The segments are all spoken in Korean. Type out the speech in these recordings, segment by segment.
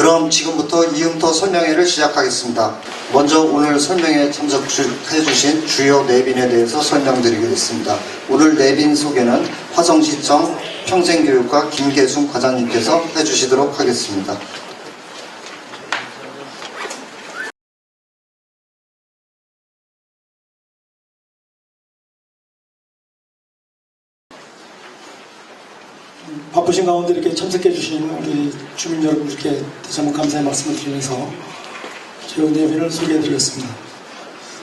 그럼 지금부터 이음터 설명회를 시작하겠습니다. 먼저 오늘 설명회에 참석해주신 주요 내빈에 대해서 설명드리겠습니다. 오늘 내빈 소개는 화성시청 평생교육과 김계순 과장님께서 해주시도록 하겠습니다. 바쁘신 가운데 이렇게 참석해 주신 우리 주민 여러분들께 다시 한번 감사의 말씀을 드리면서 주요 내빈을 소개해 드리겠습니다.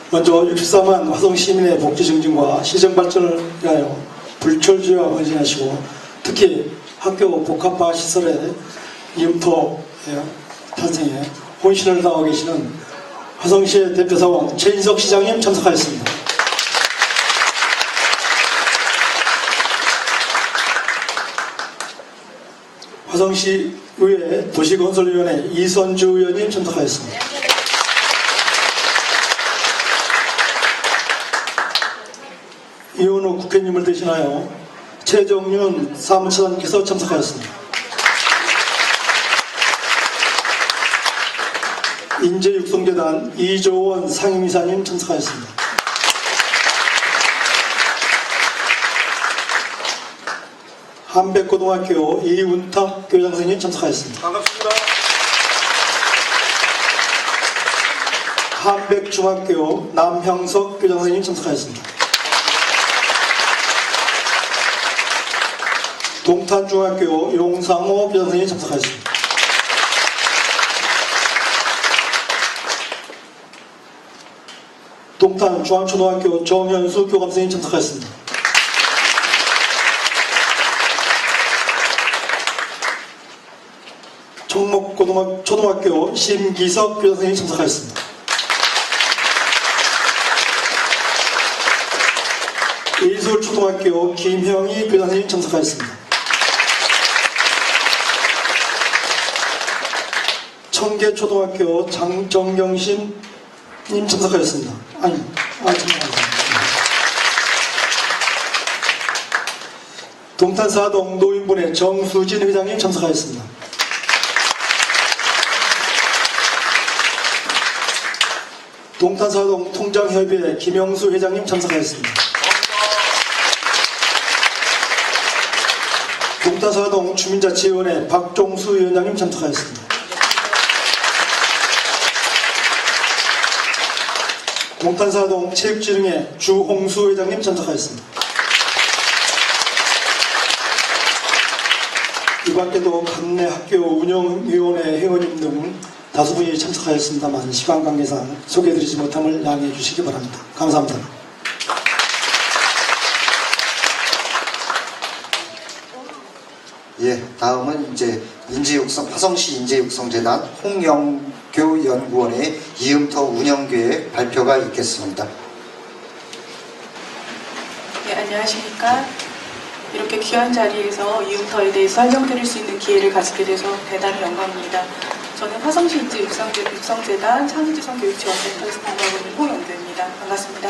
먼저 63만 화성 시민의 복지 증진과 시정 발전을 위하여 불철주야 헌신하시고 특히 학교 복합화 시설의 이음터 탄생에 혼신을 다하고 계시는 화성시의 대표사원 최인석 시장님 참석하였습니다. 화성시 의회 도시건설위원회 이선주 의원님 참석하였습니다. 이원우 국회의원님을 대신하여 최정윤 사무처장님께서 참석하였습니다. 인재육성재단 이조원 상임이사님 참석하였습니다. 한백고등학교 이운탁 교장선생님 참석하였습니다. 반갑습니다. 한백중학교 남형석 교장선생님 참석하였습니다. 동탄중학교 용상호 교장선생님 참석하였습니다. 동탄중앙초등학교 정현수 교감선생님 참석하였습니다. 청목초등학교 심기석 교장선생님 참석하였습니다. 일술초등학교 김형희 교장선생님 참석하였습니다. 청계초등학교 장정경신님 참석하였습니다. 참석하였습니다. 동탄사동 노인분의 정수진 회장님 참석하였습니다. 동탄사동 통장협의회 김영수 회장님 참석하였습니다. 동탄사동 주민자치위원회 박종수 위원장님 참석하였습니다. 동탄사동 체육진흥회 주홍수 회장님 참석하였습니다. 이 밖에도 각내 학교 운영위원회 회원님 등 다수 분이 참석하였습니다만 시간 관계상 소개해드리지 못함을 양해해 주시기 바랍니다. 감사합니다. 예, 다음은 이제 화성시 인재육성재단 홍영교 연구원의 이음터 운영계획 발표가 있겠습니다. 네, 안녕하십니까. 이렇게 귀한 자리에서 이음터에 대해서 설명드릴 수 있는 기회를 가지게 돼서 대단히 영광입니다. 저는 화성시 인재육성재단 창의지성 교육지원센터에서 근무하고 있는 홍영교입니다. 반갑습니다.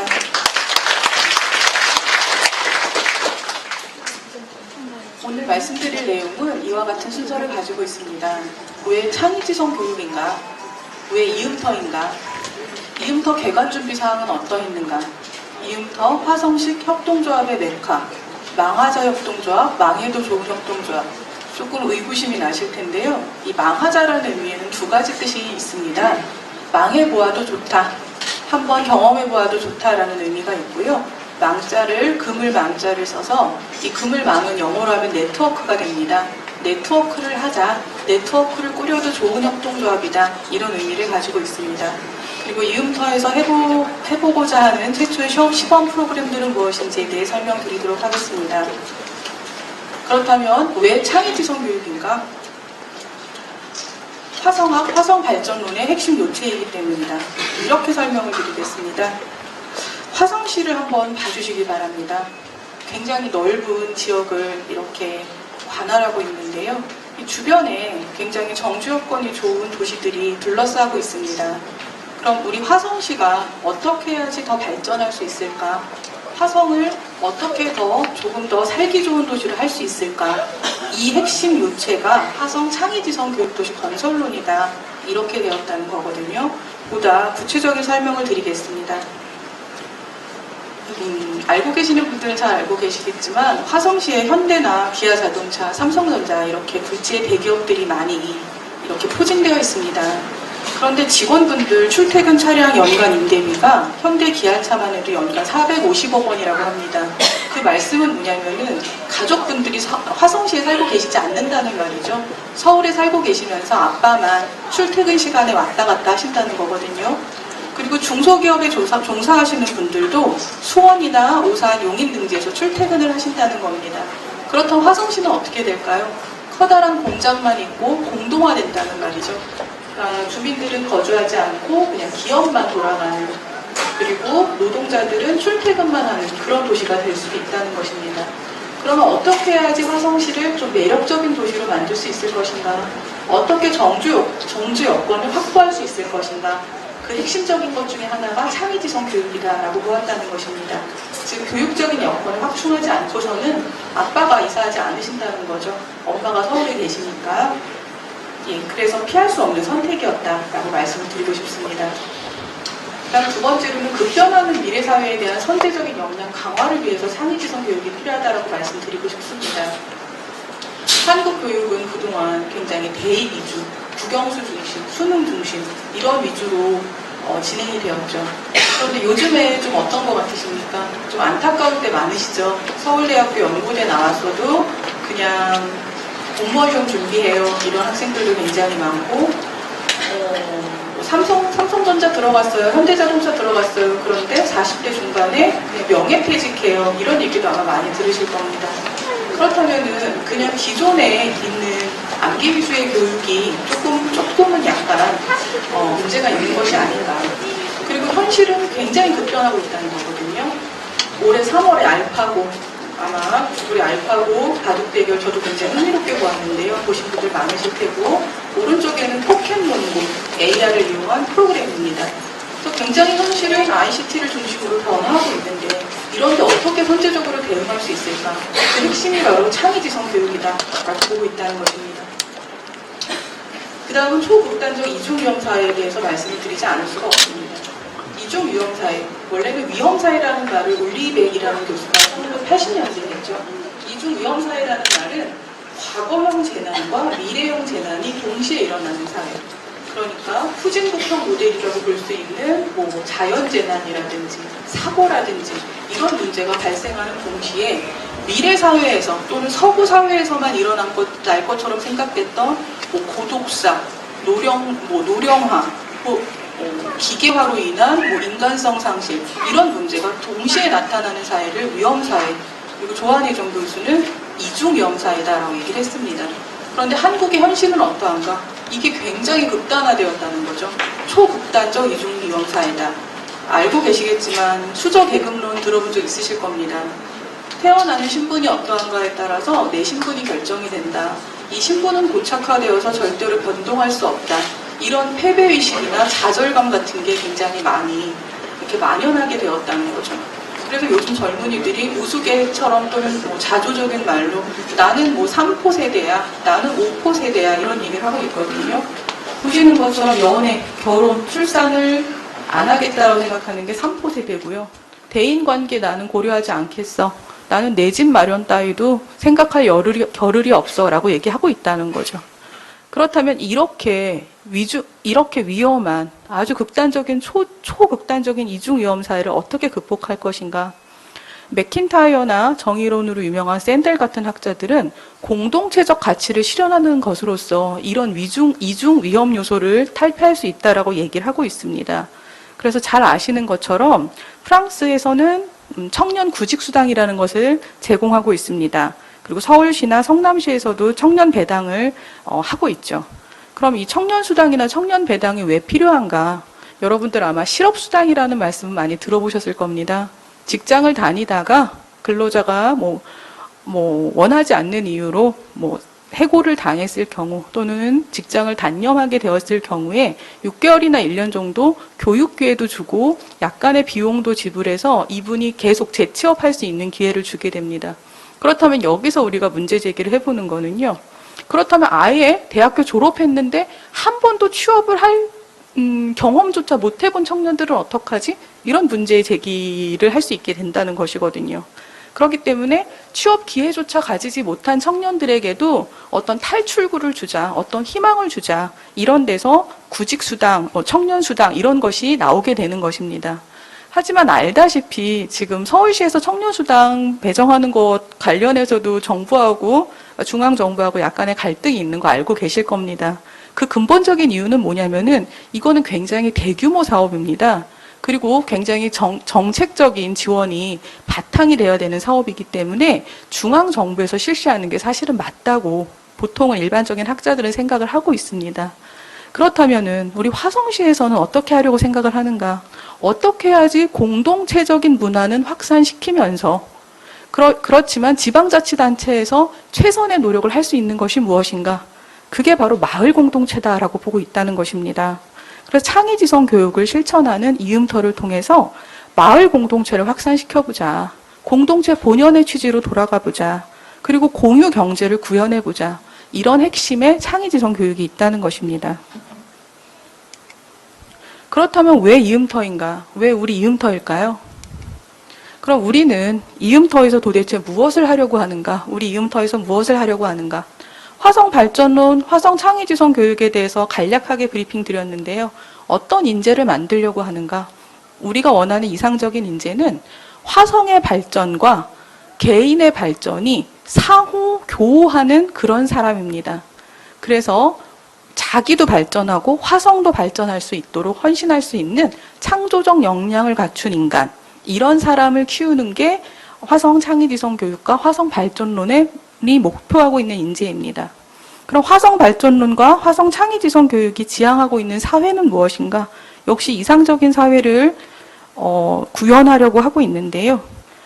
오늘 말씀드릴 내용은 이와 같은 순서를 가지고 있습니다. 왜 창의지성 교육인가? 왜 이음터인가? 이음터 개관 준비 사항은 어떠했는가? 이음터 화성식 협동조합의 메카, 망하자 협동조합, 망해도 좋은 협동조합. 조금 의구심이 나실 텐데요. 이 망하자라는 의미에는 두 가지 뜻이 있습니다. 망해보아도 좋다, 한번 경험해보아도 좋다라는 의미가 있고요. 망자를, 그물망자를 써서 이 그물망은 영어로 하면 네트워크가 됩니다. 네트워크를 하자, 네트워크를 꾸려도 좋은 협동조합이다, 이런 의미를 가지고 있습니다. 그리고 이음터에서 해보고자 하는 최초의 시범 프로그램들은 무엇인지에 대해 설명드리도록 하겠습니다. 그렇다면 왜 창의지성 교육인가? 화성학, 화성발전론의 핵심 요체이기 때문이다. 이렇게 설명을 드리겠습니다. 화성시를 한번 봐주시기 바랍니다. 굉장히 넓은 지역을 이렇게 관할하고 있는데요. 이 주변에 굉장히 정주 여건이 좋은 도시들이 둘러싸고 있습니다. 그럼 우리 화성시가 어떻게 해야지 더 발전할 수 있을까? 화성을 어떻게 조금 더 살기 좋은 도시로 할 수 있을까? 이 핵심 요체가 화성 창의지성 교육도시 건설론이다. 이렇게 되었다는 거거든요. 보다 구체적인 설명을 드리겠습니다. 알고 계시는 분들은 잘 알고 계시겠지만 화성시에 현대나 기아자동차, 삼성전자 이렇게 굴지의 대기업들이 많이 이렇게 포진되어 있습니다. 그런데 직원분들 출퇴근 차량 연간 임대비가 현대 기아차만 해도 연간 450억 원이라고 합니다. 그 말씀은 뭐냐면은 가족분들이 화성시에 살고 계시지 않는다는 말이죠. 서울에 살고 계시면서 아빠만 출퇴근 시간에 왔다 갔다 하신다는 거거든요. 그리고 중소기업에 종사하시는 분들도 수원이나 오산, 용인 등지에서 출퇴근을 하신다는 겁니다. 그렇다면 화성시는 어떻게 될까요? 커다란 공장만 있고 공동화된다는 말이죠. 그러니까 주민들은 거주하지 않고 그냥 기업만 돌아가는, 그리고 노동자들은 출퇴근만 하는 그런 도시가 될 수도 있다는 것입니다. 그러면 어떻게 해야지 화성시를 좀 매력적인 도시로 만들 수 있을 것인가? 어떻게 정주 여건을 확보할 수 있을 것인가? 그 핵심적인 것 중에 하나가 창의지성 교육이다라고 보았다는 것입니다. 즉 교육적인 여건을 확충하지 않고서는 아빠가 이사하지 않으신다는 거죠. 엄마가 서울에 계시니까. 그래서 피할 수 없는 선택이었다라고 말씀을 드리고 싶습니다. 그다음 두 번째로는 급변하는 미래 사회에 대한 선제적인 역량 강화를 위해서 창의지성 교육이 필요하다라고 말씀드리고 싶습니다. 한국 교육은 그동안 굉장히 대입 위주, 국영수 중심, 수능 중심 이런 위주로 진행이 되었죠. 그런데 요즘에 좀 어떤 것 같으십니까? 좀 안타까울 때 많으시죠? 서울대학교 연구대 나왔어도 그냥 공무원 시험 준비해요. 이런 학생들도 굉장히 많고 삼성전자 들어갔어요. 현대자동차 들어갔어요. 그런데 40대 중반에 그냥 명예퇴직해요. 이런 얘기도 아마 많이 들으실 겁니다. 그렇다면은 그냥 기존에 있는 암기 위주의 교육이 조금은 약간 문제가 있는 것이 아닌가. 그리고 현실은 굉장히 급변하고 있다는 거거든요. 올해 3월에 알파고, 아마 우리 알파고 바둑 대결 저도 굉장히 흥미롭게 보았는데요. 보신 분들 많으실 테고, 오른쪽에는 포켓몬고 AR을 이용한 프로그램입니다. 그래서 굉장히 현실은 ICT를 중심으로 변화하고 있는데 이런데 어떻게 선제적으로 대응할 수 있을까? 그 핵심이 바로 창의지성 교육이다라고 보고 있다는 것입니다. 그 다음은 초극단적 이중위험사회에 대해서 말씀을 드리지 않을 수가 없습니다. 이중위험사회, 원래는 위험사회라는 말을 올리백이라는 교수가 1980년대에 했죠. 이중위험사회라는 말은 과거형 재난과 미래형 재난이 동시에 일어나는 사회. 그러니까 후진국형 모델이라고 볼 수 있는 자연재난이라든지 사고라든지 이런 문제가 발생하는 동시에 미래 사회에서 또는 서구 사회에서만 날 것처럼 생각됐던 고독사, 노령화, 기계화로 인한 인간성 상실 이런 문제가 동시에 나타나는 사회를 위험사회, 그리고 조한혜정 교수는 이중위험사회다라고 얘기를 했습니다. 그런데 한국의 현실은 어떠한가? 이게 굉장히 극단화되었다는 거죠. 초극단적 이중위험사회다. 알고 계시겠지만 수저계급론 들어본 적 있으실 겁니다. 태어나는 신분이 어떠한가에 따라서 내 신분이 결정이 된다. 이 신분은 고착화되어서 절대로 변동할 수 없다. 이런 패배의식이나 좌절감 같은 게 굉장히 많이 이렇게 만연하게 되었다는 거죠. 그래서 요즘 젊은이들이 우스갯처럼 또는 자조적인 말로 나는 3포 세대야, 나는 5포 세대야 이런 얘기를 하고 있거든요. 보시는 것처럼 연애, 결혼, 출산을 안 하겠다고 생각하는 게 3포 세대고요. 대인관계 나는 고려하지 않겠어. 나는 내 집 마련 따위도 생각할 겨를이 없어 라고 얘기하고 있다는 거죠. 그렇다면 이렇게 위험한 아주 극단적인 초극단적인 이중위험 사회를 어떻게 극복할 것인가? 맥킨타이어나 정의론으로 유명한 샌델 같은 학자들은 공동체적 가치를 실현하는 것으로서 이런 이중 위험 요소를 탈피할 수 있다라고 얘기를 하고 있습니다. 그래서 잘 아시는 것처럼 프랑스에서는 청년 구직수당이라는 것을 제공하고 있습니다. 그리고 서울시나 성남시에서도 청년 배당을 하고 있죠. 그럼 이 청년 수당이나 청년 배당이 왜 필요한가? 여러분들 아마 실업수당이라는 말씀을 많이 들어보셨을 겁니다. 직장을 다니다가 근로자가 원하지 않는 이유로 해고를 당했을 경우 또는 직장을 단념하게 되었을 경우에 6개월이나 1년 정도 교육기회도 주고 약간의 비용도 지불해서 이분이 계속 재취업할 수 있는 기회를 주게 됩니다. 그렇다면 여기서 우리가 문제 제기를 해보는 거는요. 그렇다면 아예 대학교 졸업했는데 한 번도 취업을 할 경험조차 못 해본 청년들은 어떡하지? 이런 문제 제기를 할 수 있게 된다는 것이거든요. 그렇기 때문에 취업 기회조차 가지지 못한 청년들에게도 어떤 탈출구를 주자, 어떤 희망을 주자, 이런 데서 구직수당, 청년수당 이런 것이 나오게 되는 것입니다. 하지만 알다시피 지금 서울시에서 청년수당 배정하는 것 관련해서도 정부하고 중앙정부하고 약간의 갈등이 있는 거 알고 계실 겁니다. 그 근본적인 이유는 뭐냐면은 이거는 굉장히 대규모 사업입니다. 그리고 굉장히 정책적인 지원이 바탕이 되어야 되는 사업이기 때문에 중앙정부에서 실시하는 게 사실은 맞다고 보통은 일반적인 학자들은 생각을 하고 있습니다. 그렇다면은 우리 화성시에서는 어떻게 하려고 생각을 하는가? 어떻게 해야지 공동체적인 문화는 확산시키면서 그렇지만 지방자치단체에서 최선의 노력을 할 수 있는 것이 무엇인가? 그게 바로 마을 공동체다라고 보고 있다는 것입니다. 그래서 창의지성 교육을 실천하는 이음터를 통해서 마을 공동체를 확산시켜보자. 공동체 본연의 취지로 돌아가보자. 그리고 공유 경제를 구현해보자. 이런 핵심의 창의지성 교육이 있다는 것입니다. 그렇다면 왜 이음터인가? 왜 우리 이음터일까요? 그럼 우리는 이음터에서 도대체 무엇을 하려고 하는가? 우리 이음터에서 무엇을 하려고 하는가? 화성 발전론, 화성 창의지성 교육에 대해서 간략하게 브리핑 드렸는데요. 어떤 인재를 만들려고 하는가? 우리가 원하는 이상적인 인재는 화성의 발전과 개인의 발전이 상호 교호하는 그런 사람입니다. 그래서 자기도 발전하고 화성도 발전할 수 있도록 헌신할 수 있는 창조적 역량을 갖춘 인간, 이런 사람을 키우는 게 화성 창의지성 교육과 화성 발전론의 목표하고 있는 인재입니다. 그럼 화성 발전론과 화성 창의지성 교육이 지향하고 있는 사회는 무엇인가? 역시 이상적인 사회를 구현하려고 하고 있는데요.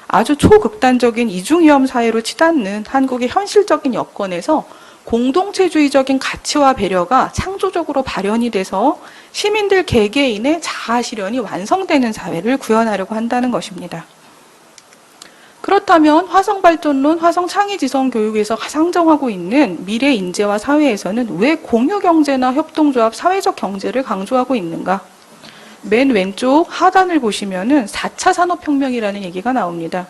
아주 초극단적인 이중위험 사회로 치닫는 한국의 현실적인 여건에서 공동체주의적인 가치와 배려가 창조적으로 발현이 돼서 시민들 개개인의 자아 실현이 완성되는 사회를 구현하려고 한다는 것입니다. 그렇다면 화성발전론, 화성창의지성 교육에서 상정하고 있는 미래 인재와 사회에서는 왜 공유경제나 협동조합, 사회적 경제를 강조하고 있는가? 맨 왼쪽 하단을 보시면은 4차 산업혁명이라는 얘기가 나옵니다.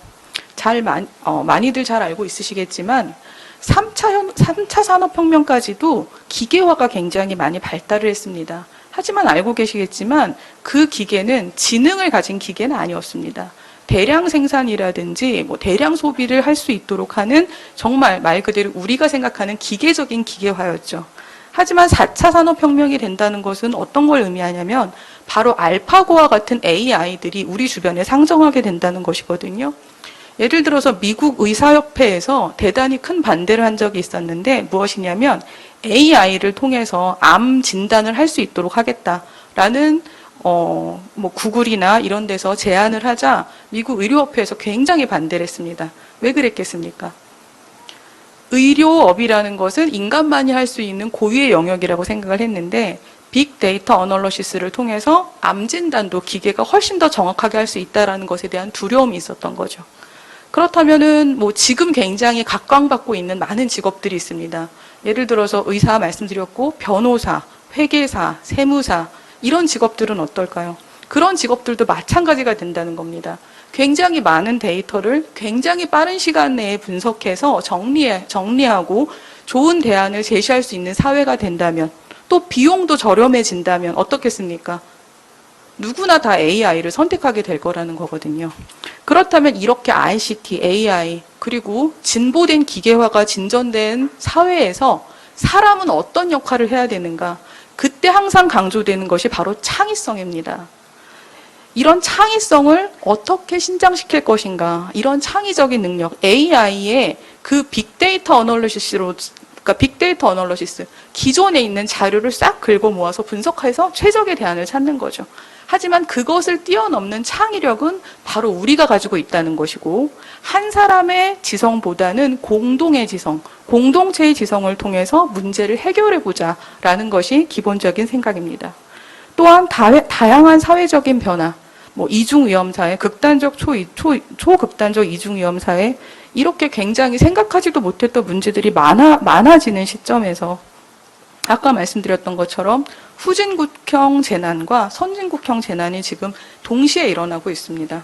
많이들 잘 알고 있으시겠지만 3차 산업혁명까지도 기계화가 굉장히 많이 발달을 했습니다. 하지만 알고 계시겠지만 그 기계는 지능을 가진 기계는 아니었습니다. 대량 생산이라든지 대량 소비를 할 수 있도록 하는 정말 말 그대로 우리가 생각하는 기계적인 기계화였죠. 하지만 4차 산업혁명이 된다는 것은 어떤 걸 의미하냐면 바로 알파고와 같은 AI들이 우리 주변에 상정하게 된다는 것이거든요. 예를 들어서 미국 의사협회에서 대단히 큰 반대를 한 적이 있었는데 무엇이냐면 AI를 통해서 암 진단을 할 수 있도록 하겠다라는 구글이나 이런 데서 제안을 하자 미국 의료협회에서 굉장히 반대를 했습니다. 왜 그랬겠습니까? 의료업이라는 것은 인간만이 할 수 있는 고유의 영역이라고 생각을 했는데 빅데이터 어널리시스를 통해서 암 진단도 기계가 훨씬 더 정확하게 할 수 있다는 것에 대한 두려움이 있었던 거죠. 그렇다면은 지금 굉장히 각광받고 있는 많은 직업들이 있습니다. 예를 들어서 의사 말씀드렸고 변호사, 회계사, 세무사 이런 직업들은 어떨까요? 그런 직업들도 마찬가지가 된다는 겁니다. 굉장히 많은 데이터를 굉장히 빠른 시간 내에 분석해서 정리하고 좋은 대안을 제시할 수 있는 사회가 된다면 또 비용도 저렴해진다면 어떻겠습니까? 누구나 다 AI를 선택하게 될 거라는 거거든요. 그렇다면 이렇게 ICT, AI 그리고 진보된 기계화가 진전된 사회에서 사람은 어떤 역할을 해야 되는가? 그때 항상 강조되는 것이 바로 창의성입니다. 이런 창의성을 어떻게 신장시킬 것인가? 이런 창의적인 능력, AI의 그 빅데이터 어널리시스, 기존에 있는 자료를 싹 긁어 모아서 분석해서 최적의 대안을 찾는 거죠. 하지만 그것을 뛰어넘는 창의력은 바로 우리가 가지고 있다는 것이고 한 사람의 지성보다는 공동의 지성, 공동체의 지성을 통해서 문제를 해결해보자라는 것이 기본적인 생각입니다. 또한 다양한 사회적인 변화, 이중위험사회, 극단적 초극단적 이중위험사회, 이렇게 굉장히 생각하지도 못했던 문제들이 많아지는 시점에서 아까 말씀드렸던 것처럼 후진국형 재난과 선진국형 재난이 지금 동시에 일어나고 있습니다.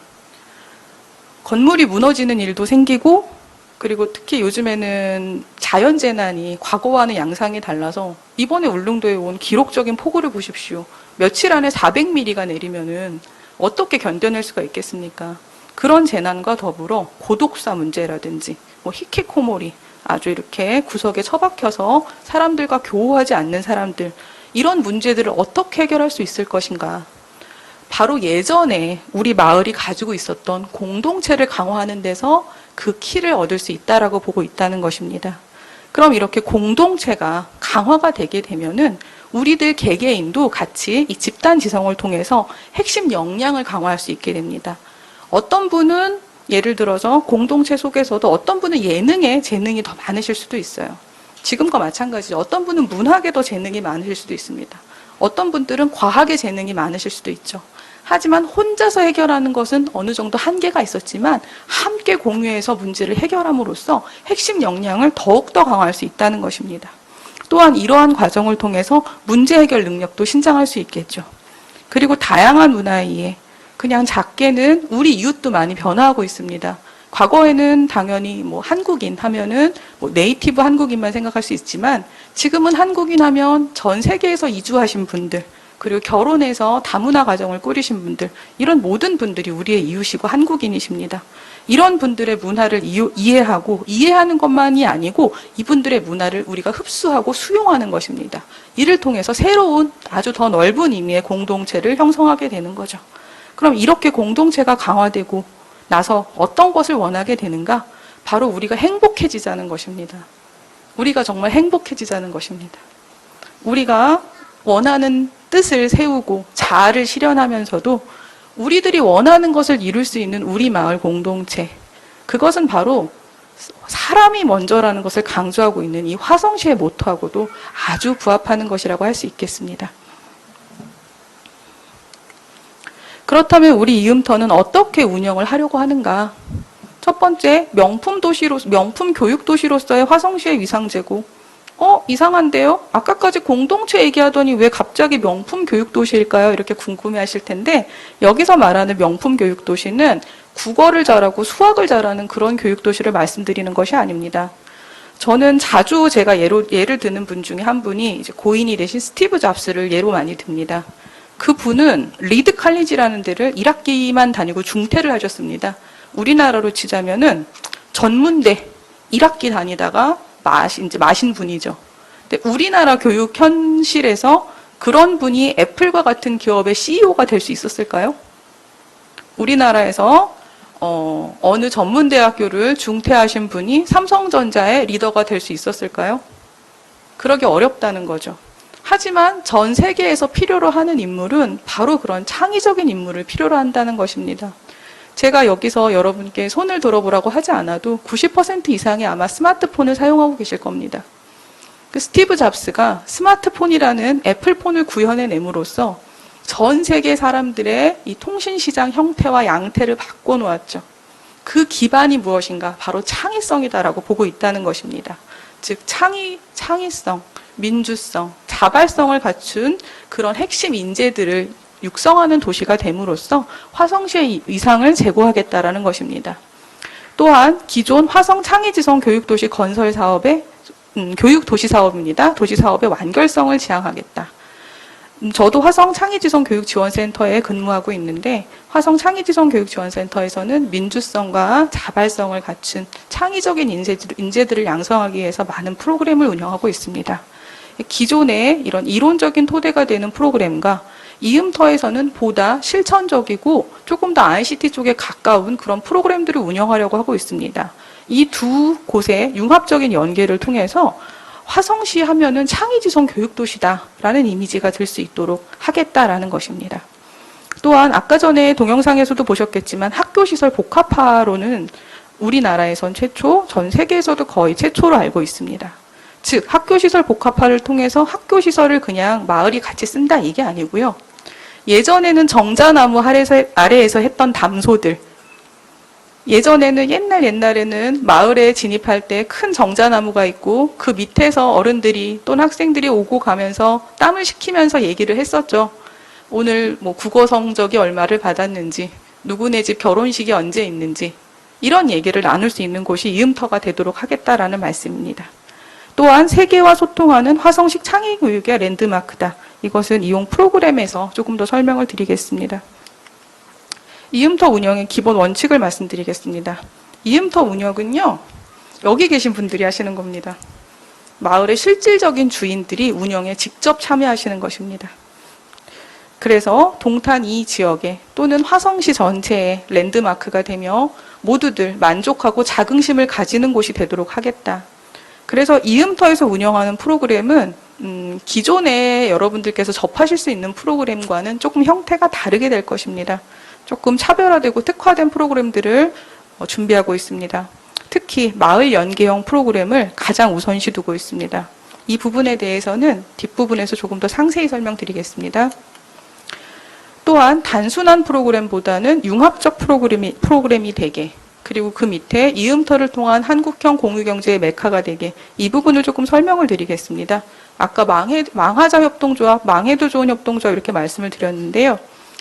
건물이 무너지는 일도 생기고, 그리고 특히 요즘에는 자연재난이 과거와는 양상이 달라서 이번에 울릉도에 온 기록적인 폭우를 보십시오. 며칠 안에 400mm가 내리면은 어떻게 견뎌낼 수가 있겠습니까? 그런 재난과 더불어 고독사 문제라든지 히키코모리, 아주 이렇게 구석에 처박혀서 사람들과 교우하지 않는 사람들, 이런 문제들을 어떻게 해결할 수 있을 것인가? 바로 예전에 우리 마을이 가지고 있었던 공동체를 강화하는 데서 그 키를 얻을 수 있다라고 보고 있다는 것입니다. 그럼 이렇게 공동체가 강화가 되게 되면은 우리들 개개인도 같이 이 집단 지성을 통해서 핵심 역량을 강화할 수 있게 됩니다. 어떤 분은 예를 들어서 공동체 속에서도 어떤 분은 예능에 재능이 더 많으실 수도 있어요. 지금과 마찬가지죠. 어떤 분은 문학에 더 재능이 많으실 수도 있습니다. 어떤 분들은 과학에 재능이 많으실 수도 있죠. 하지만 혼자서 해결하는 것은 어느 정도 한계가 있었지만 함께 공유해서 문제를 해결함으로써 핵심 역량을 더욱더 강화할 수 있다는 것입니다. 또한 이러한 과정을 통해서 문제 해결 능력도 신장할 수 있겠죠. 그리고 다양한 문화에 의해 그냥 작게는 우리 이웃도 많이 변화하고 있습니다. 과거에는 당연히 한국인 하면은 네이티브 한국인만 생각할 수 있지만 지금은 한국인 하면 전 세계에서 이주하신 분들, 그리고 결혼해서 다문화 가정을 꾸리신 분들, 이런 모든 분들이 우리의 이웃이고 한국인이십니다. 이런 분들의 문화를 이해하고 이해하는 것만이 아니고 이분들의 문화를 우리가 흡수하고 수용하는 것입니다. 이를 통해서 새로운 아주 더 넓은 의미의 공동체를 형성하게 되는 거죠. 그럼 이렇게 공동체가 강화되고 나서 어떤 것을 원하게 되는가? 바로 우리가 행복해지자는 것입니다. 우리가 정말 행복해지자는 것입니다. 우리가 원하는 뜻을 세우고 자아를 실현하면서도 우리들이 원하는 것을 이룰 수 있는 우리 마을 공동체, 그것은 바로 사람이 먼저라는 것을 강조하고 있는 이 화성시의 모토하고도 아주 부합하는 것이라고 할 수 있겠습니다. 그렇다면 우리 이음터는 어떻게 운영을 하려고 하는가? 첫 번째, 명품 교육 도시로서의 화성시의 위상 제고. 이상한데요? 아까까지 공동체 얘기하더니 왜 갑자기 명품 교육 도시일까요? 이렇게 궁금해 하실 텐데, 여기서 말하는 명품 교육 도시는 국어를 잘하고 수학을 잘하는 그런 교육 도시를 말씀드리는 것이 아닙니다. 저는 자주 제가 예를 드는 분 중에 한 분이 이제 고인이 되신 스티브 잡스를 예로 많이 듭니다. 그 분은 리드 칼리지라는 데를 1학기만 다니고 중퇴를 하셨습니다. 우리나라로 치자면은 전문대 1학기 다니다가 마신 분이죠. 근데 우리나라 교육 현실에서 그런 분이 애플과 같은 기업의 CEO가 될 수 있었을까요? 우리나라에서 어느 전문대학교를 중퇴하신 분이 삼성전자의 리더가 될 수 있었을까요? 그러기 어렵다는 거죠. 하지만 전 세계에서 필요로 하는 인물은 바로 그런 창의적인 인물을 필요로 한다는 것입니다. 제가 여기서 여러분께 손을 들어보라고 하지 않아도 90% 이상이 아마 스마트폰을 사용하고 계실 겁니다. 그 스티브 잡스가 스마트폰이라는 애플폰을 구현해냄으로써 전 세계 사람들의 이 통신시장 형태와 양태를 바꿔놓았죠. 그 기반이 무엇인가? 바로 창의성이다라고 보고 있다는 것입니다. 즉 창의성, 민주성, 자발성을 갖춘 그런 핵심 인재들을 육성하는 도시가 됨으로써 화성시의 위상을 제고하겠다라는 것입니다. 또한 기존 화성 창의지성 교육도시 건설 사업의 교육도시 사업입니다. 도시 사업의 완결성을 지향하겠다. 저도 화성 창의지성 교육지원센터에 근무하고 있는데 화성 창의지성 교육지원센터에서는 민주성과 자발성을 갖춘 창의적인 인재들을 양성하기 위해서 많은 프로그램을 운영하고 있습니다. 기존의 이런 이론적인 토대가 되는 프로그램과 이음터에서는 보다 실천적이고 조금 더 ICT 쪽에 가까운 그런 프로그램들을 운영하려고 하고 있습니다. 이 두 곳의 융합적인 연계를 통해서 화성시 하면은 창의지성 교육도시다라는 이미지가 들 수 있도록 하겠다라는 것입니다. 또한 아까 전에 동영상에서도 보셨겠지만 학교시설 복합화로는 우리나라에선 최초, 전 세계에서도 거의 최초로 알고 있습니다. 즉 학교시설 복합화를 통해서 학교시설을 그냥 마을이 같이 쓴다 이게 아니고요. 예전에는 정자나무 아래에서 했던 담소들, 예전에는 옛날에는 마을에 진입할 때 큰 정자나무가 있고 그 밑에서 어른들이 또는 학생들이 오고 가면서 땀을 식히면서 얘기를 했었죠. 오늘 뭐 국어 성적이 얼마를 받았는지, 누구네 집 결혼식이 언제 있는지 이런 얘기를 나눌 수 있는 곳이 이음터가 되도록 하겠다라는 말씀입니다. 또한 세계와 소통하는 화성식 창의교육의 랜드마크다. 이것은 이용 프로그램에서 조금 더 설명을 드리겠습니다. 이음터 운영의 기본 원칙을 말씀드리겠습니다. 이음터 운영은요, 여기 계신 분들이 하시는 겁니다. 마을의 실질적인 주인들이 운영에 직접 참여하시는 것입니다. 그래서 동탄 이 지역에 또는 화성시 전체에 랜드마크가 되며 모두들 만족하고 자긍심을 가지는 곳이 되도록 하겠다. 그래서 이음터에서 운영하는 프로그램은 기존에 여러분들께서 접하실 수 있는 프로그램과는 조금 형태가 다르게 될 것입니다. 조금 차별화되고 특화된 프로그램들을 준비하고 있습니다. 특히 마을 연계형 프로그램을 가장 우선시 두고 있습니다. 이 부분에 대해서는 뒷부분에서 조금 더 상세히 설명드리겠습니다. 또한 단순한 프로그램보다는 융합적 프로그램이 되게, 그리고 그 밑에 이음터를 통한 한국형 공유경제의 메카가 되게, 이 부분을 조금 설명을 드리겠습니다. 아까 망하자 협동조합, 망해도 좋은 협동조합 이렇게 말씀을 드렸는데요.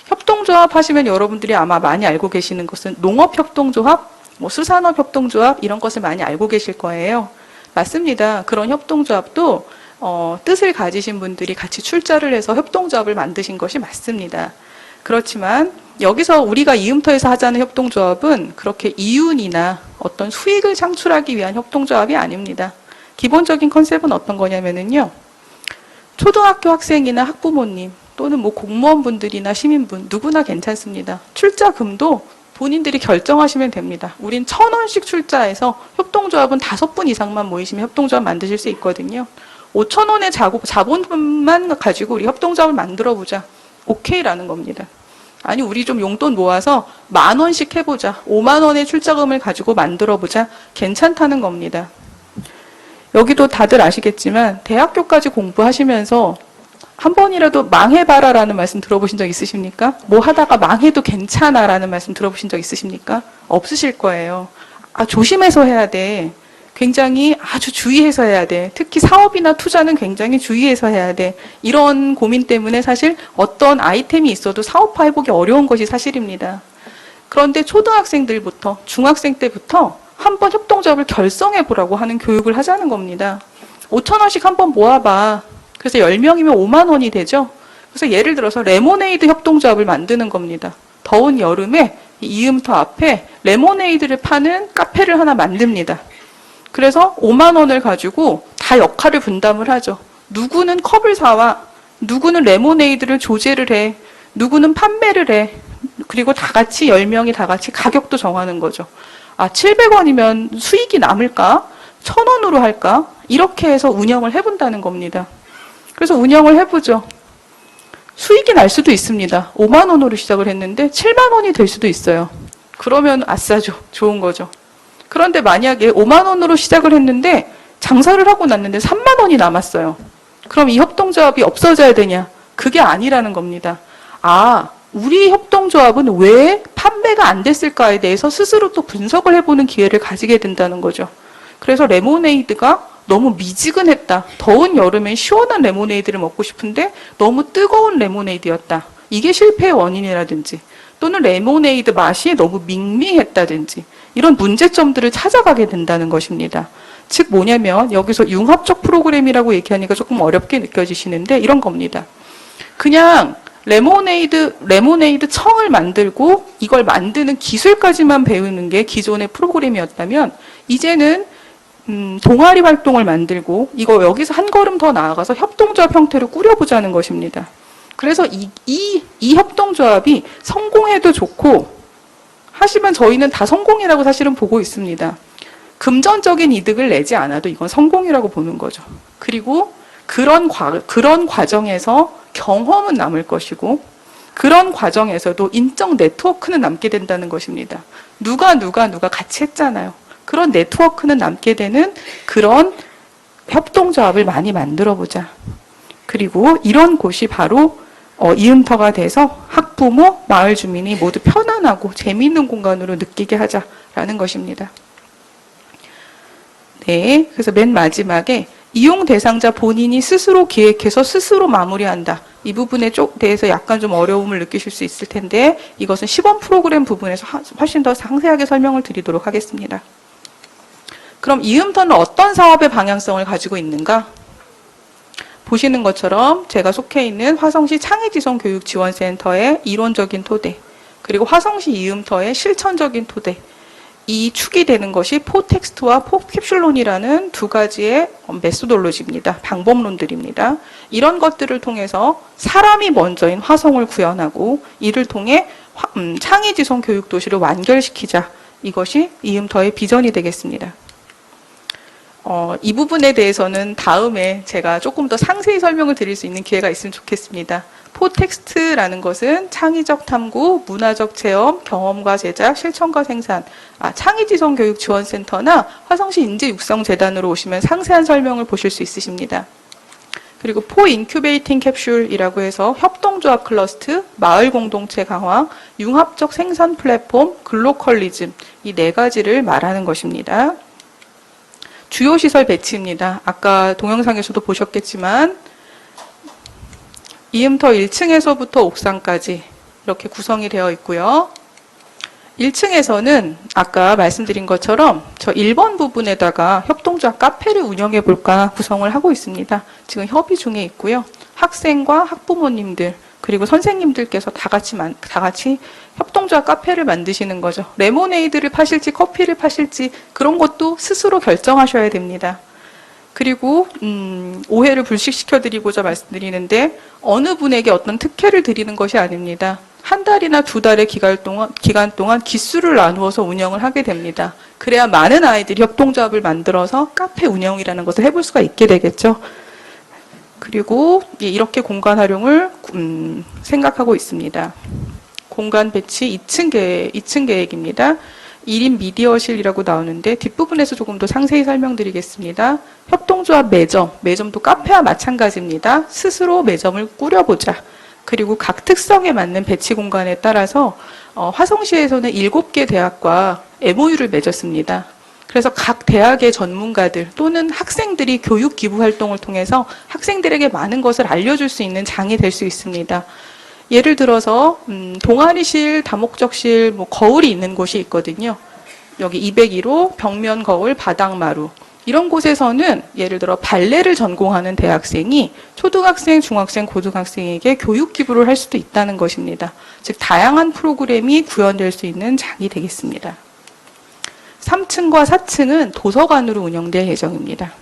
협동조합 하시면 여러분들이 아마 많이 알고 계시는 것은 농업협동조합, 수산업협동조합 이런 것을 많이 알고 계실 거예요. 맞습니다. 그런 협동조합도 뜻을 가지신 분들이 같이 출자를 해서 협동조합을 만드신 것이 맞습니다. 그렇지만 여기서 우리가 이음터에서 하자는 협동조합은 그렇게 이윤이나 어떤 수익을 창출하기 위한 협동조합이 아닙니다. 기본적인 컨셉은 어떤 거냐면요. 초등학교 학생이나 학부모님 또는 뭐 공무원분들이나 시민분 누구나 괜찮습니다. 출자금도 본인들이 결정하시면 됩니다. 우린 1,000원씩 출자해서 협동조합은 5분 이상만 모이시면 협동조합 만드실 수 있거든요. 5,000원의 자본금만 가지고 우리 협동조합을 만들어보자. 오케이라는 겁니다. 아니 우리 좀 용돈 모아서 10,000원씩 해보자. 5만 원의 출자금을 가지고 만들어보자. 괜찮다는 겁니다. 여기도 다들 아시겠지만 대학교까지 공부하시면서 한 번이라도 망해봐라라는 말씀 들어보신 적 있으십니까? 뭐 하다가 망해도 괜찮아라는 말씀 들어보신 적 있으십니까? 없으실 거예요. 조심해서 해야 돼. 굉장히 아주 주의해서 해야 돼. 특히 사업이나 투자는 굉장히 주의해서 해야 돼. 이런 고민 때문에 사실 어떤 아이템이 있어도 사업화해보기 어려운 것이 사실입니다. 그런데 초등학생들부터 중학생 때부터 한번 협동조합을 결성해보라고 하는 교육을 하자는 겁니다. 5,000원씩 한번 모아봐. 그래서 10명이면 5만 원이 되죠. 그래서 예를 들어서 레모네이드 협동조합을 만드는 겁니다. 더운 여름에 이음터 앞에 레모네이드를 파는 카페를 하나 만듭니다. 그래서 5만 원을 가지고 다 역할을 분담을 하죠. 누구는 컵을 사와, 누구는 레모네이드를 조제를 해, 누구는 판매를 해. 그리고 다 같이 10명이 다 같이 가격도 정하는 거죠. 700원이면 수익이 남을까? 1,000원으로 할까? 이렇게 해서 운영을 해본다는 겁니다. 그래서 운영을 해보죠. 수익이 날 수도 있습니다. 5만 원으로 시작을 했는데 7만 원이 될 수도 있어요. 그러면 아싸죠. 좋은 거죠. 그런데 만약에 5만 원으로 시작을 했는데 장사를 하고 났는데 3만 원이 남았어요. 그럼 이 협동조합이 없어져야 되냐? 그게 아니라는 겁니다. 우리 협동조합은 왜 판매가 안 됐을까에 대해서 스스로 또 분석을 해보는 기회를 가지게 된다는 거죠. 그래서 레모네이드가 너무 미지근했다. 더운 여름엔 시원한 레모네이드를 먹고 싶은데 너무 뜨거운 레모네이드였다. 이게 실패의 원인이라든지 또는 레모네이드 맛이 너무 밍밍했다든지 이런 문제점들을 찾아가게 된다는 것입니다. 즉 뭐냐면 여기서 융합적 프로그램이라고 얘기하니까 조금 어렵게 느껴지시는데 이런 겁니다. 그냥 레모네이드 청을 만들고 이걸 만드는 기술까지만 배우는 게 기존의 프로그램이었다면 이제는 동아리 활동을 만들고 이거 여기서 한 걸음 더 나아가서 협동조합 형태로 꾸려보자는 것입니다. 그래서 이 협동조합이 성공해도 좋고 하지만 저희는 다 성공이라고 사실은 보고 있습니다. 금전적인 이득을 내지 않아도 이건 성공이라고 보는 거죠. 그리고 그런 과정에서 경험은 남을 것이고 그런 과정에서도 인적 네트워크는 남게 된다는 것입니다. 누가 같이 했잖아요. 그런 네트워크는 남게 되는 그런 협동조합을 많이 만들어보자. 그리고 이런 곳이 바로 이음터가 돼서 학부모, 마을 주민이 모두 편안하고 재미있는 공간으로 느끼게 하자. 라는 것입니다. 네, 그래서 맨 마지막에 이용 대상자 본인이 스스로 기획해서 스스로 마무리한다. 이 부분에 대해서 약간 좀 어려움을 느끼실 수 있을 텐데 이것은 시범 프로그램 부분에서 훨씬 더 상세하게 설명을 드리도록 하겠습니다. 그럼 이음터는 어떤 사업의 방향성을 가지고 있는가? 보시는 것처럼 제가 속해 있는 화성시 창의지성교육지원센터의 이론적인 토대, 그리고 화성시 이음터의 실천적인 토대, 이 축이 되는 것이 포텍스트와 포캡슐론이라는 두 가지의 메소돌로지입니다. 방법론들입니다. 이런 것들을 통해서 사람이 먼저인 화성을 구현하고 이를 통해 창의지성 교육도시를 완결시키자. 이것이 이음터의 비전이 되겠습니다. 이 부분에 대해서는 다음에 제가 조금 더 상세히 설명을 드릴 수 있는 기회가 있으면 좋겠습니다. 포텍스트라는 것은 창의적 탐구, 문화적 체험, 경험과 제작, 실천과 생산. 창의지성교육지원센터나 화성시 인재육성재단으로 오시면 상세한 설명을 보실 수 있으십니다. 그리고 포인큐베이팅 캡슐이라고 해서 협동조합 클러스터, 마을 공동체 강화, 융합적 생산 플랫폼, 글로컬리즘, 이 네 가지를 말하는 것입니다. 주요 시설 배치입니다. 아까 동영상에서도 보셨겠지만 이음터 1층에서부터 옥상까지 이렇게 구성이 되어 있고요. 1층에서는 아까 말씀드린 것처럼 저 1번 부분에다가 협동조합 카페를 운영해 볼까 구성을 하고 있습니다. 지금 협의 중에 있고요. 학생과 학부모님들 그리고 선생님들께서 다 같이 협동조합 카페를 만드시는 거죠. 레모네이드를 파실지 커피를 파실지 그런 것도 스스로 결정하셔야 됩니다. 그리고 오해를 불식시켜 드리고자 말씀드리는데 어느 분에게 어떤 특혜를 드리는 것이 아닙니다. 한 달이나 두 달의 기간 동안 기수를 나누어서 운영을 하게 됩니다. 그래야 많은 아이들이 협동조합을 만들어서 카페 운영이라는 것을 해볼 수가 있게 되겠죠. 그리고 이렇게 공간 활용을 생각하고 있습니다. 공간 배치 2층 계획입니다. 1인 미디어실이라고 나오는데 뒷부분에서 조금 더 상세히 설명드리겠습니다. 협동조합 매점도 카페와 마찬가지입니다. 스스로 매점을 꾸려보자. 그리고 각 특성에 맞는 배치 공간에 따라서 화성시에서는 7개 대학과 MOU를 맺었습니다. 그래서 각 대학의 전문가들 또는 학생들이 교육 기부 활동을 통해서 학생들에게 많은 것을 알려줄 수 있는 장이 될 수 있습니다. 예를 들어서 동아리실, 다목적실, 거울이 있는 곳이 있거든요. 여기 201호 벽면 거울, 바닥 마루 이런 곳에서는 예를 들어 발레를 전공하는 대학생이 초등학생, 중학생, 고등학생에게 교육 기부를 할 수도 있다는 것입니다. 즉 다양한 프로그램이 구현될 수 있는 장이 되겠습니다. 3층과 4층은 도서관으로 운영될 예정입니다.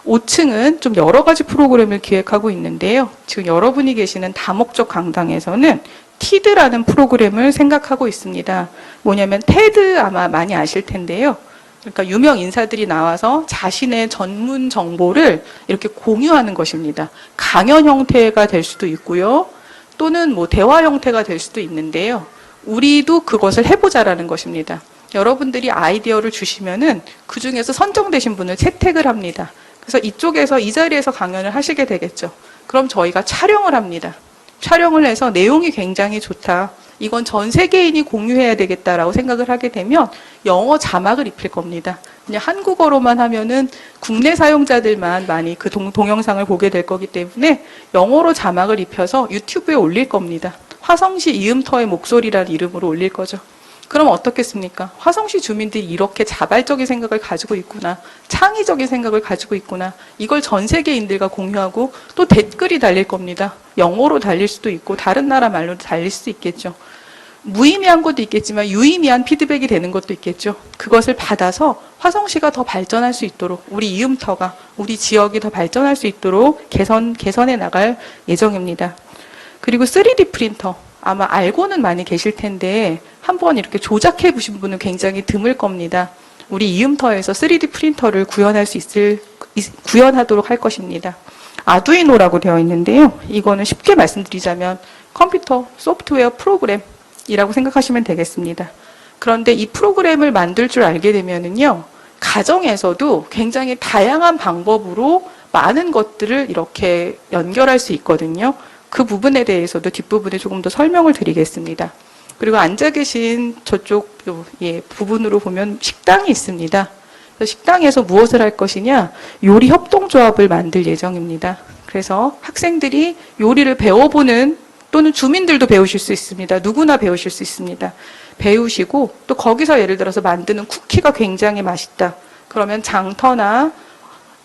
5층은 좀 여러 가지 프로그램을 기획하고 있는데요. 지금 여러분이 계시는 다목적 강당에서는 TED라는 프로그램을 생각하고 있습니다. 뭐냐면 TED 아마 많이 아실 텐데요. 그러니까 유명 인사들이 나와서 자신의 전문 정보를 이렇게 공유하는 것입니다. 강연 형태가 될 수도 있고요. 또는 대화 형태가 될 수도 있는데요. 우리도 그것을 해보자라는 것입니다. 여러분들이 아이디어를 주시면은 그 중에서 선정되신 분을 채택을 합니다. 그래서 이쪽에서 이 자리에서 강연을 하시게 되겠죠. 그럼 저희가 촬영을 합니다. 촬영을 해서 내용이 굉장히 좋다. 이건 전 세계인이 공유해야 되겠다라고 생각을 하게 되면 영어 자막을 입힐 겁니다. 그냥 한국어로만 하면은 국내 사용자들만 많이 그 동영상을 보게 될 거기 때문에 영어로 자막을 입혀서 유튜브에 올릴 겁니다. 화성시 이음터의 목소리라는 이름으로 올릴 거죠. 그럼 어떻겠습니까? 화성시 주민들이 이렇게 자발적인 생각을 가지고 있구나. 창의적인 생각을 가지고 있구나. 이걸 전 세계인들과 공유하고 또 댓글이 달릴 겁니다. 영어로 달릴 수도 있고 다른 나라 말로도 달릴 수도 있겠죠. 무의미한 것도 있겠지만 유의미한 피드백이 되는 것도 있겠죠. 그것을 받아서 화성시가 더 발전할 수 있도록 우리 이음터가 우리 지역이 더 발전할 수 있도록 개선해 나갈 예정입니다. 그리고 3D 프린터 아마 알고는 많이 계실 텐데 한번 이렇게 조작해 보신 분은 굉장히 드물 겁니다. 우리 이음터에서 3D 프린터를 구현하도록 할 것입니다. 아두이노라고 되어 있는데요. 이거는 쉽게 말씀드리자면 컴퓨터 소프트웨어 프로그램이라고 생각하시면 되겠습니다. 그런데 이 프로그램을 만들 줄 알게 되면은요, 가정에서도 굉장히 다양한 방법으로 많은 것들을 이렇게 연결할 수 있거든요. 그 부분에 대해서도 뒷부분에 조금 더 설명을 드리겠습니다. 그리고 앉아 계신 저쪽 부분으로 보면 식당이 있습니다. 그래서 식당에서 무엇을 할 것이냐? 요리 협동조합을 만들 예정입니다. 그래서 학생들이 요리를 배워보는 또는 주민들도 배우실 수 있습니다. 누구나 배우실 수 있습니다. 배우시고 또 거기서 예를 들어서 만드는 쿠키가 굉장히 맛있다. 그러면 장터나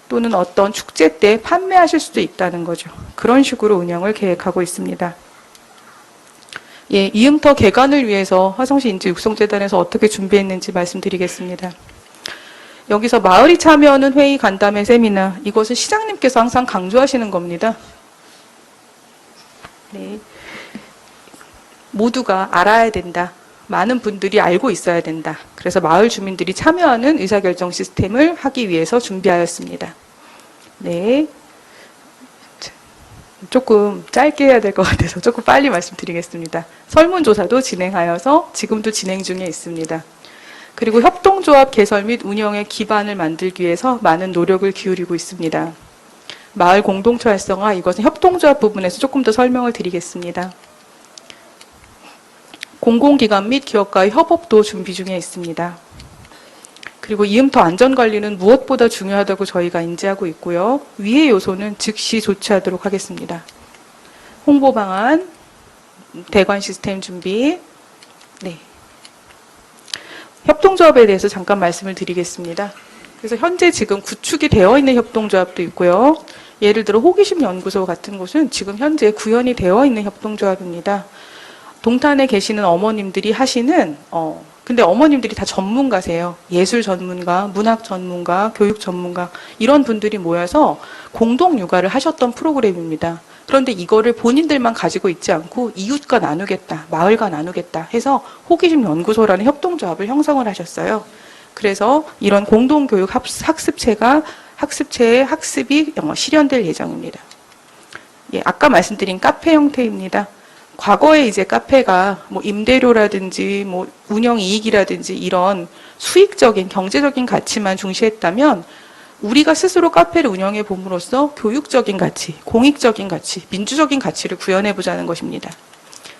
또는 어떤 축제 때 판매하실 수도 있다는 거죠. 그런 식으로 운영을 계획하고 있습니다. 예, 이음터 개관을 위해서 화성시 인재육성재단에서 어떻게 준비했는지 말씀드리겠습니다. 여기서 마을이 참여하는 회의, 간담회, 세미나, 이것은 시장님께서 항상 강조하시는 겁니다. 네. 모두가 알아야 된다. 많은 분들이 알고 있어야 된다. 그래서 마을 주민들이 참여하는 의사결정 시스템을 하기 위해서 준비하였습니다. 네. 조금 짧게 해야 될 것 같아서 조금 빨리 말씀드리겠습니다. 설문조사도 진행하여서 지금도 진행 중에 있습니다. 그리고 협동조합 개설 및 운영의 기반을 만들기 위해서 많은 노력을 기울이고 있습니다. 마을 공동체 활성화, 이것은 협동조합 부분에서 조금 더 설명을 드리겠습니다. 공공기관 및 기업과의 협업도 준비 중에 있습니다. 그리고 이음터 안전관리는 무엇보다 중요하다고 저희가 인지하고 있고요. 위의 요소는 즉시 조치하도록 하겠습니다. 홍보 방안, 대관 시스템 준비, 네. 협동조합에 대해서 잠깐 말씀을 드리겠습니다. 그래서 현재 지금 구축이 되어 있는 협동조합도 있고요. 예를 들어 호기심 연구소 같은 곳은 지금 현재 구현이 되어 있는 협동조합입니다. 동탄에 계시는 어머님들이 하시는 근데 어머님들이 다 전문가세요. 예술 전문가, 문학 전문가, 교육 전문가 이런 분들이 모여서 공동 육아를 하셨던 프로그램입니다. 그런데 이거를 본인들만 가지고 있지 않고 이웃과 나누겠다, 마을과 나누겠다 해서 호기심 연구소라는 협동조합을 형성을 하셨어요. 그래서 이런 공동교육 학습체의 학습이 실현될 예정입니다. 예, 아까 말씀드린 카페 형태입니다. 과거에 이제 카페가 뭐 임대료라든지 뭐 운영 이익이라든지 이런 수익적인 경제적인 가치만 중시했다면 우리가 스스로 카페를 운영해 봄으로써 교육적인 가치, 공익적인 가치, 민주적인 가치를 구현해 보자는 것입니다.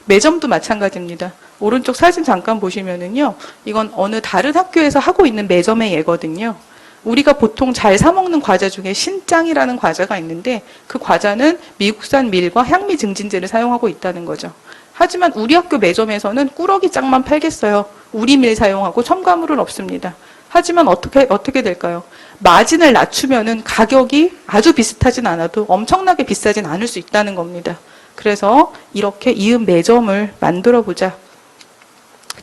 매점도 마찬가지입니다. 오른쪽 사진 잠깐 보시면은요, 이건 어느 다른 학교에서 하고 있는 매점의 예거든요. 우리가 보통 잘 사 먹는 과자 중에 신짱이라는 과자가 있는데 그 과자는 미국산 밀과 향미 증진제를 사용하고 있다는 거죠. 하지만 우리 학교 매점에서는 꾸러기 짱만 팔겠어요. 우리 밀 사용하고 첨가물은 없습니다. 하지만 어떻게 될까요? 마진을 낮추면은 가격이 아주 비슷하진 않아도 엄청나게 비싸진 않을 수 있다는 겁니다. 그래서 이렇게 이음 매점을 만들어 보자.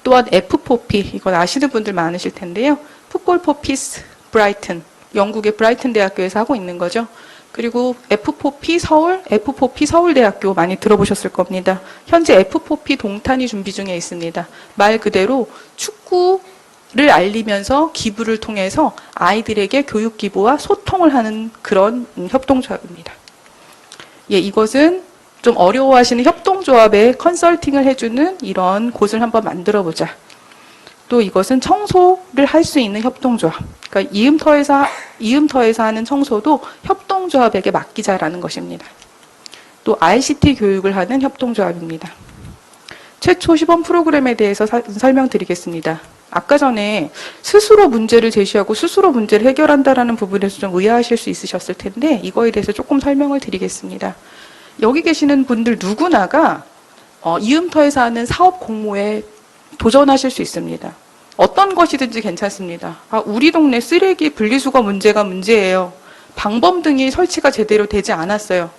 또한 F4P, 이건 아시는 분들 많으실 텐데요. 풋볼 포피스 브라이튼, 영국의 브라이튼 대학교에서 하고 있는 거죠. 그리고 F4P 서울, F4P 서울대학교 많이 들어보셨을 겁니다. 현재 F4P 동탄이 준비 중에 있습니다. 말 그대로 축구를 알리면서 기부를 통해서 아이들에게 교육 기부와 소통을 하는 그런 협동조합입니다. 예, 이것은 좀 어려워하시는 협동조합에 컨설팅을 해주는 이런 곳을 한번 만들어 보자. 또 이것은 청소를 할 수 있는 협동조합. 그러니까 이음터에서 하는 청소도 협동조합에게 맡기자라는 것입니다. 또 ICT 교육을 하는 협동조합입니다. 최초 시범 프로그램에 대해서 설명드리겠습니다. 아까 전에 스스로 문제를 제시하고 스스로 문제를 해결한다라는 부분에서 좀 의아하실 수 있으셨을 텐데 이거에 대해서 조금 설명을 드리겠습니다. 여기 계시는 분들 누구나가 이음터에서 하는 사업 공모에 도전하실 수 있습니다. 어떤 것이든지 괜찮습니다. 우리 동네 쓰레기 분리수거 문제가 문제예요. 방범등이 설치가 제대로 되지 않았어요.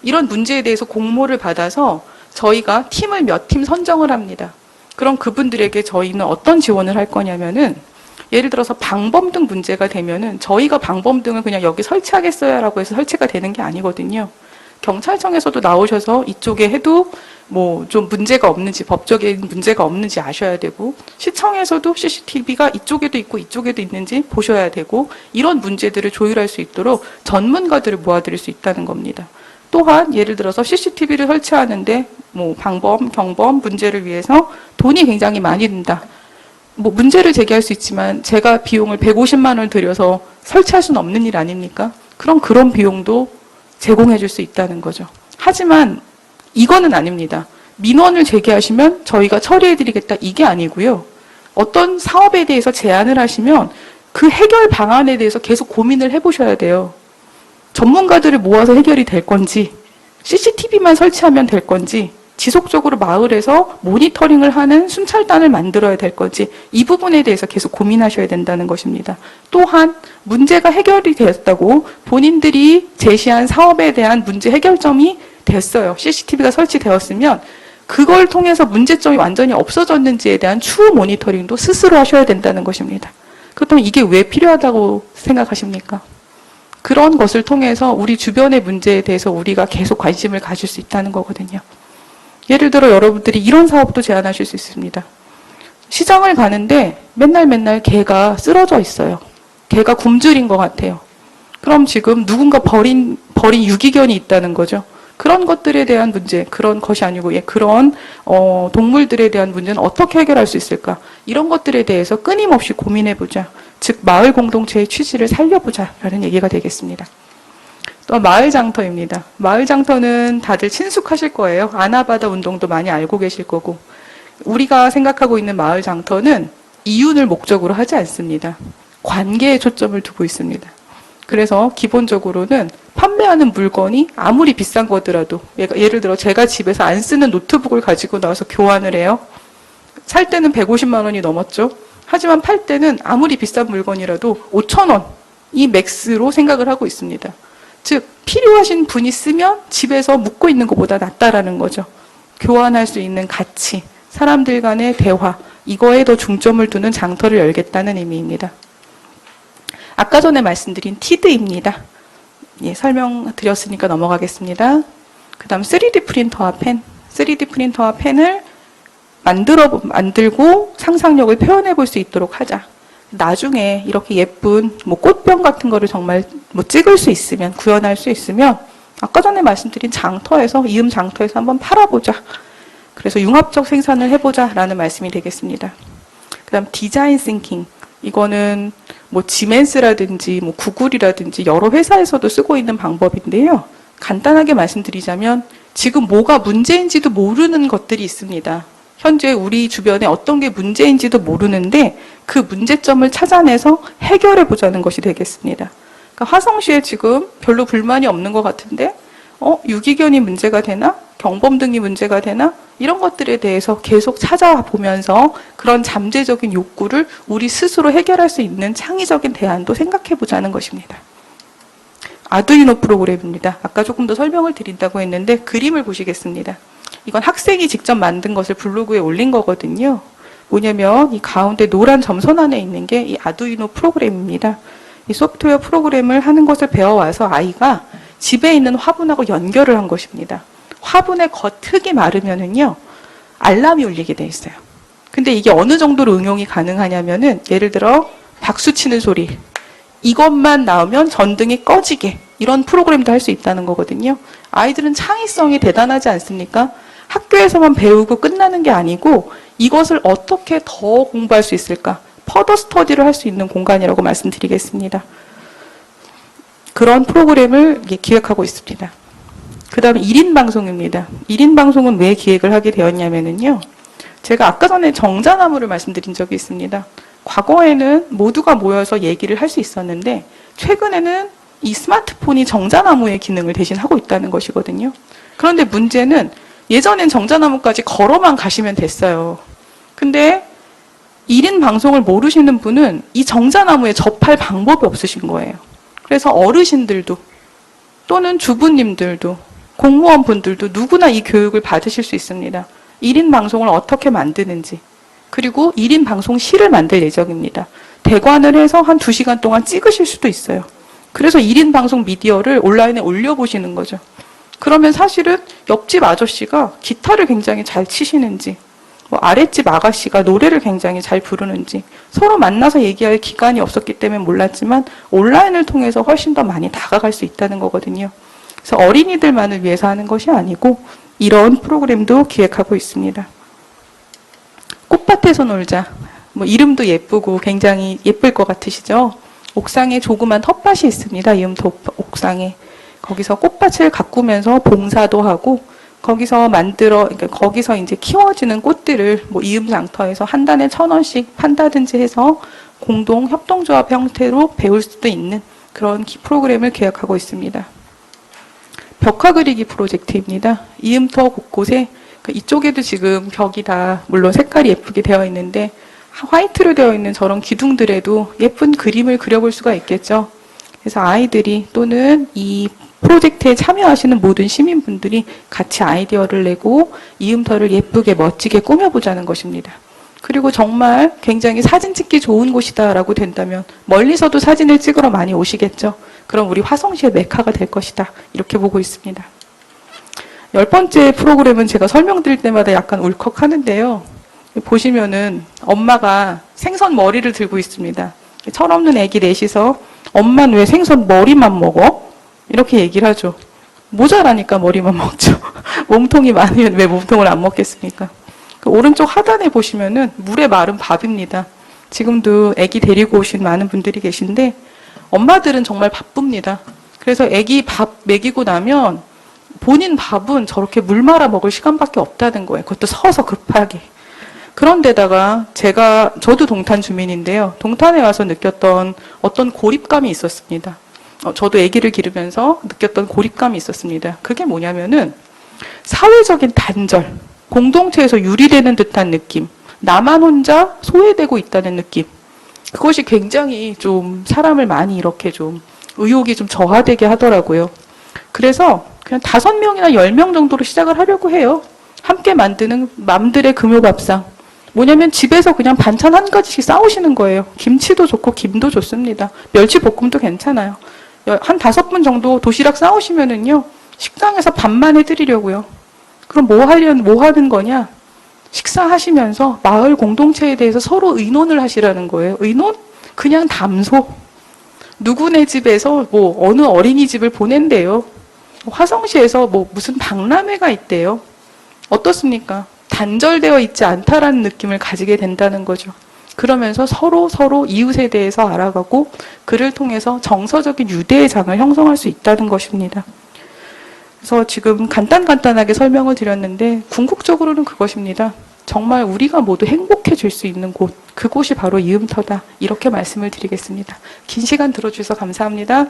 이런 문제에 대해서 공모를 받아서 저희가 팀을 몇 팀 선정을 합니다. 그럼 그분들에게 저희는 어떤 지원을 할 거냐면은 예를 들어서 방범등 문제가 되면은 저희가 방범등을 그냥 여기 설치하겠어요 라고 해서 설치가 되는 게 아니거든요. 경찰청에서도 나오셔서 이쪽에 해도 뭐 좀 문제가 없는지, 법적인 문제가 없는지 아셔야 되고, 시청에서도 CCTV가 이쪽에도 있고 이쪽에도 있는지 보셔야 되고, 이런 문제들을 조율할 수 있도록 전문가들을 모아드릴 수 있다는 겁니다. 또한 예를 들어서 CCTV를 설치하는데 뭐 방범, 경범 문제를 위해서 돈이 굉장히 많이 든다. 뭐 문제를 제기할 수 있지만 제가 비용을 150만 원을 들여서 설치할 수는 없는 일 아닙니까? 그럼 그런 비용도 제공해 줄 수 있다는 거죠. 하지만 이거는 아닙니다. 민원을 제기하시면 저희가 처리해드리겠다 이게 아니고요. 어떤 사업에 대해서 제안을 하시면 그 해결 방안에 대해서 계속 고민을 해보셔야 돼요. 전문가들을 모아서 해결이 될 건지, CCTV만 설치하면 될 건지, 지속적으로 마을에서 모니터링을 하는 순찰단을 만들어야 될 건지 이 부분에 대해서 계속 고민하셔야 된다는 것입니다. 또한 문제가 해결이 되었다고 본인들이 제시한 사업에 대한 문제 해결점이 됐어요. CCTV가 설치되었으면 그걸 통해서 문제점이 완전히 없어졌는지에 대한 추후 모니터링도 스스로 하셔야 된다는 것입니다. 그렇다면 이게 왜 필요하다고 생각하십니까? 그런 것을 통해서 우리 주변의 문제에 대해서 우리가 계속 관심을 가질 수 있다는 거거든요. 예를 들어 여러분들이 이런 사업도 제안하실 수 있습니다. 시장을 가는데 맨날 개가 쓰러져 있어요. 개가 굶주린 것 같아요. 그럼 지금 누군가 버린 유기견이 있다는 거죠. 그런 것들에 대한 문제, 그런 것이 아니고 그런 동물들에 대한 문제는 어떻게 해결할 수 있을까? 이런 것들에 대해서 끊임없이 고민해보자. 즉 마을 공동체의 취지를 살려보자라는 얘기가 되겠습니다. 또 마을 장터입니다. 마을 장터는 다들 친숙하실 거예요. 아나바다 운동도 많이 알고 계실 거고, 우리가 생각하고 있는 마을 장터는 이윤을 목적으로 하지 않습니다. 관계에 초점을 두고 있습니다. 그래서 기본적으로는 판매하는 물건이 아무리 비싼 거더라도, 예를 들어 제가 집에서 안 쓰는 노트북을 가지고 나와서 교환을 해요. 살 때는 150만 원이 넘었죠. 하지만 팔 때는 아무리 비싼 물건이라도 5,000원이 맥스로 생각을 하고 있습니다. 즉 필요하신 분이 쓰면 집에서 묵고 있는 것보다 낫다라는 거죠. 교환할 수 있는 가치, 사람들 간의 대화, 이거에 더 중점을 두는 장터를 열겠다는 의미입니다. 아까 전에 말씀드린 티드입니다. 예, 설명드렸으니까 넘어가겠습니다. 그 다음 3D 프린터와 펜. 3D 프린터와 펜을 만들고 상상력을 표현해 볼 수 있도록 하자. 나중에 이렇게 예쁜 꽃병 같은 거를 정말 찍을 수 있으면, 구현할 수 있으면 아까 전에 말씀드린 장터에서, 이음 장터에서 한번 팔아보자. 그래서 융합적 생산을 해보자라는 말씀이 되겠습니다. 그 다음 디자인 싱킹. 이거는 지멘스라든지 구글이라든지 여러 회사에서도 쓰고 있는 방법인데요. 간단하게 말씀드리자면 지금 뭐가 문제인지도 모르는 것들이 있습니다. 현재 우리 주변에 어떤 게 문제인지도 모르는데 그 문제점을 찾아내서 해결해 보자는 것이 되겠습니다. 그러니까 화성시에 지금 별로 불만이 없는 것 같은데 유기견이 문제가 되나? 경범등이 문제가 되나? 이런 것들에 대해서 계속 찾아보면서 그런 잠재적인 욕구를 우리 스스로 해결할 수 있는 창의적인 대안도 생각해 보자는 것입니다. 아두이노 프로그램입니다. 아까 조금 더 설명을 드린다고 했는데 그림을 보시겠습니다. 이건 학생이 직접 만든 것을 블로그에 올린 거거든요. 뭐냐면 이 가운데 노란 점선 안에 있는 게 이 아두이노 프로그램입니다. 이 소프트웨어 프로그램을 하는 것을 배워와서 아이가 집에 있는 화분하고 연결을 한 것입니다. 화분의 겉흙이 마르면은요, 알람이 울리게 돼 있어요. 근데 이게 어느 정도로 응용이 가능하냐면은, 예를 들어, 박수 치는 소리. 이것만 나오면 전등이 꺼지게. 이런 프로그램도 할 수 있다는 거거든요. 아이들은 창의성이 대단하지 않습니까? 학교에서만 배우고 끝나는 게 아니고, 이것을 어떻게 더 공부할 수 있을까? 퍼더 스터디를 할 수 있는 공간이라고 말씀드리겠습니다. 그런 프로그램을 기획하고 있습니다. 그 다음에 1인 방송입니다. 1인 방송은 왜 기획을 하게 되었냐면요. 제가 아까 전에 정자나무를 말씀드린 적이 있습니다. 과거에는 모두가 모여서 얘기를 할 수 있었는데 최근에는 이 스마트폰이 정자나무의 기능을 대신 하고 있다는 것이거든요. 그런데 문제는 예전엔 정자나무까지 걸어만 가시면 됐어요. 근데 1인 방송을 모르시는 분은 이 정자나무에 접할 방법이 없으신 거예요. 그래서 어르신들도 또는 주부님들도 공무원분들도 누구나 이 교육을 받으실 수 있습니다. 1인 방송을 어떻게 만드는지, 그리고 1인 방송실을 만들 예정입니다. 대관을 해서 한 2시간 동안 찍으실 수도 있어요. 그래서 1인 방송 미디어를 온라인에 올려보시는 거죠. 그러면 사실은 옆집 아저씨가 기타를 굉장히 잘 치시는지, 아랫집 아가씨가 노래를 굉장히 잘 부르는지 서로 만나서 얘기할 기간이 없었기 때문에 몰랐지만 온라인을 통해서 훨씬 더 많이 다가갈 수 있다는 거거든요. 그래서 어린이들만을 위해서 하는 것이 아니고 이런 프로그램도 기획하고 있습니다. 꽃밭에서 놀자. 이름도 예쁘고 굉장히 예쁠 것 같으시죠? 옥상에 조그만 텃밭이 있습니다. 이음터 옥상에. 거기서 꽃밭을 가꾸면서 봉사도 하고 그러니까 거기서 이제 키워지는 꽃들을 뭐 이음장터에서 한 단에 1,000원씩 판다든지 해서 공동 협동조합 형태로 배울 수도 있는 그런 프로그램을 계획하고 있습니다. 벽화 그리기 프로젝트입니다. 이음터 곳곳에 이쪽에도 지금 벽이 다 물론 색깔이 예쁘게 되어 있는데 화이트로 되어 있는 저런 기둥들에도 예쁜 그림을 그려볼 수가 있겠죠. 그래서 아이들이 또는 이 프로젝트에 참여하시는 모든 시민분들이 같이 아이디어를 내고 이음터를 예쁘게 멋지게 꾸며보자는 것입니다. 그리고 정말 굉장히 사진 찍기 좋은 곳이다라고 된다면 멀리서도 사진을 찍으러 많이 오시겠죠. 그럼 우리 화성시의 메카가 될 것이다. 이렇게 보고 있습니다. 10번째 프로그램은 제가 설명드릴 때마다 약간 울컥하는데요. 보시면은 엄마가 생선 머리를 들고 있습니다. 철없는 애기 넷이서 엄마는 왜 생선 머리만 먹어? 이렇게 얘기를 하죠. 모자라니까 머리만 먹죠. 몸통이 많으면 왜 몸통을 안 먹겠습니까? 그 오른쪽 하단에 보시면은 물에 마른 밥입니다. 지금도 아기 데리고 오신 많은 분들이 계신데 엄마들은 정말 바쁩니다. 그래서 아기 밥 먹이고 나면 본인 밥은 저렇게 물 말아 먹을 시간밖에 없다는 거예요. 그것도 서서 급하게. 그런데다가 저도 동탄 주민인데요. 동탄에 와서 느꼈던 어떤 고립감이 있었습니다. 저도 아기를 기르면서 느꼈던 고립감이 있었습니다. 그게 뭐냐면은 사회적인 단절, 공동체에서 유리되는 듯한 느낌, 나만 혼자 소외되고 있다는 느낌. 그것이 굉장히 좀 사람을 많이 이렇게 좀 의욕이 좀 저하되게 하더라고요. 그래서 그냥 5명이나 10명 정도로 시작을 하려고 해요. 함께 만드는 맘들의 금요밥상. 뭐냐면 집에서 그냥 반찬 한 가지씩 싸우시는 거예요. 김치도 좋고 김도 좋습니다. 멸치볶음도 괜찮아요. 한 5분 정도 도시락 싸우시면은요, 식당에서 밥만 해드리려고요. 그럼 뭐 하는 거냐? 식사하시면서 마을 공동체에 대해서 서로 의논을 하시라는 거예요. 의논? 그냥 담소. 누구네 집에서 뭐 어느 어린이집을 보낸대요. 화성시에서 뭐 무슨 박람회가 있대요. 어떻습니까? 단절되어 있지 않다라는 느낌을 가지게 된다는 거죠. 그러면서 서로 이웃에 대해서 알아가고 그를 통해서 정서적인 유대의 장을 형성할 수 있다는 것입니다. 그래서 지금 간단하게 설명을 드렸는데 궁극적으로는 그것입니다. 정말 우리가 모두 행복해질 수 있는 곳, 그곳이 바로 이음터다. 이렇게 말씀을 드리겠습니다. 긴 시간 들어주셔서 감사합니다.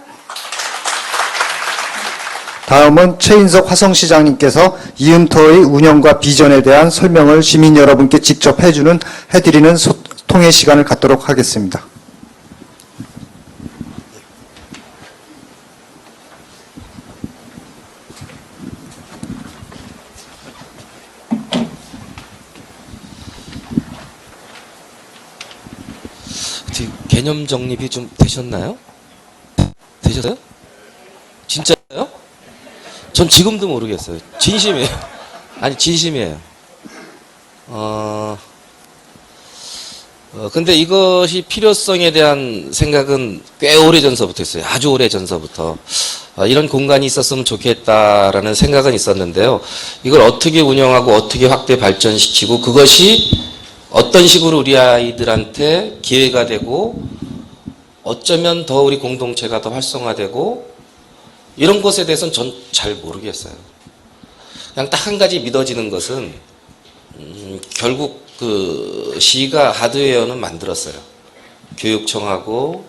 다음은 최인석 화성시장님께서 이음터의 운영과 비전에 대한 설명을 시민 여러분께 직접 해드리는 소통의 시간을 갖도록 하겠습니다. 개념 정립이 좀 되셨나요? 되셨어요? 진짜요? 전 지금도 모르겠어요. 진심이에요. 아니, 진심이에요. 근데 이것이 필요성에 대한 생각은 꽤 오래전서부터 했어요. 아주 오래전서부터. 이런 공간이 있었으면 좋겠다라는 생각은 있었는데요. 이걸 어떻게 운영하고 어떻게 확대 발전시키고 그것이 어떤 식으로 우리 아이들한테 기회가 되고 어쩌면 더 우리 공동체가 더 활성화되고 이런 것에 대해서는 전 잘 모르겠어요. 그냥 딱 한 가지 믿어지는 것은 결국 그 시가 하드웨어는 만들었어요. 교육청하고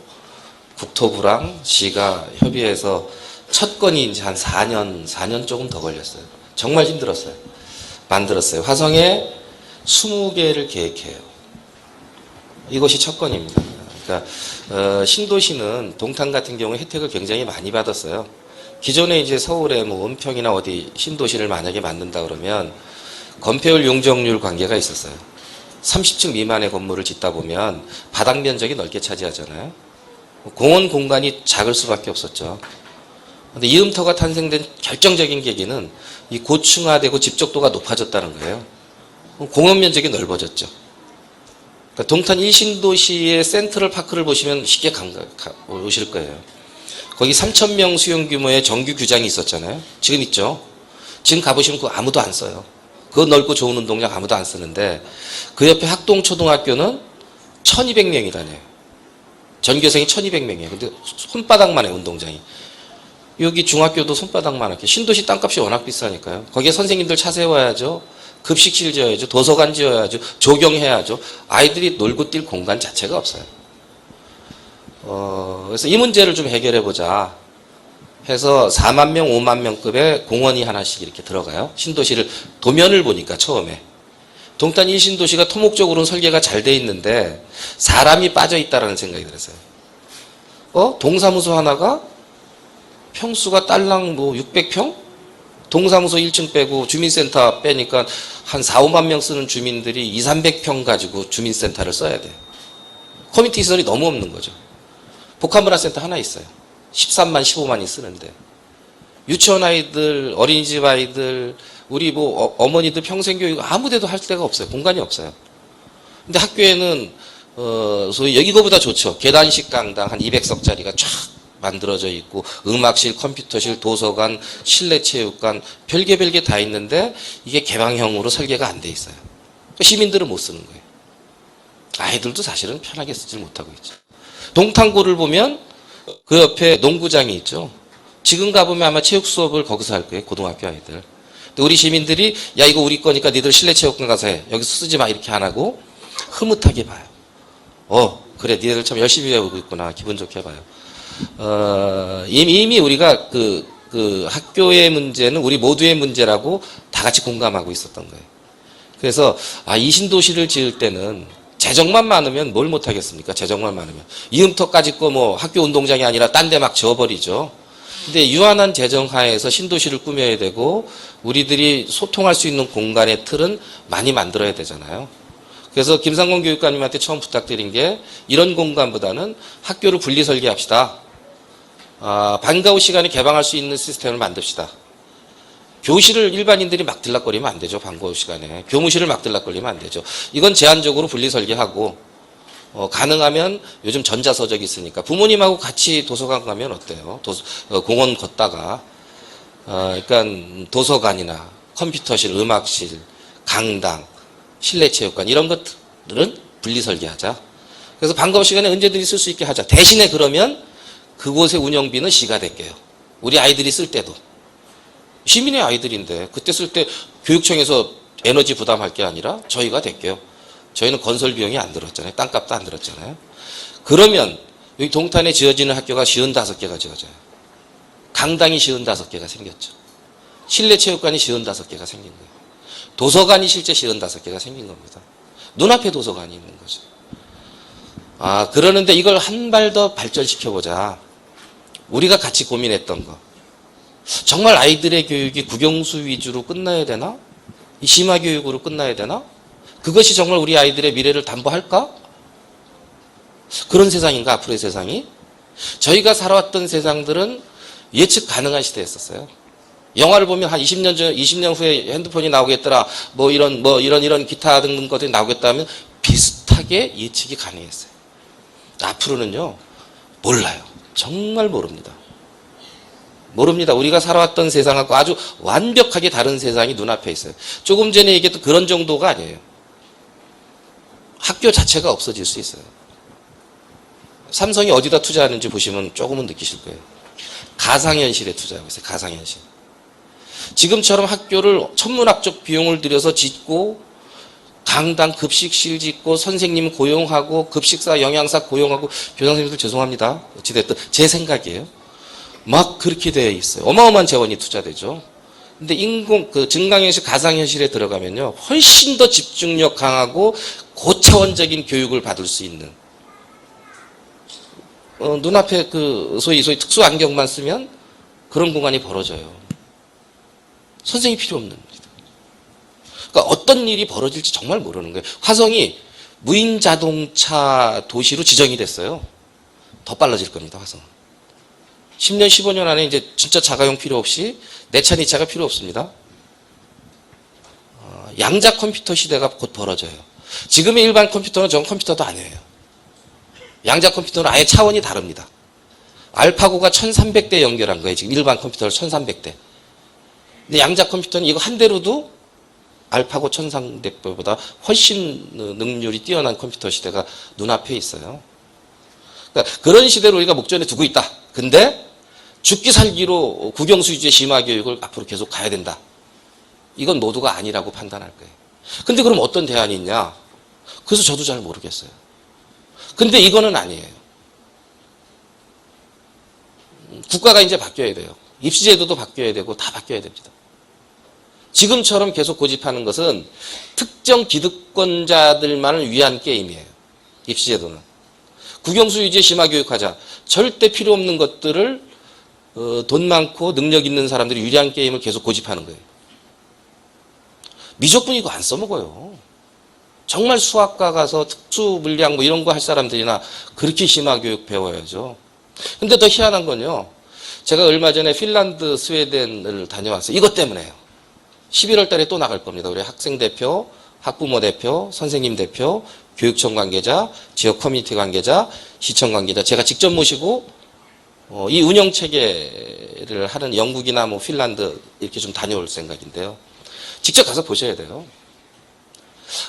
국토부랑 시가 협의해서 첫 건이 이제 한 4년 조금 더 걸렸어요. 정말 힘들었어요. 만들었어요. 화성에 20개를 계획해요. 이것이 첫 건입니다. 그러니까 신도시는 동탄 같은 경우에 혜택을 굉장히 많이 받았어요. 기존에 이제 서울에 뭐 은평이나 어디 신도시를 만약에 만든다 그러면 건폐율 용적률 관계가 있었어요. 30층 미만의 건물을 짓다 보면 바닥 면적이 넓게 차지하잖아요. 공원 공간이 작을 수밖에 없었죠. 근데 이음터가 탄생된 결정적인 계기는 이 고층화되고 집적도가 높아졌다는 거예요. 공원 면적이 넓어졌죠. 그러니까 동탄 1신도시의 센트럴 파크를 보시면 쉽게 오실 거예요. 거기 3,000명 수용 규모의 정규 규장이 있었잖아요. 지금 있죠. 지금 가보시면 그거 아무도 안 써요. 그거 넓고 좋은 운동장 아무도 안 쓰는데 그 옆에 학동초등학교는 1,200명이 다녀요. 전교생이 1,200명이에요. 근데 손바닥만 해 운동장이. 여기 중학교도 손바닥만하게 신도시 땅값이 워낙 비싸니까요. 거기에 선생님들 차 세워야죠. 급식실 지어야죠. 도서관 지어야죠. 조경해야죠. 아이들이 놀고 뛸 공간 자체가 없어요. 그래서 이 문제를 좀 해결해 보자 해서 4만 명, 5만 명급의 공원이 하나씩 이렇게 들어가요. 신도시를 도면을 보니까 처음에 동탄 이 신도시가 토목적으로는 설계가 잘 돼 있는데 사람이 빠져 있다라는 생각이 들었어요. 동사무소 하나가 평수가 딸랑 뭐 600평? 동사무소 1층 빼고 주민센터 빼니까 한 4, 5만 명 쓰는 주민들이 2, 300평 가지고 주민센터를 써야 돼요. 커뮤니티 시설이 너무 없는 거죠. 복합문화센터 하나 있어요. 13만, 15만이 쓰는데. 유치원 아이들, 어린이집 아이들, 우리 뭐 어머니들 평생교육 아무 데도 할 데가 없어요. 공간이 없어요. 근데 학교에는 소위 여기거보다 좋죠. 계단식 강당 한 200석짜리가 쫙 만들어져 있고 음악실, 컴퓨터실, 도서관, 실내 체육관 별게 다 있는데 이게 개방형으로 설계가 안 돼 있어요. 그러니까 시민들은 못 쓰는 거예요. 아이들도 사실은 편하게 쓰지 못하고 있죠. 동탄구를 보면 그 옆에 농구장이 있죠. 지금 가보면 아마 체육 수업을 거기서 할 거예요. 고등학교 아이들. 근데 우리 시민들이 야 이거 우리 거니까 니들 실내 체육관 가서 해. 여기서 쓰지 마 이렇게 안 하고 흐뭇하게 봐요. 그래 니들 참 열심히 배우고 있구나. 기분 좋게 봐요. 이미 우리가 그 학교의 문제는 우리 모두의 문제라고 다 같이 공감하고 있었던 거예요. 그래서 이 신도시를 지을 때는 재정만 많으면 뭘 못하겠습니까? 재정만 많으면 이음터까지 거 뭐 학교 운동장이 아니라 딴 데 막 지어버리죠. 근데 유한한 재정 하에서 신도시를 꾸며야 되고 우리들이 소통할 수 있는 공간의 틀은 많이 만들어야 되잖아요. 그래서 김상곤 교육관님한테 처음 부탁드린 게 이런 공간보다는 학교를 분리 설계합시다. 방과 후 시간에 개방할 수 있는 시스템을 만듭시다. 교실을 일반인들이 막 들락거리면 안 되죠. 방과 후 시간에. 교무실을 막 들락거리면 안 되죠. 이건 제한적으로 분리 설계하고 가능하면 요즘 전자서적이 있으니까 부모님하고 같이 도서관 가면 어때요? 공원 걷다가 그러니까 도서관이나 컴퓨터실, 음악실, 강당, 실내 체육관 이런 것들은 분리 설계하자. 그래서 방과 후 시간에 언제든지 쓸 수 있게 하자. 대신에 그러면 그곳의 운영비는 시가 댈게요. 우리 아이들이 쓸 때도. 시민의 아이들인데 그때 쓸 때 교육청에서 에너지 부담할 게 아니라 저희가 댈게요. 저희는 건설 비용이 안 들었잖아요. 땅값도 안 들었잖아요. 그러면 여기 동탄에 지어지는 학교가 55개가 지어져요. 강당이 55개가 생겼죠. 실내 체육관이 55개가 생긴 거예요. 도서관이 실제 55개가 생긴 겁니다. 눈앞에 도서관이 있는 거죠. 그러는데 이걸 한 발 더 발전시켜보자. 우리가 같이 고민했던 거. 정말 아이들의 교육이 국영수 위주로 끝나야 되나? 이 심화교육으로 끝나야 되나? 그것이 정말 우리 아이들의 미래를 담보할까? 그런 세상인가, 앞으로의 세상이? 저희가 살아왔던 세상들은 예측 가능한 시대였었어요. 영화를 보면 한 20년 후에 핸드폰이 나오겠더라, 이런 기타 등등 것들이 나오겠다 하면 비슷하게 예측이 가능했어요. 앞으로는요, 몰라요. 정말 모릅니다. 모릅니다. 우리가 살아왔던 세상하고 아주 완벽하게 다른 세상이 눈앞에 있어요. 조금 전에 얘기했던 그런 정도가 아니에요. 학교 자체가 없어질 수 있어요. 삼성이 어디다 투자하는지 보시면 조금은 느끼실 거예요. 가상현실에 투자하고 있어요. 가상현실. 지금처럼 학교를 천문학적 비용을 들여서 짓고 강당 급식실 짓고 선생님 고용하고 급식사 영양사 고용하고 교장선생님들 죄송합니다. 어찌됐든 제 생각이에요. 막 그렇게 되어 있어요. 어마어마한 재원이 투자되죠. 근데 증강현실, 가상현실에 들어가면요. 훨씬 더 집중력 강하고 고차원적인 교육을 받을 수 있는 눈앞에 소위 특수 안경만 쓰면 그런 공간이 벌어져요. 선생님이 필요 없는 겁니다. 그러니까 어떤 일이 벌어질지 정말 모르는 거예요. 화성이 무인 자동차 도시로 지정이 됐어요. 더 빨라질 겁니다. 화성은. 10년, 15년 안에 이제 진짜 자가용 필요 없이 내 차, 네 차가 필요 없습니다. 양자 컴퓨터 시대가 곧 벌어져요. 지금의 일반 컴퓨터는 저건 컴퓨터도 아니에요. 양자 컴퓨터는 아예 차원이 다릅니다. 알파고가 1300대 연결한 거예요. 지금 일반 컴퓨터를 1300대. 근데 양자 컴퓨터는 이거 한 대로도 알파고 1300배보다 훨씬 능률이 뛰어난 컴퓨터 시대가 눈앞에 있어요. 그러니까 그런 시대를 우리가 목전에 두고 있다. 근데 죽기 살기로 국영수 유지의 심화 교육을 앞으로 계속 가야 된다. 이건 모두가 아니라고 판단할 거예요. 근데 그럼 어떤 대안이 있냐? 그래서 저도 잘 모르겠어요. 근데 이거는 아니에요. 국가가 이제 바뀌어야 돼요. 입시제도도 바뀌어야 되고 다 바뀌어야 됩니다. 지금처럼 계속 고집하는 것은 특정 기득권자들만을 위한 게임이에요. 입시제도는. 국영수 유지의 심화 교육하자. 절대 필요 없는 것들을 돈 많고 능력 있는 사람들이 유리한 게임을 계속 고집하는 거예요. 미적분 이거 안 써먹어요. 정말 수학과 가서 특수 물리학 뭐 이런 거 할 사람들이나 그렇게 심화 교육 배워야죠. 근데 더 희한한 건요. 제가 얼마 전에 핀란드, 스웨덴을 다녀왔어요. 이것 때문에요. 11월 달에 또 나갈 겁니다. 우리 학생 대표, 학부모 대표, 선생님 대표, 교육청 관계자, 지역 커뮤니티 관계자, 시청 관계자 제가 직접 모시고 이 운영 체계를 하는 영국이나 뭐 핀란드 이렇게 좀 다녀올 생각인데요. 직접 가서 보셔야 돼요.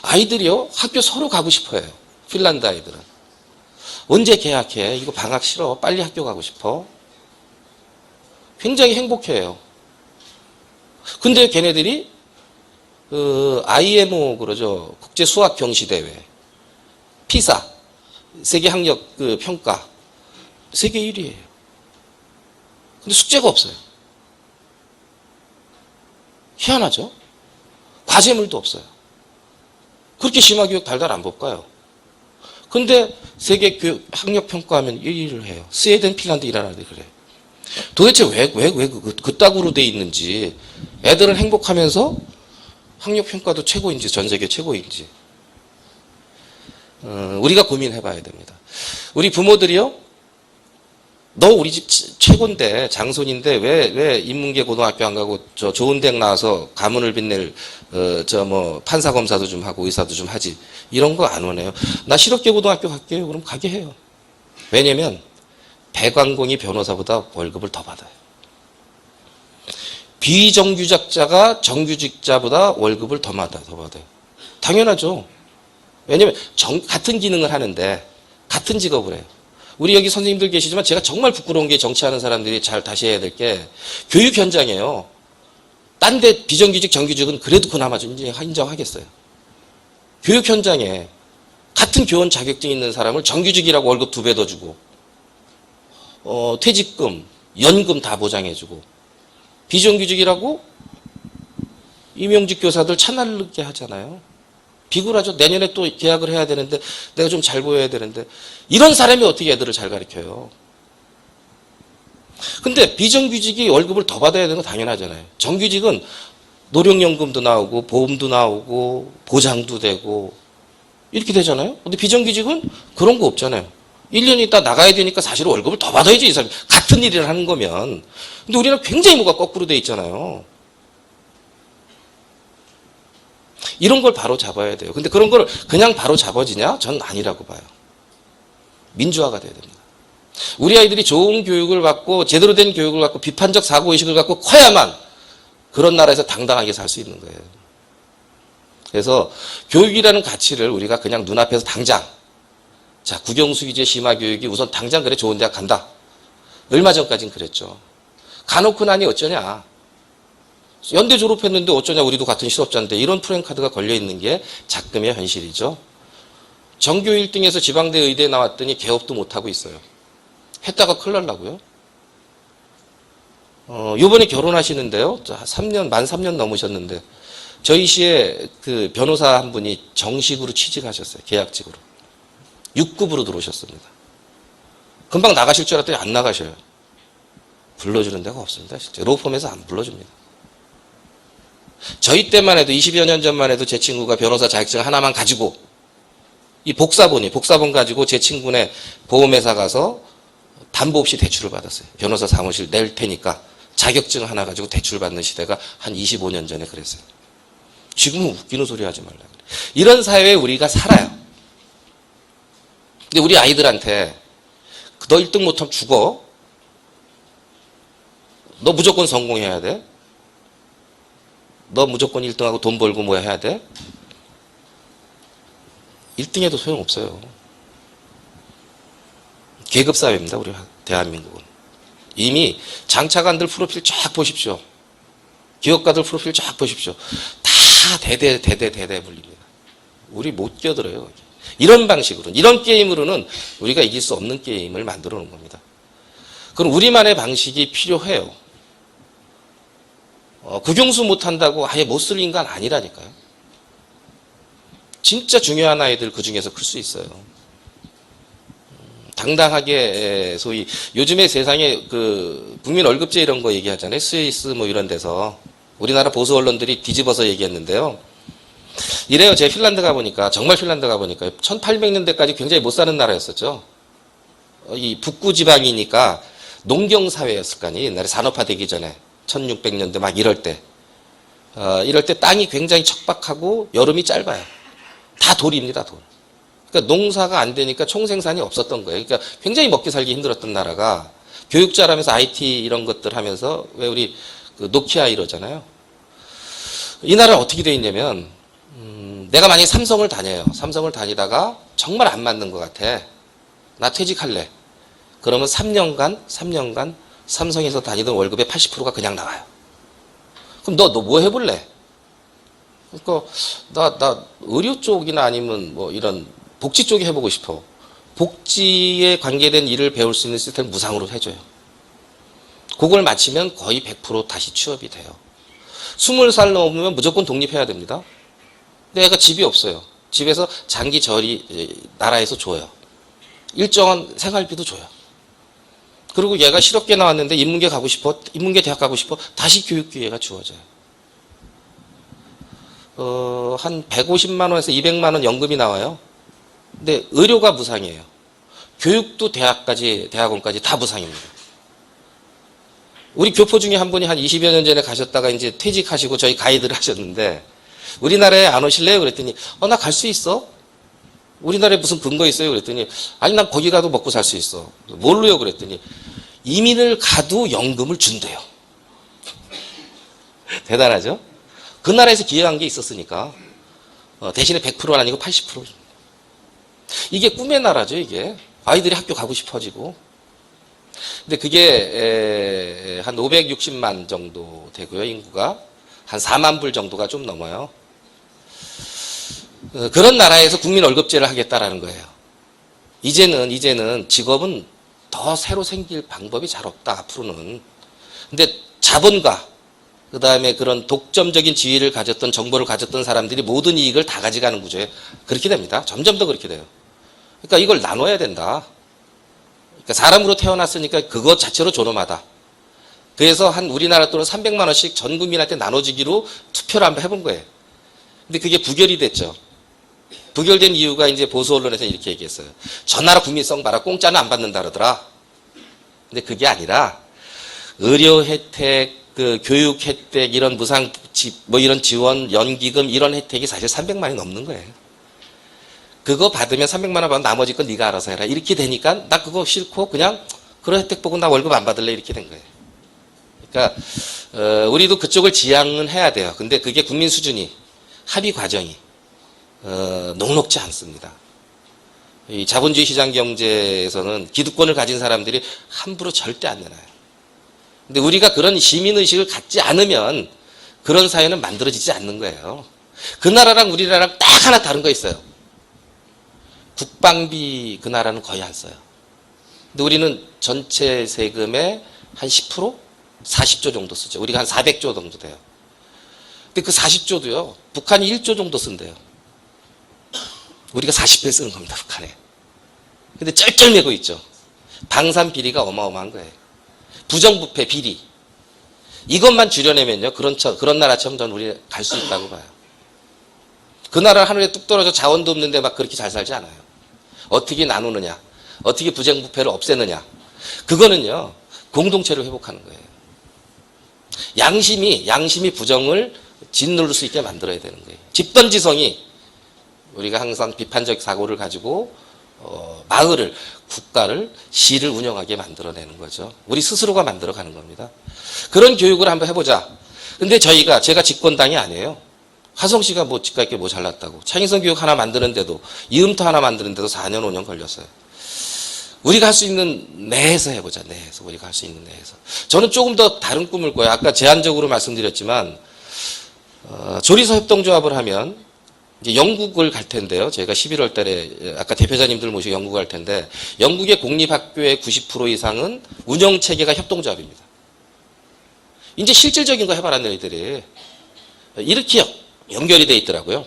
아이들이요, 학교 서로 가고 싶어요. 핀란드 아이들은. 언제 개학해? 이거 방학 싫어. 빨리 학교 가고 싶어. 굉장히 행복해요. 근데 걔네들이 IMO 그러죠. 국제 수학 경시 대회, 피사, 세계 학력 평가 세계 1위예요. 근데 숙제가 없어요. 희한하죠? 과제물도 없어요. 그렇게 심화 교육 달달 안 볼까요? 근데 세계 교육 학력 평가하면 1위를 해요. 스웨덴, 핀란드 이런 나라들이 그래요. 도대체 왜 그따구로 돼 있는지, 애들은 행복하면서 학력 평가도 최고인지 전 세계 최고인지 우리가 고민해 봐야 됩니다. 우리 부모들이요, 너 우리 집 최고인데 장손인데 왜 인문계 고등학교 안 가고 저 좋은 댁 나와서 가문을 빛낼 판사 검사도 좀 하고 의사도 좀 하지, 이런 거 안 원해요. 나 실업계 고등학교 갈게요. 그럼 가게 해요. 왜냐면 배관공이 변호사보다 월급을 더 받아요. 비정규직자가 정규직자보다 월급을 더 받아요. 당연하죠. 왜냐면 같은 기능을 하는데 같은 직업을 해요. 우리 여기 선생님들 계시지만 제가 정말 부끄러운 게, 정치하는 사람들이 잘 다시 해야 될 게 교육 현장이에요. 딴 데 비정규직 정규직은 그래도 그나마 좀 인정하겠어요. 교육 현장에 같은 교원 자격증 있는 사람을 정규직이라고 월급 2배 더 주고 퇴직금, 연금 다 보장해주고, 비정규직이라고 임용직 교사들 차날르게 하잖아요. 비굴하죠. 내년에 또 계약을 해야 되는데 내가 좀 잘 보여야 되는데, 이런 사람이 어떻게 애들을 잘 가르쳐요? 근데 비정규직이 월급을 더 받아야 되는 건 당연하잖아요. 정규직은 노령연금도 나오고 보험도 나오고 보장도 되고 이렇게 되잖아요. 근데 비정규직은 그런 거 없잖아요. 1년 있다 나가야 되니까 사실 월급을 더 받아야지, 이 사람이. 같은 일을 하는 거면. 근데 우리는 굉장히 뭐가 거꾸로 돼 있잖아요. 이런 걸 바로 잡아야 돼요. 근데 그런 걸 그냥 바로 잡아지냐? 전 아니라고 봐요. 민주화가 돼야 됩니다. 우리 아이들이 좋은 교육을 받고 제대로 된 교육을 받고 비판적 사고의식을 갖고 커야만 그런 나라에서 당당하게 살 수 있는 거예요. 그래서 교육이라는 가치를 우리가 그냥 눈앞에서 당장, 자, 국영수 유지의 심화 교육이 우선 당장 그래 좋은 대학 간다. 얼마 전까진 그랬죠. 가놓고 나니 어쩌냐. 연대 졸업했는데 어쩌냐, 우리도 같은 실업자인데, 이런 프랜카드가 걸려있는 게 작금의 현실이죠. 전교 1등에서 지방대 의대 나왔더니 개업도 못하고 있어요. 했다가 큰일 날라고요. 요번에 결혼하시는데요. 만 3년 넘으셨는데 저희 시에 그 변호사 한 분이 정식으로 취직하셨어요. 계약직으로. 6급으로 들어오셨습니다. 금방 나가실 줄 알았더니 안 나가셔요. 불러주는 데가 없습니다. 실제 로펌에서 안 불러줍니다. 저희 때만 해도 20여 년 전만 해도 제 친구가 변호사 자격증 하나만 가지고 이 복사본 가지고 제 친구네 보험회사 가서 담보 없이 대출을 받았어요. 변호사 사무실 낼 테니까 자격증 하나 가지고 대출 받는 시대가 한 25년 전에 그랬어요. 지금은 웃기는 소리 하지 말라 그래. 이런 사회에 우리가 살아요. 근데 우리 아이들한테 너 1등 못하면 죽어. 너 무조건 성공해야 돼. 너 무조건 1등하고 돈 벌고 뭐 해야 돼. 1등해도 소용없어요. 계급사회입니다. 우리 대한민국은. 이미 장차관들 프로필 쫙 보십시오. 기업가들 프로필 쫙 보십시오. 다 대대 불립니다. 우리 못 끼어들어요. 이런 방식으로는, 이런 게임으로는 우리가 이길 수 없는 게임을 만들어 놓은 겁니다. 그럼 우리만의 방식이 필요해요. 국영수 못한다고 아예 못 쓸 인간 아니라니까요. 진짜 중요한 아이들 그 중에서 클 수 있어요. 당당하게 소위 요즘에 세상에 그 국민 월급제 이런 거 얘기하잖아요. 스위스 뭐 이런 데서 우리나라 보수 언론들이 뒤집어서 얘기했는데요. 이래요. 제가 핀란드 가보니까, 정말 핀란드 가보니까 1800년대까지 굉장히 못 사는 나라였었죠. 이 북부 지방이니까 농경사회였을 거 아니에요. 옛날에 산업화되기 전에 1600년대 막 이럴 때. 이럴 때 땅이 굉장히 척박하고 여름이 짧아요. 다 돌입니다, 돌. 그러니까 농사가 안 되니까 총생산이 없었던 거예요. 그러니까 굉장히 먹기 살기 힘들었던 나라가 교육 잘하면서 IT 이런 것들 하면서 왜 우리 그 노키아 이러잖아요. 이 나라는 어떻게 돼 있냐면 내가 만약에 삼성을 다녀요. 삼성을 다니다가 정말 안 맞는 것 같아. 나 퇴직할래. 그러면 3년간 삼성에서 다니던 월급의 80%가 그냥 나와요. 그럼 너 뭐 해볼래? 그러니까 나 의료 쪽이나 아니면 뭐 이런 복지 쪽에 해보고 싶어. 복지에 관계된 일을 배울 수 있는 시스템을 무상으로 해줘요. 그걸 마치면 거의 100% 다시 취업이 돼요. 20살 넘으면 무조건 독립해야 됩니다. 근데 애가 집이 없어요. 집에서 장기 절이 나라에서 줘요. 일정한 생활비도 줘요. 그리고 얘가 실업계 나왔는데 인문계 가고 싶어, 인문계 대학 가고 싶어, 다시 교육 기회가 주어져요. 한 150만 원에서 200만 원 연금이 나와요. 근데 의료가 무상이에요. 교육도 대학원까지 다 무상입니다. 우리 교포 중에 한 분이 한 20여 년 전에 가셨다가 이제 퇴직하시고 저희 가이드를 하셨는데 우리나라에 안 오실래요? 그랬더니 나 갈 수 있어? 우리나라에 무슨 근거 있어요? 그랬더니 아니 난 거기 가도 먹고 살 수 있어. 뭘로요? 그랬더니 이민을 가도 연금을 준대요. 대단하죠? 그 나라에서 기여한 게 있었으니까 대신에 100%는 아니고 80%. 이게 꿈의 나라죠. 이게 아이들이 학교 가고 싶어지고. 근데 그게 한 560만 정도 되고요. 인구가 한 4만 불 정도가 좀 넘어요. 그런 나라에서 국민 월급제를 하겠다라는 거예요. 이제는 직업은 더 새로 생길 방법이 잘 없다, 앞으로는. 근데 자본가, 그 다음에 그런 독점적인 지위를 가졌던, 정보를 가졌던 사람들이 모든 이익을 다 가져가는 구조에 그렇게 됩니다. 점점 더 그렇게 돼요. 그러니까 이걸 나눠야 된다. 그러니까 사람으로 태어났으니까 그것 자체로 존엄하다. 그래서 한 우리나라 돈은 300만 원씩 전 국민한테 나눠주기로 투표를 한번 해본 거예요. 근데 그게 부결이 됐죠. 부결된 이유가 이제 보수 언론에서 이렇게 얘기했어요. 저 나라 국민성 봐라. 공짜는 안 받는다 그러더라. 근데 그게 아니라 의료 혜택, 그 교육 혜택, 이런 무상 뭐 이런 지원, 연기금 이런 혜택이 사실 300만 원이 넘는 거예요. 그거 받으면 300만 원 받으면 나머지 건 네가 알아서 해라. 이렇게 되니까 나 그거 싫고 그냥 그런 혜택 보고 나 월급 안 받을래 이렇게 된 거예요. 그러니까 우리도 그쪽을 지향은 해야 돼요. 근데 그게 국민 수준이, 합의 과정이 녹록지 않습니다. 이 자본주의 시장 경제에서는 기득권을 가진 사람들이 함부로 절대 안 내놔요. 근데 우리가 그런 시민의식을 갖지 않으면 그런 사회는 만들어지지 않는 거예요. 그 나라랑 우리나라랑 딱 하나 다른 거 있어요. 국방비 그 나라는 거의 안 써요. 근데 우리는 전체 세금의 한 10%? 40조 정도 쓰죠. 우리가 한 400조 정도 돼요. 근데 그 40조도요, 북한이 1조 정도 쓴대요. 우리가 40배 쓰는 겁니다, 북한에. 근데 쩔쩔매고 있죠. 방산 비리가 어마어마한 거예요. 부정부패 비리. 이것만 줄여내면요, 그런 나라처럼 저는 우리 갈 수 있다고 봐요. 그 나라 하늘에 뚝 떨어져 자원도 없는데 막 그렇게 잘 살지 않아요. 어떻게 나누느냐, 어떻게 부정부패를 없애느냐. 그거는요, 공동체를 회복하는 거예요. 양심이 부정을 짓누를 수 있게 만들어야 되는 거예요. 집단지성이 우리가 항상 비판적 사고를 가지고 마을을, 국가를, 시를 운영하게 만들어내는 거죠. 우리 스스로가 만들어가는 겁니다. 그런 교육을 한번 해보자. 근데 제가 집권당이 아니에요. 화성시가 뭐 집값 있게 뭐 잘났다고. 창의성 교육 하나 만드는데도, 이음터 하나 만드는데도 4년, 5년 걸렸어요. 우리가 할 수 있는 내에서 해보자. 내에서. 우리가 할 수 있는 내에서. 저는 조금 더 다른 꿈을 꿔요. 아까 제한적으로 말씀드렸지만 조리사 협동조합을 하면 이제 영국을 갈 텐데요. 제가 11월 달에 아까 대표자님들 모시고 영국 갈 텐데 영국의 공립학교의 90% 이상은 운영체계가 협동조합입니다. 이제 실질적인 거 해봐라 너희들이. 이렇게 연결이 돼 있더라고요.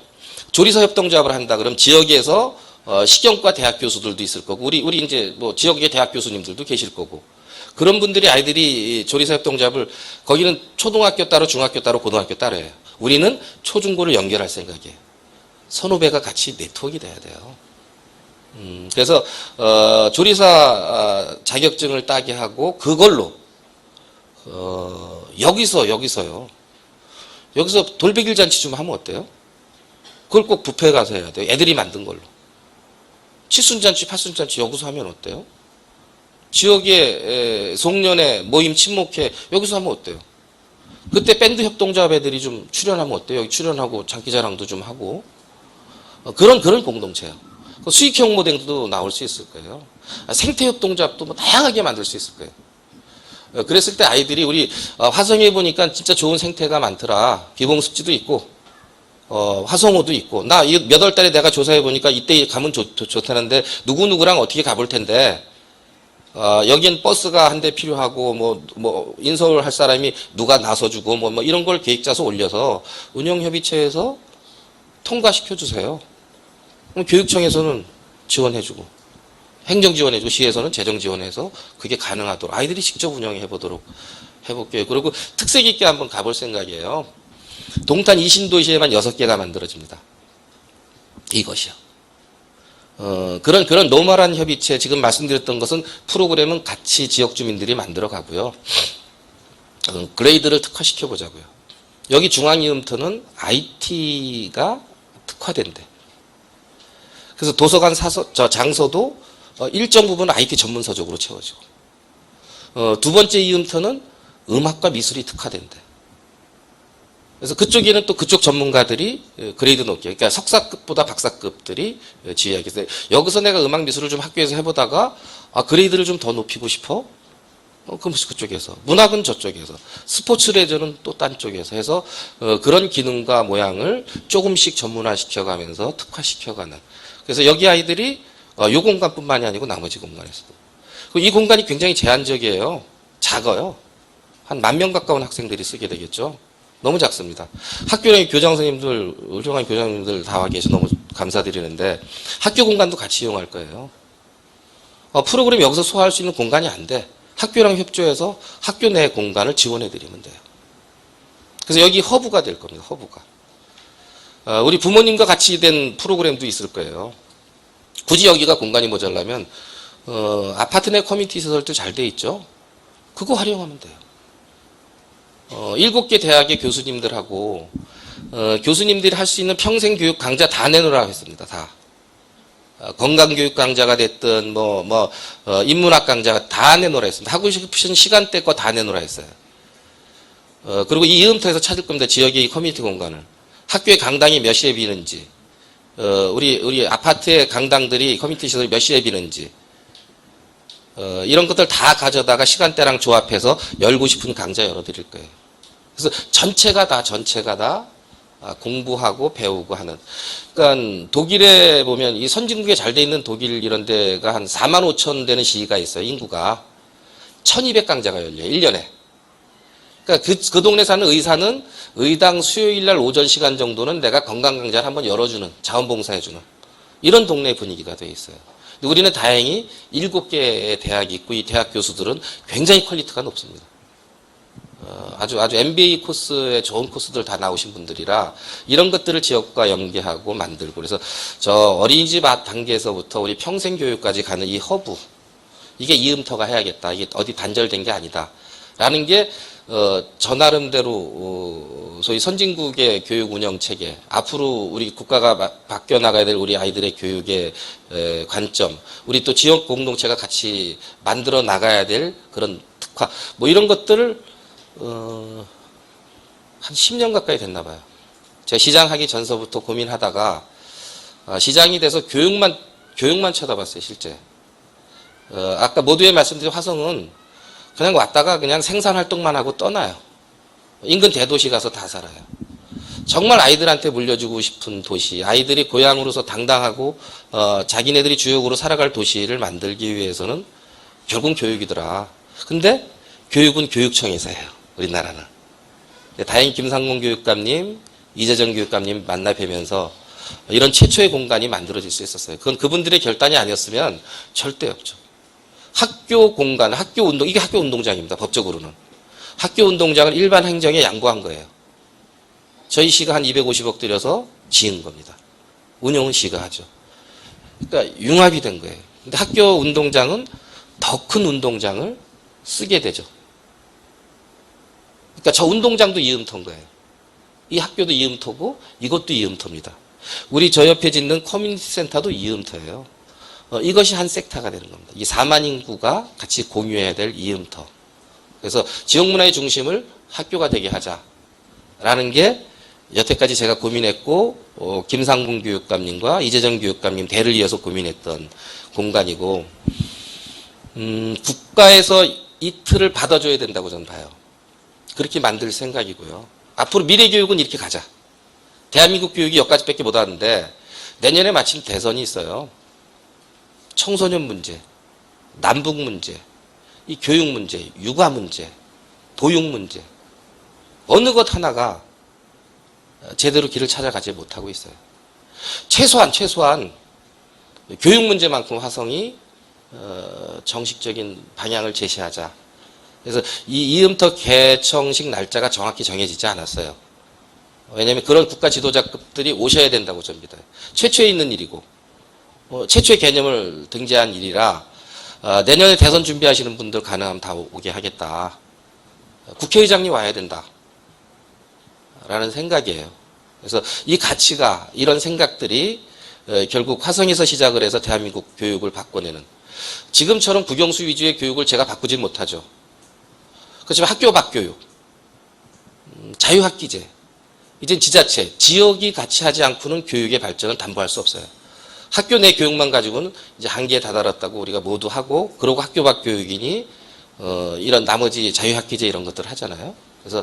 조리사 협동조합을 한다 그러면 지역에서 식경과 대학 교수들도 있을 거고 우리 이제 뭐 지역의 대학 교수님들도 계실 거고 그런 분들이 아이들이 조리사 협동조합을 거기는 초등학교 따로 중학교 따로 고등학교 따로예요. 우리는 초중고를 연결할 생각이에요. 선후배가 같이 네트워크가 돼야 돼요. 그래서 조리사 자격증을 따게 하고 그걸로 여기서 돌베길 잔치 좀 하면 어때요? 그걸 꼭 뷔페 가서 해야 돼요. 애들이 만든 걸로. 칠순잔치, 팔순잔치 여기서 하면 어때요? 지역의 송년회, 모임, 친목회 여기서 하면 어때요? 그때 밴드 협동조합 애들이 좀 출연하면 어때요? 여기 출연하고 장기자랑도 좀 하고 그런 공동체예요. 수익형 모델도 나올 수 있을 거예요. 생태협동조합도 뭐 다양하게 만들 수 있을 거예요. 그랬을 때 아이들이 우리 화성에 보니까 진짜 좋은 생태가 많더라. 비봉습지도 있고 화성호도 있고 나 몇 월 달에 내가 조사해 보니까 이때 가면 좋다는데 누구누구랑 어떻게 가볼 텐데 여긴 버스가 한 대 필요하고 뭐 인서울 할 사람이 누가 나서주고 뭐 이런 걸 계획 짜서 올려서 운영협의체에서 통과시켜 주세요. 그럼 교육청에서는 지원해주고 행정지원해주고 시에서는 재정지원해서 그게 가능하도록 아이들이 직접 운영해 보도록 해볼게요. 그리고 특색 있게 한번 가볼 생각이에요. 동탄 이신도시에만 6개가 만들어집니다. 이것이요. 그런 노멀한 협의체 지금 말씀드렸던 것은 프로그램은 같이 지역 주민들이 만들어 가고요. 그레이드를 특화시켜 보자고요. 여기 중앙이음터는 IT가 특화된대. 그래서 도서관 장소도 일정 부분 IT 전문서적으로 채워지고 두 번째 이음터는 음악과 미술이 특화된대. 그래서 그쪽에는 또 그쪽 전문가들이 그레이드 높게 그러니까 석사급보다 박사급들이 지휘하게 돼요. 여기서 내가 음악 미술을 좀 학교에서 해보다가 그레이드를 좀 더 높이고 싶어? 그럼 그쪽에서 문학은 저쪽에서 스포츠 레저는 또 딴 쪽에서 해서 그런 기능과 모양을 조금씩 전문화시켜가면서 특화시켜가는 그래서 여기 아이들이 이 공간뿐만이 아니고 나머지 공간에서도 이 공간이 굉장히 제한적이에요. 작아요. 한 10,000명 가까운 학생들이 쓰게 되겠죠. 너무 작습니다. 학교의 교장 선생님들, 훌륭한 교장님들 다 와 계셔서 너무 감사드리는데 학교 공간도 같이 이용할 거예요. 프로그램 여기서 소화할 수 있는 공간이 안 돼. 학교랑 협조해서 학교 내 공간을 지원해 드리면 돼요. 그래서 여기 허브가 될 겁니다. 허브가. 우리 부모님과 같이 된 프로그램도 있을 거예요. 굳이 여기가 공간이 모자라면 아파트 내 커뮤니티 시설도 잘 돼 있죠. 그거 활용하면 돼요. 7개 대학의 교수님들하고 교수님들이 할 수 있는 평생교육 강좌 다 내놓으라고 했습니다. 다. 건강교육 강좌가 됐든 인문학 강좌가 다 내놓으라 했습니다. 하고 싶으신 시간대 거 다 내놓으라 했어요. 그리고 이 이음터에서 찾을 겁니다. 지역의 커뮤니티 공간을. 학교의 강당이 몇 시에 비는지 우리 아파트의 강당들이 커뮤니티 시설이 몇 시에 비는지 이런 것들 다 가져다가 시간대랑 조합해서 열고 싶은 강좌 열어드릴 거예요. 그래서 전체가 다 공부하고 배우고 하는. 그러니까 독일에 보면 이 선진국에 잘 돼 있는 독일 이런 데가 한 45,000 되는 시가 있어요. 인구가. 1,200강좌가 열려요. 1년에. 그러니까 그 동네 사는 의사는 의당 수요일 날 오전 시간 정도는 내가 건강 강좌를 한번 열어주는, 자원봉사해주는 이런 동네 분위기가 돼 있어요. 근데 우리는 다행히 7개의 대학이 있고 이 대학 교수들은 굉장히 퀄리티가 높습니다. 아주 MBA 코스에 좋은 코스들 다 나오신 분들이라 이런 것들을 지역과 연계하고 만들고 그래서 저 어린이집 단계에서부터 우리 평생교육까지 가는 이 허브 이게 이음터가 해야겠다. 이게 어디 단절된 게 아니다. 라는 게 저 나름대로 소위 선진국의 교육 운영 체계 앞으로 우리 국가가 바뀌어 나가야 될 우리 아이들의 교육의 관점 우리 또 지역 공동체가 같이 만들어 나가야 될 그런 특화 이런 것들을 한 10년 가까이 됐나 봐요. 제가 시장 하기 전서부터 고민하다가 시장이 돼서 교육만 쳐다봤어요. 실제 아까 모두에 말씀드린 화성은 그냥 왔다가 그냥 생산 활동만 하고 떠나요. 인근 대도시 가서 다 살아요. 정말 아이들한테 물려주고 싶은 도시, 아이들이 고향으로서 당당하고 자기네들이 주역으로 살아갈 도시를 만들기 위해서는 결국은 교육이더라. 근데 교육은 교육청에서 해요. 우리나라는. 다행히 김상곤 교육감님, 이재정 교육감님 만나 뵈면서 이런 최초의 공간이 만들어질 수 있었어요. 그건 그분들의 결단이 아니었으면 절대 없죠. 학교 공간, 학교 운동, 이게 학교 운동장입니다. 법적으로는. 학교 운동장을 일반 행정에 양보한 거예요. 저희 시가 한 250억 들여서 지은 겁니다. 운영은 시가 하죠. 그러니까 융합이 된 거예요. 근데 학교 운동장은 더 큰 운동장을 쓰게 되죠. 그러니까 저 운동장도 이음터인 거예요. 이 학교도 이음터고 이것도 이음터입니다. 우리 저 옆에 짓는 커뮤니티 센터도 이음터예요. 이것이 한 섹터가 되는 겁니다. 이 4만 인구가 같이 공유해야 될 이음터. 그래서 지역문화의 중심을 학교가 되게 하자라는 게 여태까지 제가 고민했고 김상봉 교육감님과 이재정 교육감님 대를 이어서 고민했던 공간이고 국가에서 이 틀을 받아줘야 된다고 저는 봐요. 그렇게 만들 생각이고요. 앞으로 미래교육은 이렇게 가자. 대한민국 교육이 여기까지밖에 못 하는데 내년에 마침 대선이 있어요. 청소년 문제, 남북 문제, 이 교육 문제, 육아 문제, 보육 문제 어느 것 하나가 제대로 길을 찾아가지 못하고 있어요. 최소한 교육 문제만큼 화성이 정식적인 방향을 제시하자. 그래서 이 이음터 개청식 날짜가 정확히 정해지지 않았어요. 왜냐하면 그런 국가 지도자급들이 오셔야 된다고 저는 믿어요. 최초에 있는 일이고 최초의 개념을 등재한 일이라 내년에 대선 준비하시는 분들 가능하면 다 오게 하겠다. 국회의장님 와야 된다. 라는 생각이에요. 그래서 이 가치가 이런 생각들이 결국 화성에서 시작을 해서 대한민국 교육을 바꿔내는 지금처럼 국영수 위주의 교육을 제가 바꾸지 못하죠. 그렇지만 학교 밖 교육, 자유학기제, 이젠 지자체, 지역이 같이 하지 않고는 교육의 발전을 담보할 수 없어요. 학교 내 교육만 가지고는 이제 한계에 다다랐다고 우리가 모두 하고 그러고 학교 밖 교육이니 이런 나머지 자유학기제 이런 것들을 하잖아요. 그래서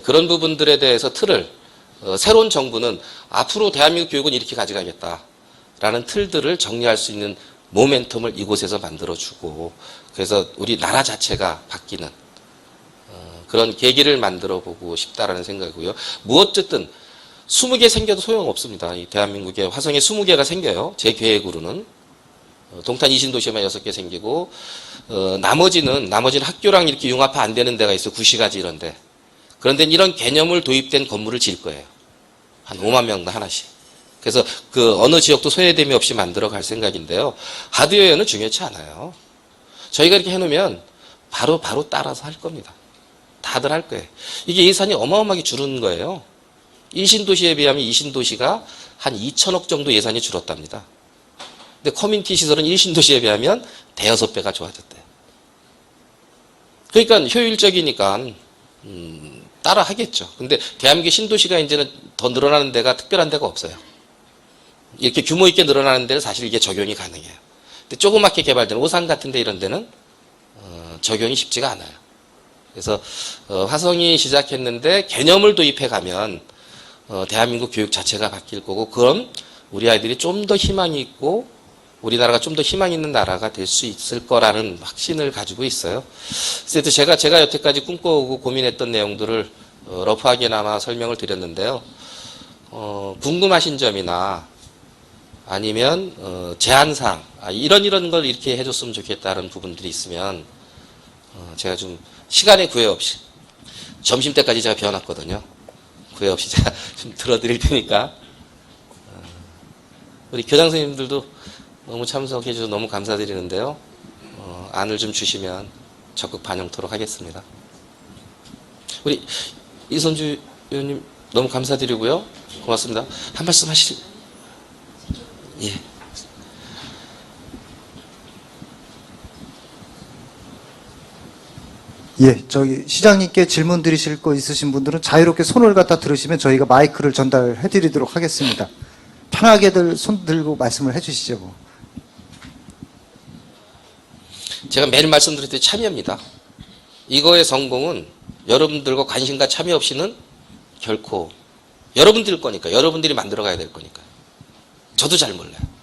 그런 부분들에 대해서 틀을 새로운 정부는 앞으로 대한민국 교육은 이렇게 가져가겠다라는 틀들을 정리할 수 있는 모멘텀을 이곳에서 만들어주고 그래서 우리 나라 자체가 바뀌는 그런 계기를 만들어 보고 싶다라는 생각이고요. 무엇쨌든 20개 생겨도 소용없습니다. 이 대한민국에 화성에 20개가 생겨요. 제 계획으로는. 동탄 이신도시에만 6개 생기고 나머지는 학교랑 이렇게 융합화 안 되는 데가 있어. 구시가지 이런 데. 그런데 이런 개념을 도입된 건물을 지을 거예요. 한 5만 명당 하나씩. 그래서 그 어느 지역도 소외됨이 없이 만들어 갈 생각인데요. 하드웨어는 중요치 않아요. 저희가 이렇게 해놓으면 바로 따라서 할 겁니다. 다들 할 거예요. 이게 예산이 어마어마하게 줄은 거예요. 1신도시에 비하면 2신도시가 한 2천억 정도 예산이 줄었답니다. 근데 커뮤니티 시설은 1신도시에 비하면 대여섯 배가 좋아졌대요. 그러니까 효율적이니까 따라 하겠죠. 근데 대한민국 신도시가 이제는 더 늘어나는 데가 특별한 데가 없어요. 이렇게 규모 있게 늘어나는 데는 사실 이게 적용이 가능해요. 근데 조그맣게 개발되는 오산 같은 데 이런 데는 적용이 쉽지가 않아요. 그래서 화성이 시작했는데 개념을 도입해 가면 대한민국 교육 자체가 바뀔 거고 그럼 우리 아이들이 좀 더 희망이 있고 우리나라가 좀 더 희망 있는 나라가 될 수 있을 거라는 확신을 가지고 있어요. 그래서 제가 여태까지 꿈꿔오고 고민했던 내용들을 러프하게나마 설명을 드렸는데요. 궁금하신 점이나 아니면 제안사항 이런 걸 이렇게 해줬으면 좋겠다는 부분들이 있으면 제가 좀 시간에 구애 없이 점심때까지 제가 비워놨거든요. 구애 없이 제가 좀 들어드릴 테니까 우리 교장 선생님들도 너무 참석해 주셔서 너무 감사드리는데요. 안을 좀 주시면 적극 반영토록 하겠습니다. 우리 이선주 의원님 너무 감사드리고요. 고맙습니다. 한 말씀 하실? 예. 예, 저기 시장님께 질문 드리실 거 있으신 분들은 자유롭게 손을 갖다 들으시면 저희가 마이크를 전달해 드리도록 하겠습니다. 편하게들 손 들고 말씀을 해 주시죠. 뭐. 제가 매일 말씀드렸듯이 참여입니다. 이거의 성공은 여러분들과 관심과 참여 없이는 결코 여러분들 거니까, 여러분들이 만들어 가야 될 거니까. 저도 잘 몰라요.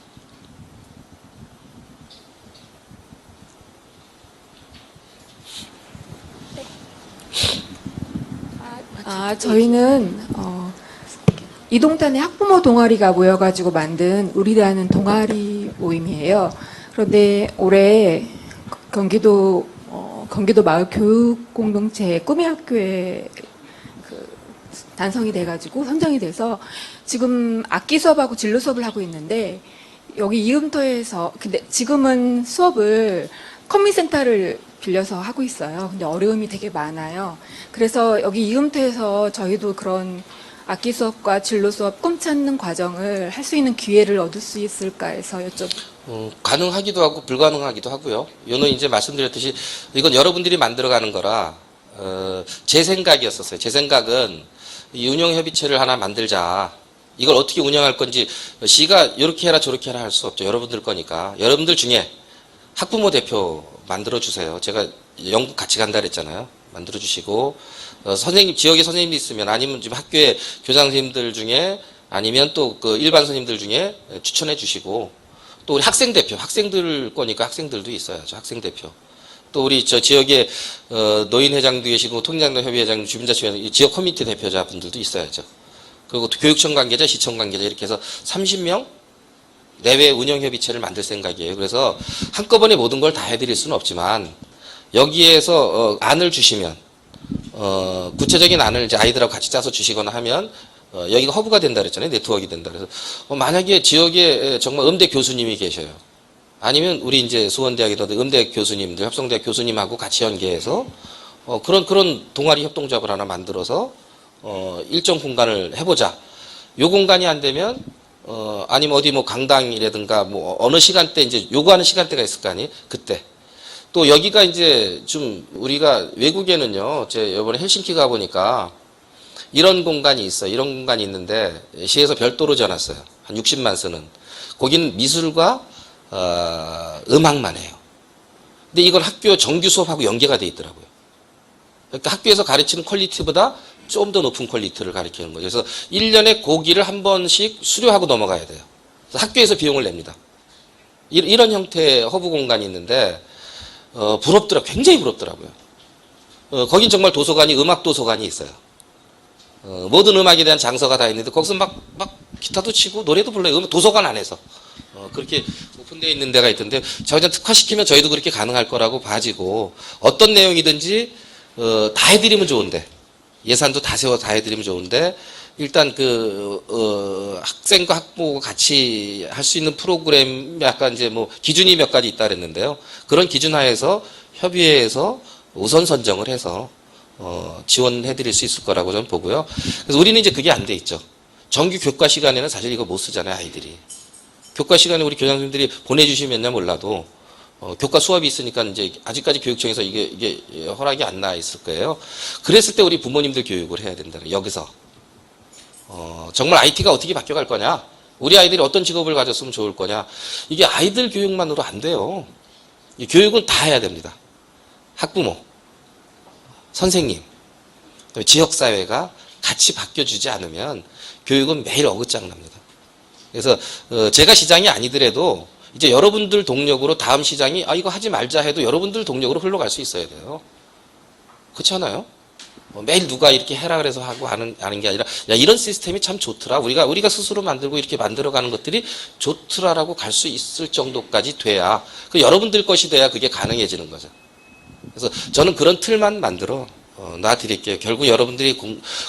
저희는 이동탄의 학부모 동아리가 모여가지고 만든 우리라는 동아리 모임이에요. 그런데 올해 경기도 마을 교육 공동체 꿈의 학교에 단성이 돼가지고 선정이 돼서 지금 악기 수업하고 진로 수업을 하고 있는데, 여기 이음터에서 근데 지금은 수업을 커뮤니센터를 빌려서 하고 있어요. 근데 어려움이 되게 많아요. 그래서 여기 이음터에서 저희도 그런 악기 수업과 진로 수업 꿈 찾는 과정을 할 수 있는 기회를 얻을 수 있을까 해서 가능하기도 하고 불가능하기도 하고요. 이거는 이제 말씀드렸듯이 이건 여러분들이 만들어가는 거라 제 생각이었었어요. 제 생각은 이 운영협의체를 하나 만들자. 이걸 어떻게 운영할 건지 시가 이렇게 해라 저렇게 해라 할 수 없죠. 여러분들 거니까. 여러분들 중에 학부모 대표 만들어주세요. 제가 영국 같이 간다 그랬잖아요. 만들어주시고 선생님, 지역에 선생님이 있으면 아니면 지금 학교에 교장 선생님들 중에 아니면 또 그 일반 선생님들 중에 추천해 주시고, 또 우리 학생 대표, 학생들 거니까 학생들도 있어야죠. 학생 대표. 또 우리 저 지역에 노인회장도 계시고 통장도 협의회장, 주민자치회 지역 커뮤니티 대표자분들도 있어야죠. 그리고 또 교육청 관계자, 시청 관계자 이렇게 해서 30명 내외 운영협의체를 만들 생각이에요. 그래서 한꺼번에 모든 걸 다 해드릴 수는 없지만 여기에서 안을 주시면 구체적인 안을 이제 아이들하고 같이 짜서 주시거나 하면 여기가 허브가 된다 그랬잖아요. 네트워크가 된다. 그래서 만약에 지역에 정말 음대 교수님이 계셔요. 아니면 우리 이제 수원대학이라든지 음대 교수님들, 협성대학 교수님하고 같이 연계해서 그런 동아리 협동조합을 하나 만들어서 일정 공간을 해보자. 요 공간이 안 되면 아니면 어디 뭐 강당이라든가 뭐 어느 시간대 이제 요구하는 시간대가 있을 거 아니? 그때. 또 여기가 이제 좀 우리가 외국에는요, 제 이번에 헬싱키 가보니까 이런 공간이 있어요. 이런 공간이 있는데 시에서 별도로 지어놨어요. 한 60만 쓰는. 거긴 미술과 음악만 해요. 근데 이건 학교 정규 수업하고 연계가 돼 있더라고요. 그러니까 학교에서 가르치는 퀄리티보다 좀 더 높은 퀄리티를 가르치는 거죠. 그래서 1년에 고기를 한 번씩 수료하고 넘어가야 돼요. 그래서 학교에서 비용을 냅니다. 이런 형태의 허브 공간이 있는데 부럽더라고요. 굉장히 부럽더라고요. 거긴 정말 도서관이 음악 도서관이 있어요. 모든 음악에 대한 장서가 다 있는데 거기서 막 기타도 치고 노래도 불러요. 도서관 안에서. 그렇게 오픈되어 있는 데가 있던데 저희가 그냥 특화시키면 저희도 그렇게 가능할 거라고 봐지고, 어떤 내용이든지 다 해드리면 좋은데, 예산도 다 세워 다 해드리면 좋은데, 일단 학생과 학부모가 같이 할 수 있는 프로그램 약간 이제 뭐 기준이 몇 가지 있다 그랬는데요. 그런 기준 하에서 협의회에서 우선 선정을 해서 지원해 드릴 수 있을 거라고 저는 보고요. 그래서 우리는 이제 그게 안 돼 있죠. 정규 교과 시간에는 사실 이거 못 쓰잖아요, 아이들이. 교과 시간에 우리 교장 선생님들이 보내주시면야 몰라도 교과 수업이 있으니까 이제 아직까지 교육청에서 이게 허락이 안 나 있을 거예요. 그랬을 때 우리 부모님들 교육을 해야 된다. 여기서 정말 IT가 어떻게 바뀌어갈 거냐? 우리 아이들이 어떤 직업을 가졌으면 좋을 거냐? 이게 아이들 교육만으로 안 돼요. 이 교육은 다 해야 됩니다. 학부모, 선생님, 지역사회가 같이 바뀌어주지 않으면 교육은 매일 어긋장납니다. 그래서 제가 시장이 아니더라도 이제 여러분들 동력으로 다음 시장이 이거 하지 말자 해도 여러분들 동력으로 흘러갈 수 있어야 돼요. 그렇지 않아요? 매일 누가 이렇게 해라 그래서 하고 하는 게 아니라, 야, 이런 시스템이 참 좋더라. 우리가 스스로 만들고 이렇게 만들어가는 것들이 좋더라라고 갈 수 있을 정도까지 돼야, 여러분들 것이 돼야 그게 가능해지는 거죠. 그래서 저는 그런 틀만 만들어 놔드릴게요. 결국 여러분들이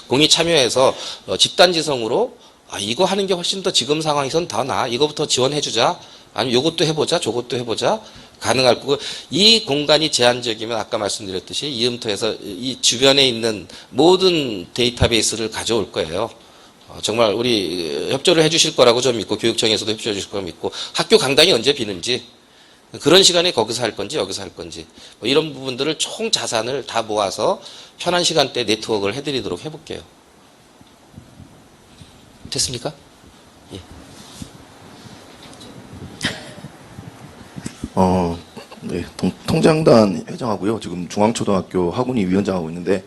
공이 참여해서 집단지성으로 이거 하는 게 훨씬 더 지금 상황에선 더 나아. 이거부터 지원해주자. 아니면 요것도 해보자. 저것도 해보자. 가능할 거고, 이 공간이 제한적이면 아까 말씀드렸듯이 이음터에서 이 주변에 있는 모든 데이터베이스를 가져올 거예요. 정말 우리 협조를 해주실 거라고 좀 믿고, 교육청에서도 협조해 주실 거라고 믿고, 학교 강당이 언제 비는지, 그런 시간에 거기서 할 건지 여기서 할 건지, 뭐 이런 부분들을 총 자산을 다 모아서 편한 시간대에 네트워크를 해드리도록 해볼게요. 됐습니까? 예. 네, 통장단 회장하고요. 지금 중앙초등학교 학운위 위원장하고 있는데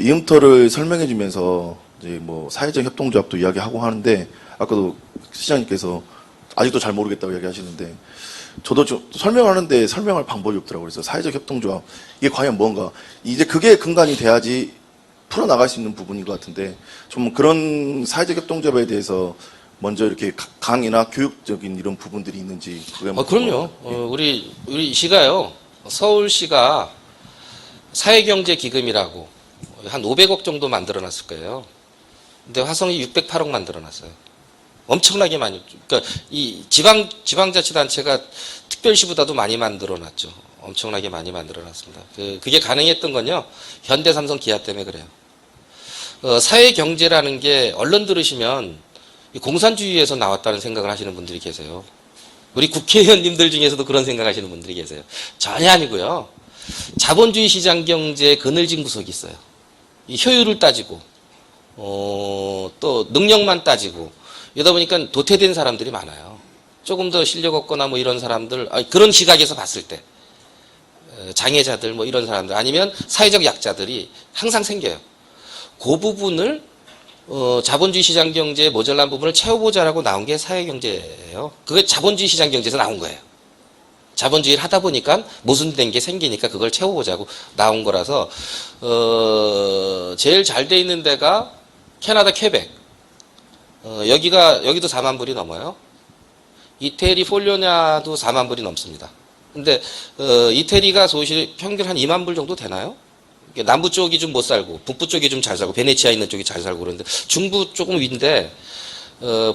이음터를 설명해 주면서 이제 뭐 사회적 협동조합도 이야기하고 하는데 아까도 시장님께서 아직도 잘 모르겠다고 이야기하시는데 저도 좀 설명하는데 설명할 방법이 없더라고요. 그래서 사회적 협동조합 이게 과연 뭔가 이제 그게 근간이 돼야지 풀어나갈 수 있는 부분인 것 같은데 좀 그런 사회적 협동조합에 대해서 먼저 이렇게 강의나 교육적인 이런 부분들이 있는지 그게 그럼요. 우리 시가요. 서울시가 사회경제기금이라고 한 500억 정도 만들어놨을 거예요. 근데 화성이 608억 만들어놨어요. 엄청나게 많이. 그러니까 이 지방자치단체가 특별시보다도 많이 만들어놨죠. 엄청나게 많이 만들어놨습니다. 그게 가능했던 건요. 현대삼성 기아 때문에 그래요. 사회경제라는 게 언론 들으시면 공산주의에서 나왔다는 생각을 하시는 분들이 계세요. 우리 국회의원님들 중에서도 그런 생각하시는 분들이 계세요. 전혀 아니고요. 자본주의 시장 경제의 그늘진 구석이 있어요. 이 효율을 따지고 또 능력만 따지고 이러다 보니까 도태된 사람들이 많아요. 조금 더 실력 없거나 뭐 이런 사람들 그런 시각에서 봤을 때 장애자들 뭐 이런 사람들 아니면 사회적 약자들이 항상 생겨요. 그 부분을 자본주의 시장 경제의 모자란 부분을 채워보자라고 나온 게 사회경제예요. 그게 자본주의 시장 경제에서 나온 거예요. 자본주의를 하다 보니까 모순된 게 생기니까 그걸 채워보자고 나온 거라서 제일 잘 돼 있는 데가 캐나다 퀘벡. 여기도 4만 불이 넘어요. 이태리 폴리냐도 4만 불이 넘습니다. 근데 이태리가 소실 평균 한 2만 불 정도 되나요? 남부 쪽이 좀 못 살고 북부 쪽이 좀 잘 살고 베네치아 있는 쪽이 잘 살고 그러는데 중부 조금 위인데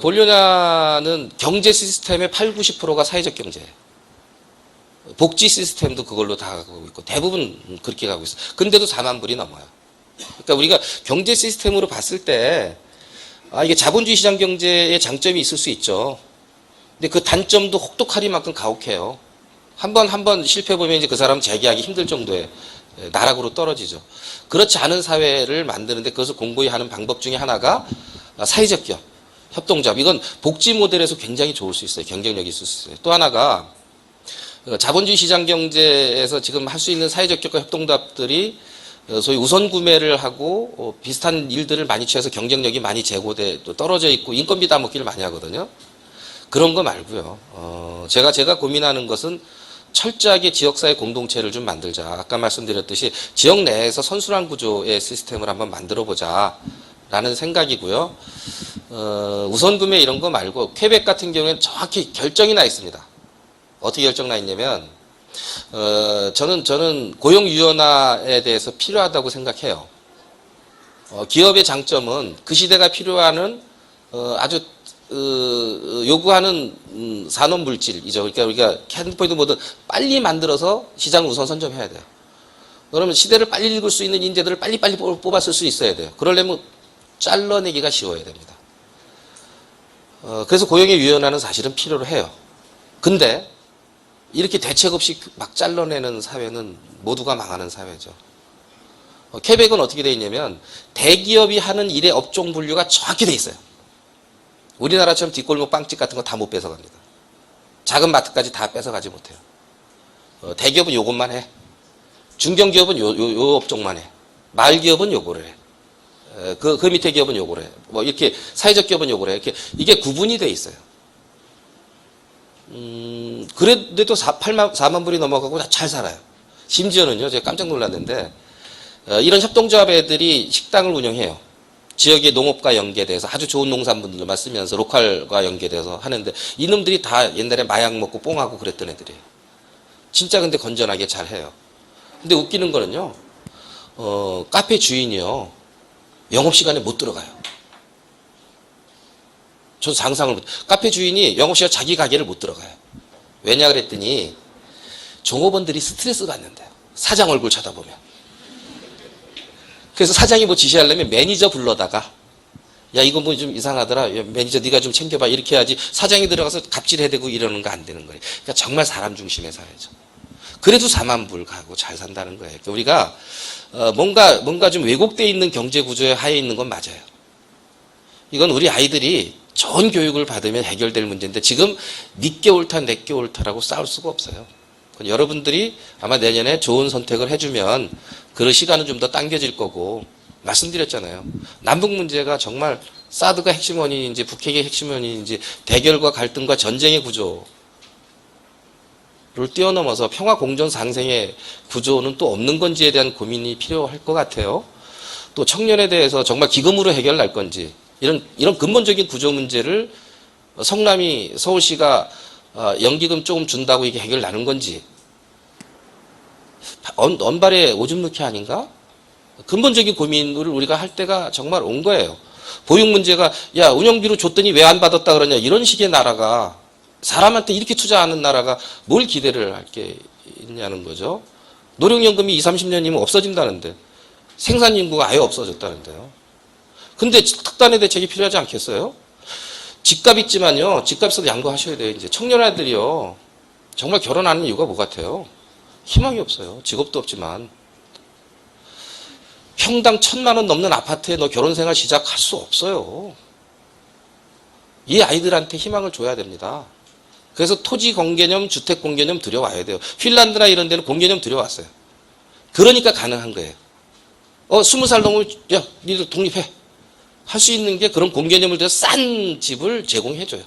볼리냐는 경제 시스템의 80~90%가 사회적 경제예요. 복지 시스템도 그걸로 다 가고 있고 대부분 그렇게 가고 있어요. 근데도 4만 불이 넘어요. 그러니까 우리가 경제 시스템으로 봤을 때 이게 자본주의 시장 경제의 장점이 있을 수 있죠. 근데 그 단점도 혹독하리만큼 가혹해요. 한 번 실패해보면 이제 그 사람은 재기하기 힘들 정도의 나락으로 떨어지죠. 그렇지 않은 사회를 만드는데 그것을 공고히 하는 방법 중에 하나가 사회적 기업, 협동조합. 이건 복지 모델에서 굉장히 좋을 수 있어요. 경쟁력이 있을 수 있어요. 또 하나가 자본주의 시장 경제에서 지금 할 수 있는 사회적 기업과 협동조합들이 소위 우선 구매를 하고 비슷한 일들을 많이 취해서 경쟁력이 많이 또 떨어져 있고 인건비 따먹기를 많이 하거든요. 그런 거 말고요. 제가 고민하는 것은 철저하게 지역사회 공동체를 좀 만들자. 아까 말씀드렸듯이 지역 내에서 선순환 구조의 시스템을 한번 만들어보자 라는 생각이고요. 우선 구매 이런 거 말고 퀘벡 같은 경우에는 정확히 결정이 나 있습니다. 어떻게 결정 나 있냐면 저는 고용 유연화에 대해서 필요하다고 생각해요. 기업의 장점은 그 시대가 필요하는 아주 요구하는 산업 물질이죠. 그러니까 우리가 핸드폰이든 뭐든 빨리 만들어서 시장을 우선 선점해야 돼요. 그러면 시대를 빨리 읽을 수 있는 인재들을 빨리빨리 뽑았을 수 있어야 돼요. 그러려면 잘라내기가 쉬워야 됩니다. 그래서 고용의 유연화는 사실은 필요로 해요. 근데 이렇게 대책 없이 막 잘라내는 사회는 모두가 망하는 사회죠. 퀘벡은 어떻게 돼 있냐면 대기업이 하는 일의 업종 분류가 정확히 돼 있어요. 우리나라처럼 뒷골목 빵집 같은 거 다 못 뺏어갑니다. 작은 마트까지 다 뺏어가지 못해요. 대기업은 요것만 해. 중견기업은 요 업종만 해. 마을기업은 요거를 해. 그 밑에 기업은 요거를 해. 뭐 이렇게 사회적 기업은 요거를 해. 이게 구분이 돼 있어요. 그래도 4만 불이 넘어가고 잘 살아요. 심지어는요, 제가 깜짝 놀랐는데, 이런 협동조합 애들이 식당을 운영해요. 지역의 농업과 연계돼서 아주 좋은 농산물들만 쓰면서 로컬과 연계돼서 하는데, 이놈들이 다 옛날에 마약 먹고 뽕하고 그랬던 애들이에요. 진짜 근데 건전하게 잘 해요. 근데 웃기는 거는요, 카페 주인이요, 영업시간에 못 들어가요. 저 상상을 카페 주인이 영업시간 자기 가게를 못 들어가요. 왜냐 그랬더니 종업원들이 스트레스 받는데요. 사장 얼굴 쳐다보면. 그래서 사장이 뭐 지시하려면 매니저 불러다가 야 이거 뭐 좀 이상하더라. 야, 매니저 네가 좀 챙겨봐. 이렇게 해야지 사장이 들어가서 갑질해대고 이러는 거 안 되는 거예요. 그러니까 정말 사람 중심의 사회죠. 그래도 4만 불 가고 잘 산다는 거예요. 그러니까 우리가 뭔가 좀 왜곡되어 있는 경제 구조에 하에 있는 건 맞아요. 이건 우리 아이들이 좋은 교육을 받으면 해결될 문제인데 지금 니께 옳다 내께 옳다라고 싸울 수가 없어요. 여러분들이 아마 내년에 좋은 선택을 해주면 그 시간은 좀 더 당겨질 거고, 말씀드렸잖아요. 남북 문제가 정말 사드가 핵심 원인인지 북핵이 핵심 원인인지 대결과 갈등과 전쟁의 구조를 뛰어넘어서 평화 공존 상생의 구조는 또 없는 건지에 대한 고민이 필요할 것 같아요. 또 청년에 대해서 정말 기금으로 해결할 건지, 이런 근본적인 구조 문제를 성남이, 서울시가 연기금 조금 준다고 이게 해결 나는 건지, 언발에 오줌 넣기 아닌가? 근본적인 고민을 우리가 할 때가 정말 온 거예요. 보육 문제가, 야, 운영비로 줬더니 왜 안 받았다 그러냐, 이런 식의 나라가, 사람한테 이렇게 투자하는 나라가 뭘 기대를 할 게 있냐는 거죠. 노령연금이 20, 30년이면 없어진다는데, 생산 인구가 아예 없어졌다는데요. 근데 특단의 대책이 필요하지 않겠어요? 집값 있지만요, 집값에서 양보하셔야 돼요. 이제 청년아들이요, 정말 결혼하는 이유가 뭐 같아요? 희망이 없어요. 직업도 없지만. 평당 1,000만 원 넘는 아파트에 너 결혼 생활 시작할 수 없어요. 이 아이들한테 희망을 줘야 됩니다. 그래서 토지 공개념, 주택 공개념 들여와야 돼요. 핀란드나 이런 데는 공개념 들여왔어요. 그러니까 가능한 거예요. 20살 넘으면, 야, 니들 독립해. 할 수 있는 게 그런 공개념을 들여 싼 집을 제공해줘요.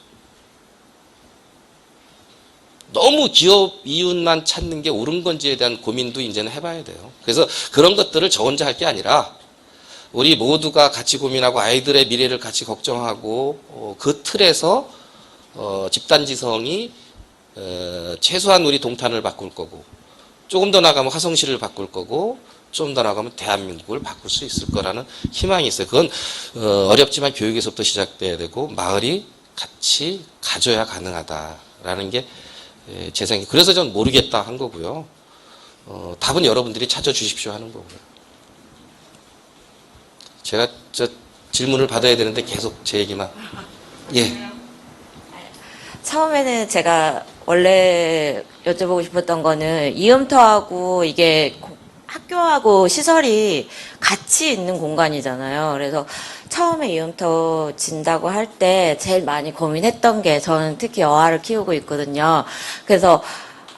너무 기업 이윤만 찾는 게 옳은 건지에 대한 고민도 이제는 해봐야 돼요. 그래서 그런 것들을 저 혼자 할 게 아니라 우리 모두가 같이 고민하고 아이들의 미래를 같이 걱정하고 그 틀에서 집단지성이 최소한 우리 동탄을 바꿀 거고, 조금 더 나가면 화성시를 바꿀 거고, 좀 더 나가면 대한민국을 바꿀 수 있을 거라는 희망이 있어요. 그건 어렵지만 교육에서부터 시작돼야 되고 마을이 같이 가져야 가능하다라는 게 제 생각. 그래서 전 모르겠다 한 거고요. 답은 여러분들이 찾아주십시오 하는 거고요. 제가 질문을 받아야 되는데 계속 제 얘기만. 예. 처음에는 제가 원래 여쭤보고 싶었던 거는 이음터하고 이게 학교하고 시설이 같이 있는 공간이잖아요. 그래서 처음에 이음터 진다고 할 때 제일 많이 고민했던 게, 저는 특히 여아를 키우고 있거든요. 그래서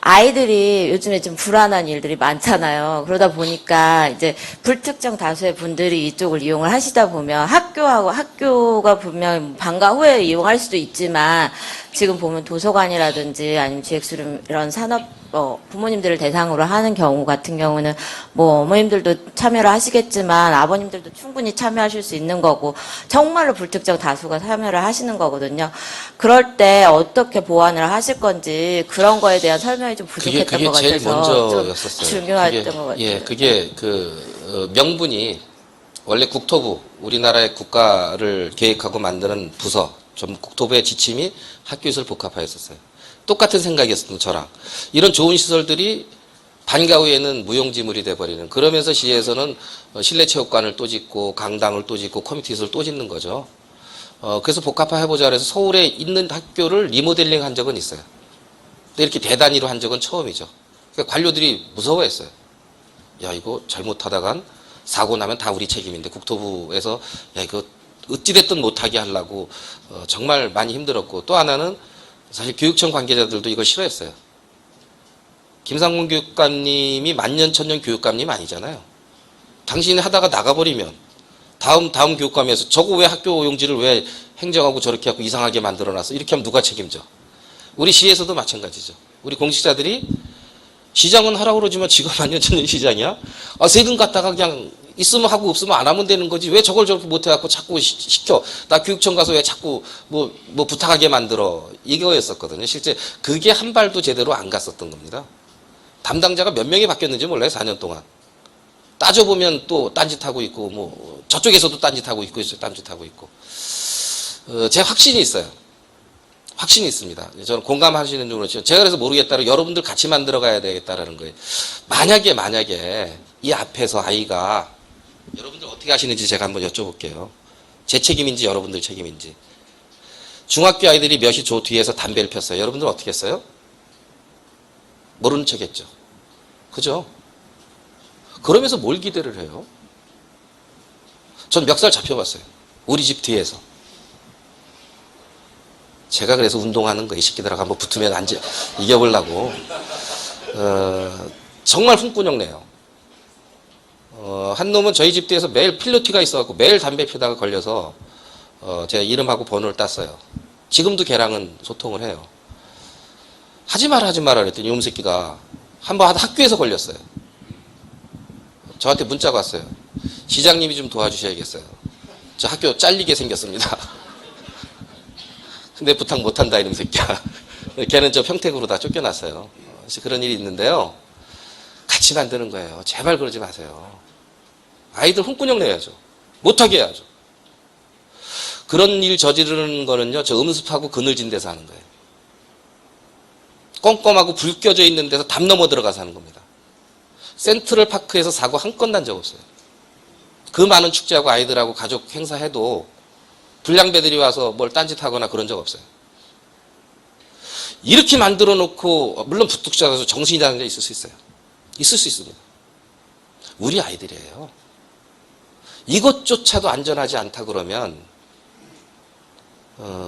아이들이 요즘에 좀 불안한 일들이 많잖아요. 그러다 보니까 이제 불특정 다수의 분들이 이쪽을 이용을 하시다 보면 학교가 분명 방과 후에 이용할 수도 있지만, 지금 보면 도서관이라든지 아니면 GX룸 이런 산업 부모님들을 대상으로 하는 경우 같은 경우는 뭐 어머님들도 참여를 하시겠지만 아버님들도 충분히 참여하실 수 있는 거고, 정말로 불특정 다수가 참여를 하시는 거거든요. 그럴 때 어떻게 보완을 하실 건지, 그런 거에 대한 설명이 좀 부족했던 것 제일 같아서 먼저였었어요. 좀 중요했던 것 같아요. 예, 그게 명분이 원래 국토부, 우리나라의 국가를 계획하고 만드는 부서, 전 국토부의 지침이 학교시설 복합화였었어요. 똑같은 생각이었습니다, 저랑. 이런 좋은 시설들이 반가 후에는 무용지물이 돼버리는, 그러면서 시에서는 실내 체육관을 또 짓고 강당을 또 짓고 커뮤니티 시설을 또 짓는 거죠. 그래서 복합화 해보자 그래서 서울에 있는 학교를 리모델링 한 적은 있어요. 근데 이렇게 대단위로 한 적은 처음이죠. 그러니까 관료들이 무서워했어요. 야, 이거 잘못하다간 사고 나면 다 우리 책임인데, 국토부에서 야, 이거 어찌됐든 못하게 하려고 정말 많이 힘들었고, 또 하나는 사실 교육청 관계자들도 이걸 싫어했어요. 김상문 교육감님이 만년천년 교육감님 아니잖아요. 당신이 하다가 나가버리면 다음 교육감에서 저거 왜 학교 용지를 왜 행정하고 저렇게 하고 이상하게 만들어놨어, 이렇게 하면 누가 책임져? 우리 시에서도 마찬가지죠. 우리 공직자들이 시장은 하라고 그러지만 지가 만년천년 시장이야? 세금 갖다가 그냥 있으면 하고 없으면 안 하면 되는 거지, 왜 저걸 저렇게 못해갖고 자꾸 시켜? 나 교육청 가서 왜 자꾸 뭐 부탁하게 만들어? 이거였었거든요. 실제 그게 한 발도 제대로 안 갔었던 겁니다. 담당자가 몇 명이 바뀌었는지 몰라요, 4년 동안. 따져보면 또 딴짓하고 있고, 뭐 저쪽에서도 딴짓하고 있고, 딴짓하고 있고. 제 확신이 있어요. 확신이 있습니다. 저는 공감하시는 줄 모르겠지만, 제가 그래서 모르겠다고 여러분들 같이 만들어가야 되겠다라는 거예요. 만약에 이 앞에서 아이가, 여러분들 어떻게 하시는지 제가 한번 여쭤볼게요. 제 책임인지 여러분들 책임인지. 중학교 아이들이 몇이 조 뒤에서 담배를 폈어요. 여러분들 어떻게 했어요? 모르는 척 했죠. 그죠? 그러면서 뭘 기대를 해요? 전 멱살 잡혀봤어요. 우리 집 뒤에서. 제가 그래서 운동하는 거예요. 이 새끼들하고 한번 붙으면 이겨보려고. 정말 훈훈형 내요. 한 놈은 저희 집대에서 매일 필로티가 있어갖고 매일 담배 피다가 걸려서 제가 이름하고 번호를 땄어요. 지금도 걔랑은 소통을 해요. 하지 마라 그랬더니 이놈 새끼가 한번 학교에서 걸렸어요. 저한테 문자가 왔어요. 시장님이 좀 도와주셔야겠어요. 저 학교 잘리게 생겼습니다. 근데 부탁 못한다 이놈 새끼야. 걔는 저 평택으로 다 쫓겨났어요. 그래서 그런 일이 있는데요. 같이 만드는 거예요. 제발 그러지 마세요. 아이들 혼꾸녕 내야죠. 못하게 해야죠. 그런 일 저지르는 거는요, 저 음습하고 그늘진 데서 하는 거예요. 껌껌하고 불 껴져 있는 데서 담 넘어 들어가서 하는 겁니다. 센트럴파크에서 사고 한 건 난 적 없어요. 그 많은 축제하고 아이들하고 가족 행사해도 불량배들이 와서 뭘 딴짓하거나 그런 적 없어요. 이렇게 만들어 놓고, 물론 부뚝져서 정신이 나는 데 있을 수 있어요. 있을 수 있습니다. 우리 아이들이에요. 이것조차도 안전하지 않다 그러면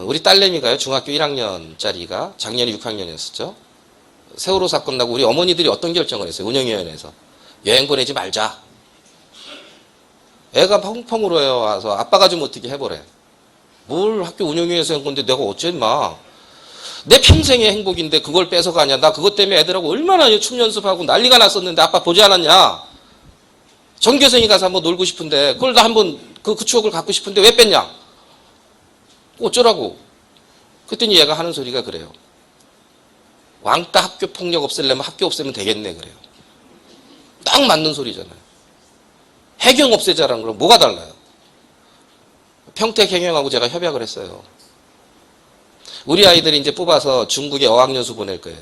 우리 딸내미가요, 중학교 1학년짜리가 작년에 6학년이었었죠. 세월호 사건 나고 우리 어머니들이 어떤 결정을 했어요? 운영위원회에서 여행 보내지 말자. 애가 펑펑 울어요. 와서 아빠가 좀 어떻게 해보래. 뭘 학교 운영위원회에서 한 건데 내가 어째 임마. 내 평생의 행복인데 그걸 뺏어가냐. 나 그것 때문에 애들하고 얼마나 춤 연습하고 난리가 났었는데 아빠 보지 않았냐. 전교생이 가서 한번 놀고 싶은데 그걸 다 한번 그 추억을 갖고 싶은데 왜 뺐냐. 어쩌라고. 그랬더니 얘가 하는 소리가 그래요. 왕따 학교 폭력 없애려면 학교 없애면 되겠네 그래요. 딱 맞는 소리잖아요. 해경 없애자라는 거랑 뭐가 달라요. 평택 해경하고 제가 협약을 했어요. 우리 아이들이 이제 뽑아서 중국에 어학연수 보낼 거예요.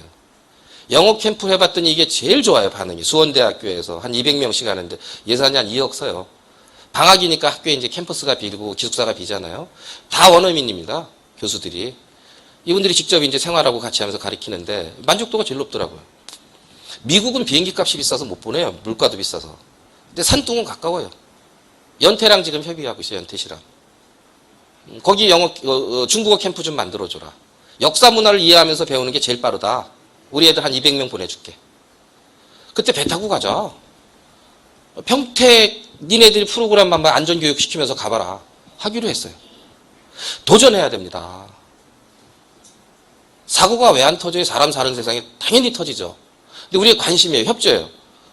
영어 캠프 해봤더니 이게 제일 좋아요, 반응이. 수원대학교에서 한 200명씩 하는데 예산이 한 2억 써요. 방학이니까 학교에 이제 캠퍼스가 비고 기숙사가 비잖아요. 다 원어민입니다, 교수들이. 이분들이 직접 이제 생활하고 같이 하면서 가르치는데 만족도가 제일 높더라고요. 미국은 비행기 값이 비싸서 못 보내요. 물가도 비싸서. 근데 산둥은 가까워요. 연태랑 지금 협의하고 있어요, 연태시랑. 거기 중국어 캠프 좀 만들어줘라. 역사 문화를 이해하면서 배우는 게 제일 빠르다. 우리 애들 한 200명 보내줄게. 그때 배 타고 가자. 평택 니네들이 프로그램만 안전교육 시키면서 가봐라. 하기로 했어요. 도전해야 됩니다. 사고가 왜 안 터져요? 사람 사는 세상에 당연히 터지죠. 근데 우리의 관심이에요. 협조예요.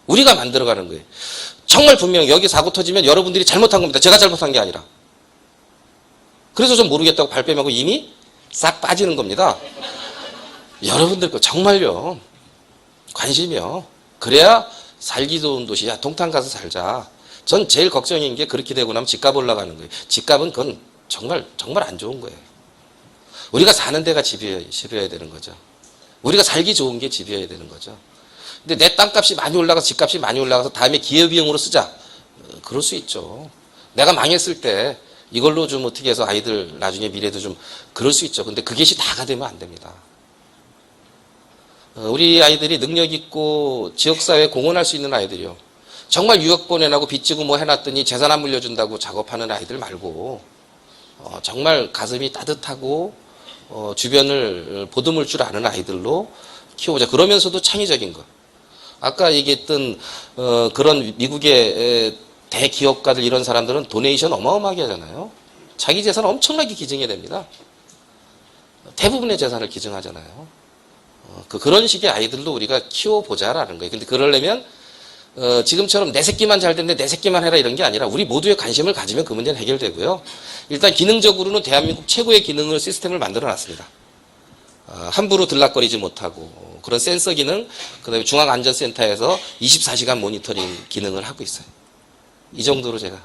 우리가 만들어가는 거예요. 정말 분명히 여기 사고 터지면 여러분들이 잘못한 겁니다. 제가 잘못한 게 아니라. 그래서 좀 모르겠다고 발뺌하고 이미 싹 빠지는 겁니다. 여러분들 거 정말요. 관심이요. 그래야 살기 좋은 도시야. 동탄 가서 살자. 전 제일 걱정인 게 그렇게 되고 나면 집값 올라가는 거예요. 집값은 그건 정말 안 좋은 거예요. 우리가 사는 데가 집이어야 되는 거죠. 우리가 살기 좋은 게 집이어야 되는 거죠. 근데 내 땅값이 많이 올라가서 집값이 많이 올라가서 다음에 기회비용으로 쓰자. 그럴 수 있죠. 내가 망했을 때 이걸로 좀 어떻게 해서 아이들 나중에 미래도 좀 그럴 수 있죠. 근데 그게 다가 되면 안 됩니다. 우리 아이들이 능력 있고 지역사회에 공헌할 수 있는 아이들이요. 정말 유학 보내라고 빚 지고 뭐 해놨더니 재산 안 물려준다고 작업하는 아이들 말고 정말 가슴이 따뜻하고 주변을 보듬을 줄 아는 아이들로 키워보자. 그러면서도 창의적인 것. 아까 얘기했던 그런 미국의 대기업가들 이런 사람들은 도네이션 어마어마하게 하잖아요. 자기 재산 엄청나게 기증해야 됩니다. 대부분의 재산을 기증하잖아요. 그런 식의 아이들도 우리가 키워보자라는 거예요. 근데 그러려면 지금처럼 내 새끼만 잘 됐는데 내 새끼만 해라 이런 게 아니라 우리 모두의 관심을 가지면 그 문제는 해결되고요. 일단 기능적으로는 대한민국 최고의 기능을 시스템을 만들어 놨습니다. 함부로 들락거리지 못하고 그런 센서 기능, 그다음에 중앙안전센터에서 24시간 모니터링 기능을 하고 있어요. 이 정도로 제가.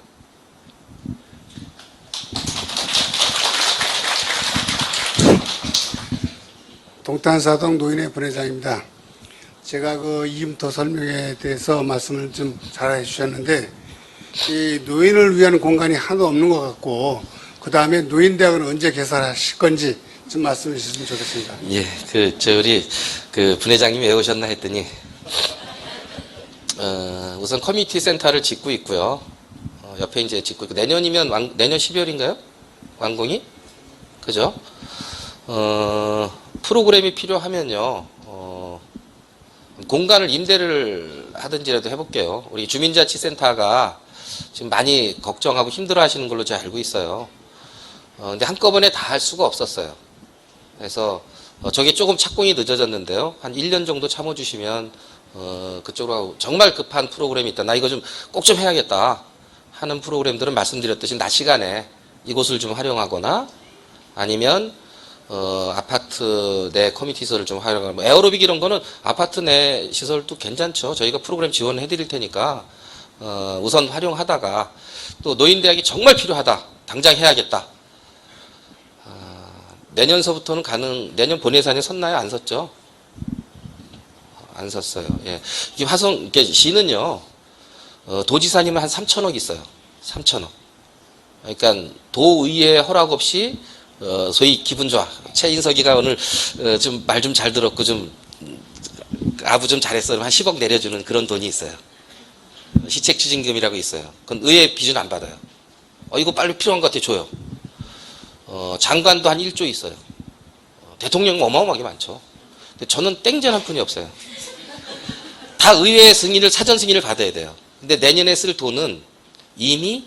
동탄사동 노인회 분회장입니다. 제가 그 이음터 설명에 대해서 말씀을 좀 잘 해주셨는데, 이 노인을 위한 공간이 하나도 없는 것 같고, 그 다음에 노인대학은 언제 개설하실 건지 좀 말씀해 주셨으면 좋겠습니다. 예, 우리 분회장님이 왜 오셨나 했더니, 우선 커뮤니티 센터를 짓고 있고요. 옆에 이제 짓고 있고, 내년이면 내년 12월인가요? 완공이? 그죠? 프로그램이 필요하면요, 공간을 임대를 하든지라도 해볼게요. 우리 주민자치센터가 지금 많이 걱정하고 힘들어하시는 걸로 제가 알고 있어요. 근데 한꺼번에 다 할 수가 없었어요. 그래서 저게 조금 착공이 늦어졌는데요. 한 1년 정도 참아주시면 그쪽으로 정말 급한 프로그램이 있다. 나 이거 좀 꼭 좀 해야겠다 하는 프로그램들은 말씀드렸듯이 낮 시간에 이곳을 좀 활용하거나 아니면 아파트 내 커뮤니티 시설을 좀 활용하고 뭐 에어로빅 이런 거는 아파트 내 시설도 괜찮죠. 저희가 프로그램 지원해 드릴 테니까 우선 활용하다가 또 노인대학이 정말 필요하다. 당장 해야겠다. 내년서부터는 내년 본예산에 섰나요? 안 섰죠? 안 섰어요. 예. 이 이게 시는요, 도지사님은 한 3천억 있어요. 3천억. 그러니까 도의회 허락 없이, 소위 기분 좋아. 최인석이가 오늘, 좀 말 좀 잘 들었고 좀, 아부 좀 잘했어. 한 10억 내려주는 그런 돈이 있어요. 시책추진금이라고 있어요. 그건 의회 비준 안 받아요. 이거 빨리 필요한 것 같아, 줘요. 장관도 한 1조 있어요. 대통령 어마어마하게 많죠. 근데 저는 땡전 한 푼이 없어요. 다 의회 승인을, 사전 승인을 받아야 돼요. 근데 내년에 쓸 돈은 이미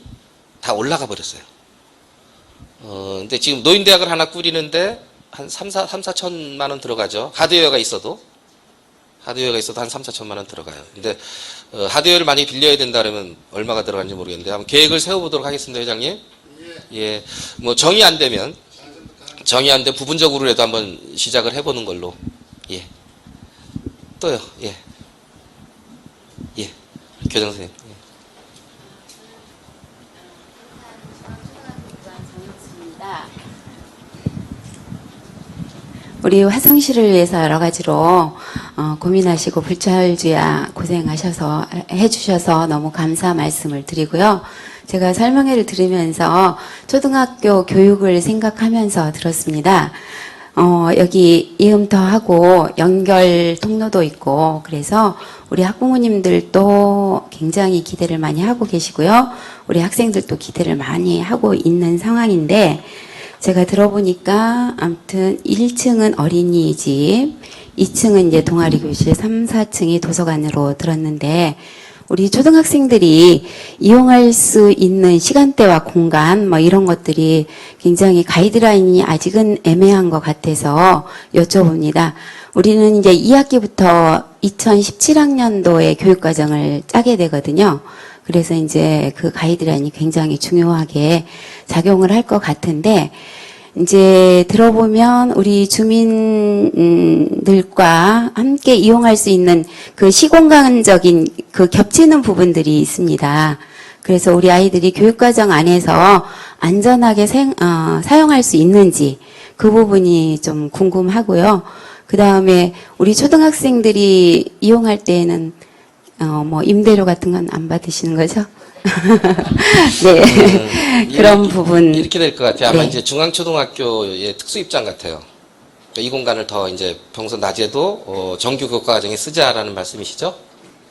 다 올라가 버렸어요. 근데 지금 노인대학을 하나 꾸리는데 한 4천만 원 들어가죠. 하드웨어가 있어도 한 4천만 원 들어가요. 근데 하드웨어를 많이 빌려야 된다 그러면 얼마가 들어가는지 모르겠는데 한번 계획을 세워보도록 하겠습니다, 회장님. 예, 뭐 정의 안 되면 부분적으로라도 한번 시작을 해보는 걸로. 예. 또요. 예. 예. 교장 선생님. 예. 우리 화성시를 위해서 여러 가지로 고민하시고 불철주야 고생하셔서 해주셔서 너무 감사 말씀을 드리고요. 제가 설명회를 들으면서 초등학교 교육을 생각하면서 들었습니다. 여기 이음터하고 연결 통로도 있고 그래서 우리 학부모님들도 굉장히 기대를 많이 하고 계시고요. 우리 학생들도 기대를 많이 하고 있는 상황인데 제가 들어보니까 아무튼 1층은 어린이집, 2층은 이제 동아리 교실, 3, 4층이 도서관으로 들었는데 우리 초등학생들이 이용할 수 있는 시간대와 공간 뭐 이런 것들이 굉장히 가이드라인이 아직은 애매한 것 같아서 여쭤봅니다. 우리는 이제 2학기부터 2017학년도에 교육과정을 짜게 되거든요. 그래서 이제 그 가이드라인이 굉장히 중요하게 작용을 할 것 같은데 이제 들어보면 우리 주민들과 함께 이용할 수 있는 그 시공간적인 그 겹치는 부분들이 있습니다. 그래서 우리 아이들이 교육과정 안에서 안전하게 사용할 수 있는지 그 부분이 좀 궁금하고요. 그 다음에 우리 초등학생들이 이용할 때에는 뭐 임대료 같은 건 안 받으시는 거죠? 네. 그런 부분. 이렇게 될 것 같아요. 아마 네. 이제 중앙초등학교의 특수 입장 같아요. 이 공간을 더 이제 평소 낮에도 정규 교과과정에 쓰자라는 말씀이시죠?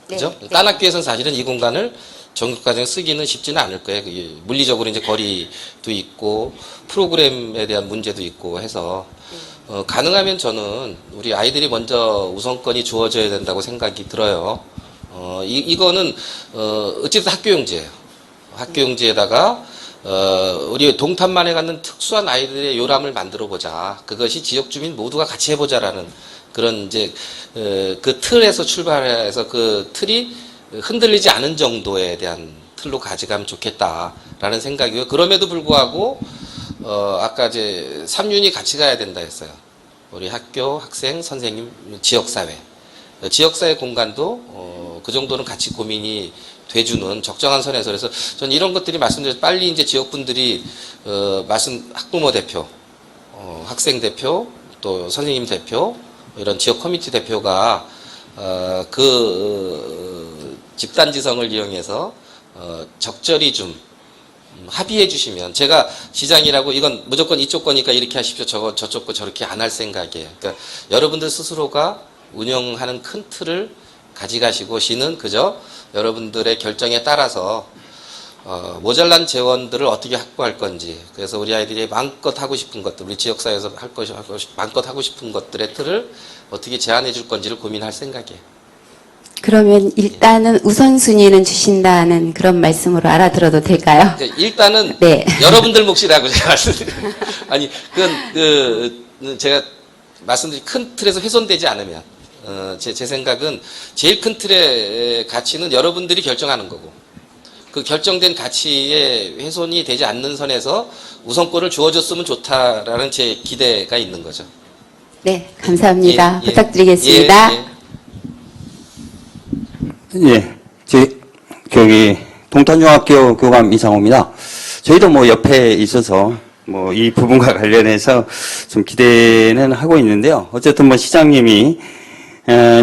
그죠? 네. 딴 학교에서는 사실은 이 공간을 정규 교과정에 쓰기는 쉽지는 않을 거예요. 물리적으로 이제 거리도 있고 프로그램에 대한 문제도 있고 해서 가능하면 저는 우리 아이들이 먼저 우선권이 주어져야 된다고 생각이 들어요. 이거는 어쨌든 학교용지예요. 학교용지에다가 우리 동탄만에 갖는 특수한 아이들의 요람을 만들어 보자. 그것이 지역 주민 모두가 같이 해보자라는 그런 이제 그 틀에서 출발해서 그 틀이 흔들리지 않은 정도에 대한 틀로 가져가면 좋겠다라는 생각이고요. 그럼에도 불구하고 아까 이제 3윤이 같이 가야 된다 했어요. 우리 학교, 학생, 선생님, 지역사회. 지역사회 공간도 그 정도는 같이 고민이 돼주는 적정한 선에서 그래서 저는 이런 것들이 말씀드려서 빨리 이제 지역분들이 학부모 대표, 학생 대표, 또 선생님 대표, 이런 지역 커뮤니티 대표가 집단지성을 이용해서 적절히 좀 합의해 주시면 제가 시장이라고 이건 무조건 이쪽 거니까 이렇게 하십시오. 저쪽 거 저렇게 안 할 생각이에요. 그러니까 여러분들 스스로가 운영하는 큰 틀을 가져가시고 시는 그저 여러분들의 결정에 따라서 모자란 재원들을 어떻게 확보할 건지 그래서 우리 아이들이 마음껏 하고 싶은 것들 우리 지역사회에서 마음껏 하고 싶은 것들의 틀을 어떻게 제안해 줄 건지를 고민할 생각이에요. 그러면 일단은 우선순위는 주신다는 그런 말씀으로 알아들어도 될까요? 이제 일단은 네. 여러분들 몫이라고 제가 말씀드려요. 아니, 그건 제가 말씀드린 큰 틀에서 훼손되지 않으면 제 생각은 제일 큰 틀의 가치는 여러분들이 결정하는 거고 그 결정된 가치에 훼손이 되지 않는 선에서 우선권을 주어줬으면 좋다라는 제 기대가 있는 거죠. 네, 감사합니다. 예, 예. 부탁드리겠습니다. 예, 예. 예, 저기 동탄중학교 교감 이상호입니다. 저희도 뭐 옆에 있어서 뭐 이 부분과 관련해서 좀 기대는 하고 있는데요. 어쨌든 뭐 시장님이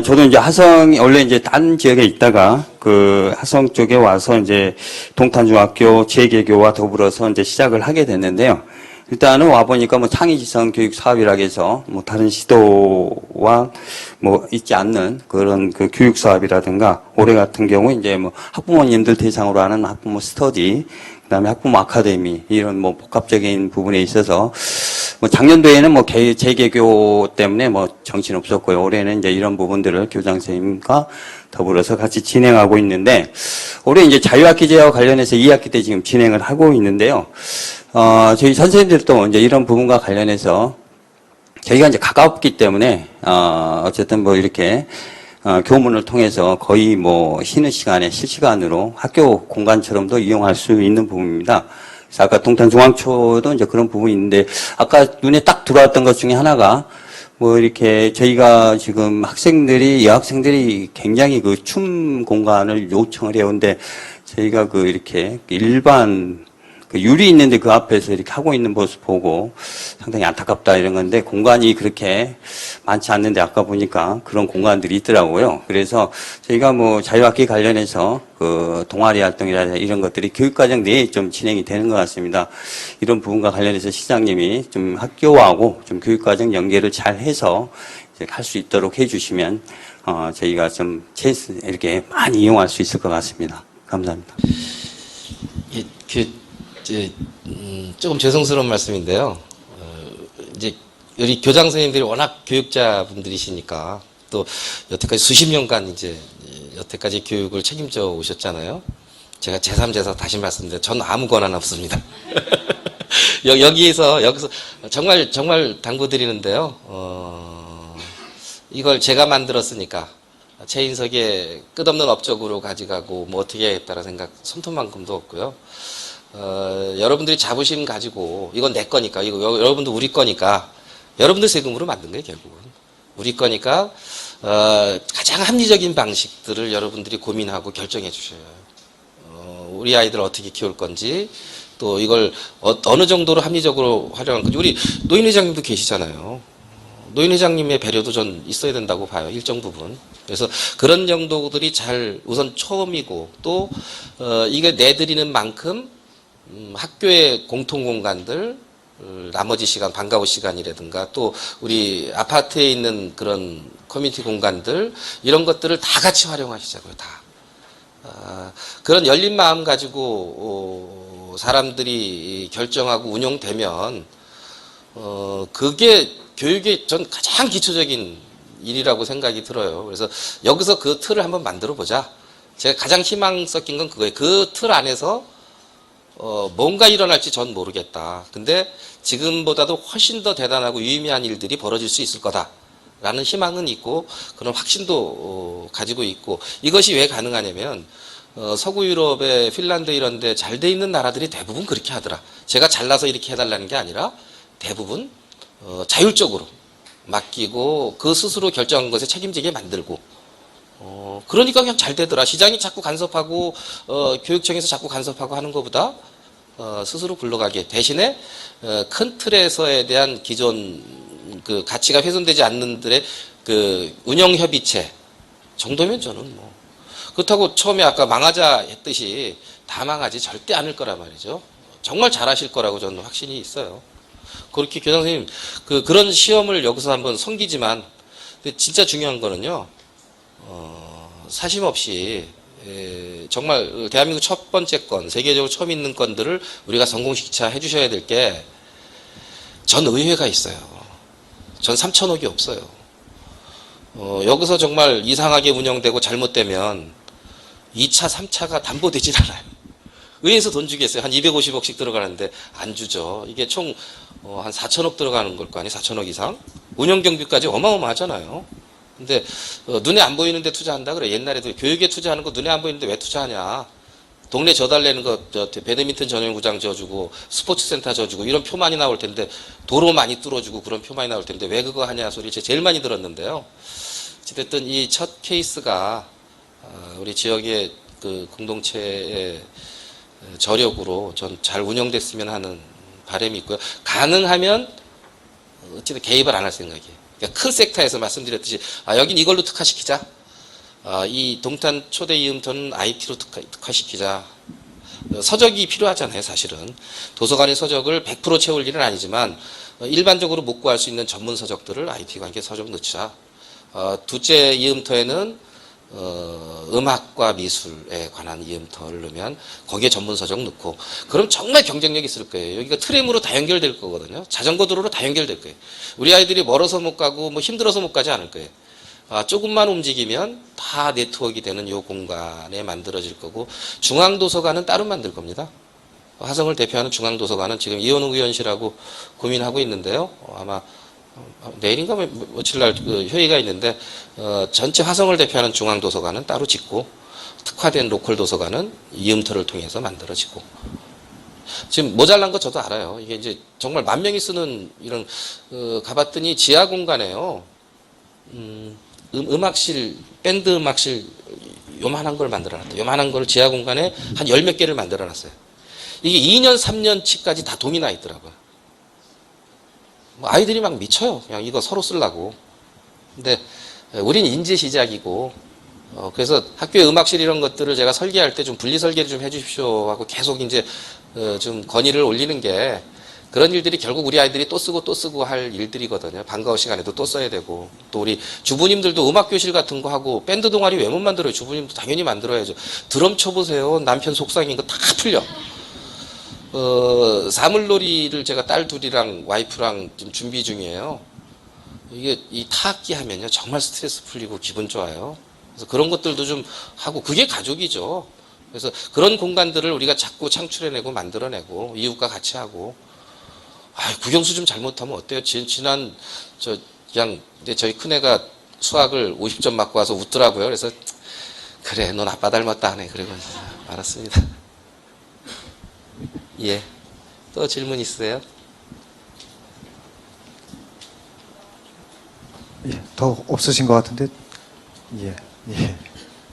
저도 이제 하성이 원래 이제 딴 지역에 있다가 그 하성 쪽에 와서 이제 동탄중학교 재개교와 더불어서 이제 시작을 하게 됐는데요. 일단은 와보니까 뭐 창의지성 교육 사업이라고 해서 뭐 다른 시도와 뭐 있지 않는 그런 그 교육 사업이라든가 올해 같은 경우 이제 뭐 학부모님들 대상으로 하는 학부모 스터디, 그다음에 학부모 아카데미 이런 뭐 복합적인 부분에 있어서 뭐 작년도에는 뭐 재개교 때문에 뭐 정신 없었고요. 올해는 이제 이런 부분들을 교장 선생님과 더불어서 같이 진행하고 있는데 올해 이제 자유학기제와 관련해서 2학기 때 지금 진행을 하고 있는데요. 저희 선생님들도 이제 이런 부분과 관련해서 저희가 이제 가깝기 때문에 어쨌든 뭐 이렇게 교문을 통해서 거의 뭐 쉬는 시간에 실시간으로 학교 공간처럼도 이용할 수 있는 부분입니다. 그래서 아까 동탄중앙초도 이제 그런 부분이 있는데 아까 눈에 딱 들어왔던 것 중에 하나가 뭐 이렇게 저희가 지금 여학생들이 굉장히 그 춤 공간을 요청을 해오는데 저희가 그 이렇게 일반 그 유리 있는데 그 앞에서 이렇게 하고 있는 모습 보고 상당히 안타깝다 이런 건데 공간이 그렇게 많지 않는데 아까 보니까 그런 공간들이 있더라고요. 그래서 저희가 뭐 자유학기 관련해서 그 동아리 활동이라든가 이런 것들이 교육과정 내에 좀 진행이 되는 것 같습니다. 이런 부분과 관련해서 시장님이 좀 학교하고 좀 교육과정 연계를 잘 해서 할 수 있도록 해주시면 저희가 좀 찬스 이렇게 많이 이용할 수 있을 것 같습니다. 감사합니다. 예, 조금 죄송스러운 말씀인데요. 이제 우리 교장 선생님들이 워낙 교육자분들이시니까 또 여태까지 수십 년간 이제 여태까지 교육을 책임져 오셨잖아요. 제가 제3제사 다시 말씀드려요. 전 아무 권한 없습니다. 여기서 정말 당부드리는데요. 이걸 제가 만들었으니까 최인석의 끝없는 업적으로 가져가고 뭐 어떻게 해야겠다는 생각 손톱만큼도 없고요. 여러분들이 자부심 가지고 이건 내 거니까 이거 여러분들 우리 거니까 여러분들 세금으로 만든 거예요. 결국은 우리 거니까 가장 합리적인 방식들을 여러분들이 고민하고 결정해 주셔요. 우리 아이들 어떻게 키울 건지 또 이걸 어느 정도로 합리적으로 활용할 건지. 우리 노인 회장님도 계시잖아요. 노인 회장님의 배려도 전 있어야 된다고 봐요. 일정 부분. 그래서 그런 정도들이 잘 우선 처음이고 또 이게 내드리는 만큼 학교의 공통 공간들 나머지 시간 방과후 시간이라든가 또 우리 아파트에 있는 그런 커뮤니티 공간들 이런 것들을 다 같이 활용하시자고요. 다. 그런 열린 마음 가지고 사람들이 결정하고 운영되면 그게 교육의 전 가장 기초적인 일이라고 생각이 들어요. 그래서 여기서 그 틀을 한번 만들어 보자. 제가 가장 희망 섞인 건 그거예요. 그 틀 안에서 뭔가 일어날지 전 모르겠다. 근데 지금보다도 훨씬 더 대단하고 유의미한 일들이 벌어질 수 있을 거다라는 희망은 있고 그런 확신도 가지고 있고 이것이 왜 가능하냐면 서구 유럽의 핀란드 이런 데 잘 돼 있는 나라들이 대부분 그렇게 하더라. 제가 잘나서 이렇게 해달라는 게 아니라 대부분 자율적으로 맡기고 그 스스로 결정한 것에 책임지게 만들고 그러니까 그냥 잘 되더라. 시장이 자꾸 간섭하고 교육청에서 자꾸 간섭하고 하는 것보다 스스로 굴러가게 대신에 큰 틀에서에 대한 기존 그 가치가 훼손되지 않는들의 그 운영 협의체 정도면 저는 뭐 그렇다고 처음에 아까 망하자 했듯이 다 망하지 절대 않을 거란 말이죠. 정말 잘하실 거라고 저는 확신이 있어요. 그렇게 교장 선생님 그런 시험을 여기서 한번 섬기지만 진짜 중요한 거는요. 사심 없이 정말 대한민국 첫 번째 건, 세계적으로 처음 있는 건들을 우리가 성공시키자 해주셔야 될 게 전 의회가 있어요. 전 3천억이 없어요. 여기서 정말 이상하게 운영되고 잘못되면 2차, 3차가 담보되질 않아요. 의회에서 돈 주겠어요. 한 250억씩 들어가는데 안 주죠. 이게 총 한 4천억 들어가는 걸 거 아니에요? 4천억 이상? 운영 경비까지 어마어마하잖아요. 근데 눈에 안 보이는데 투자한다 그래. 옛날에도 교육에 투자하는 거 눈에 안 보이는데 왜 투자하냐. 동네 져달라는 거 배드민턴 전용구장 져주고 스포츠센터 져주고 이런 표 많이 나올 텐데 도로 많이 뚫어주고 그런 표 많이 나올 텐데 왜 그거 하냐 소리 제일 많이 들었는데요. 어쨌든 이 첫 케이스가 우리 지역의 그 공동체의 저력으로 전 잘 운영됐으면 하는 바람이 있고요. 가능하면 어쨌든 개입을 안 할 생각이에요. 그러니까 큰 섹터에서 말씀드렸듯이 여긴 이걸로 특화시키자. 이 동탄 초대 이음터는 IT로 특화시키자. 서적이 필요하잖아요, 사실은. 도서관의 서적을 100% 채울 일은 아니지만 일반적으로 못 구할 수 있는 전문 서적들을 IT 관계 서적 넣자. 둘째 이음터에는 음악과 미술에 관한 이음터를 넣으면 거기에 전문 서적 넣고 그럼 정말 경쟁력 있을 거예요. 여기가 트램으로 다 연결될 거거든요. 자전거 도로로 다 연결될 거예요. 우리 아이들이 멀어서 못 가고 뭐 힘들어서 못 가지 않을 거예요. 조금만 움직이면 다 네트워크가 되는 요 공간에 만들어질 거고 중앙도서관은 따로 만들 겁니다. 화성을 대표하는 중앙도서관은 지금 이현욱 의원실하고 고민하고 있는데요. 아마 내일인가 며칠 날 그 회의가 있는데 전체 화성을 대표하는 중앙도서관은 따로 짓고 특화된 로컬 도서관은 이음터를 통해서 만들어지고 지금 모자란 거 저도 알아요. 이게 이제 정말 만 명이 쓰는 이런 가봤더니 지하 공간에요. 음악실, 밴드 음악실 요만한 걸 만들어놨다. 요만한 걸 지하 공간에 한 열 몇 개를 만들어놨어요. 이게 2년, 3년치까지 다 돈이 나 있더라고요. 아이들이 막 미쳐요. 그냥 이거 서로 쓰려고. 근데 우린 인제 시작이고 그래서 학교의 음악실 이런 것들을 제가 설계할 때 좀 분리 설계를 좀 해주십시오 하고 계속 이제 좀 건의를 올리는 게 그런 일들이 결국 우리 아이들이 또 쓰고 할 일들이거든요. 방과후 시간에도 또 써야 되고 또 우리 주부님들도 음악교실 같은 거 하고 밴드 동아리 왜 못 만들어요? 주부님도 당연히 만들어야죠. 드럼 쳐보세요. 남편 속상인 거 다 풀려. 사물놀이를 제가 딸 둘이랑 와이프랑 지금 준비 중이에요. 이게 이 타악기 하면요 정말 스트레스 풀리고 기분 좋아요. 그래서 그런 것들도 좀 하고 그게 가족이죠. 그래서 그런 공간들을 우리가 자꾸 창출해내고 만들어내고 이웃과 같이 하고 국영수 좀 잘못하면 어때요? 지난 그냥 저희 큰애가 수학을 50점 맞고 와서 웃더라고요. 그래서 그래 넌 아빠 닮았다 하네. 그리고 알았습니다. 예. 또 질문 있으세요? 예, 더 없으신 것 같은데. 예.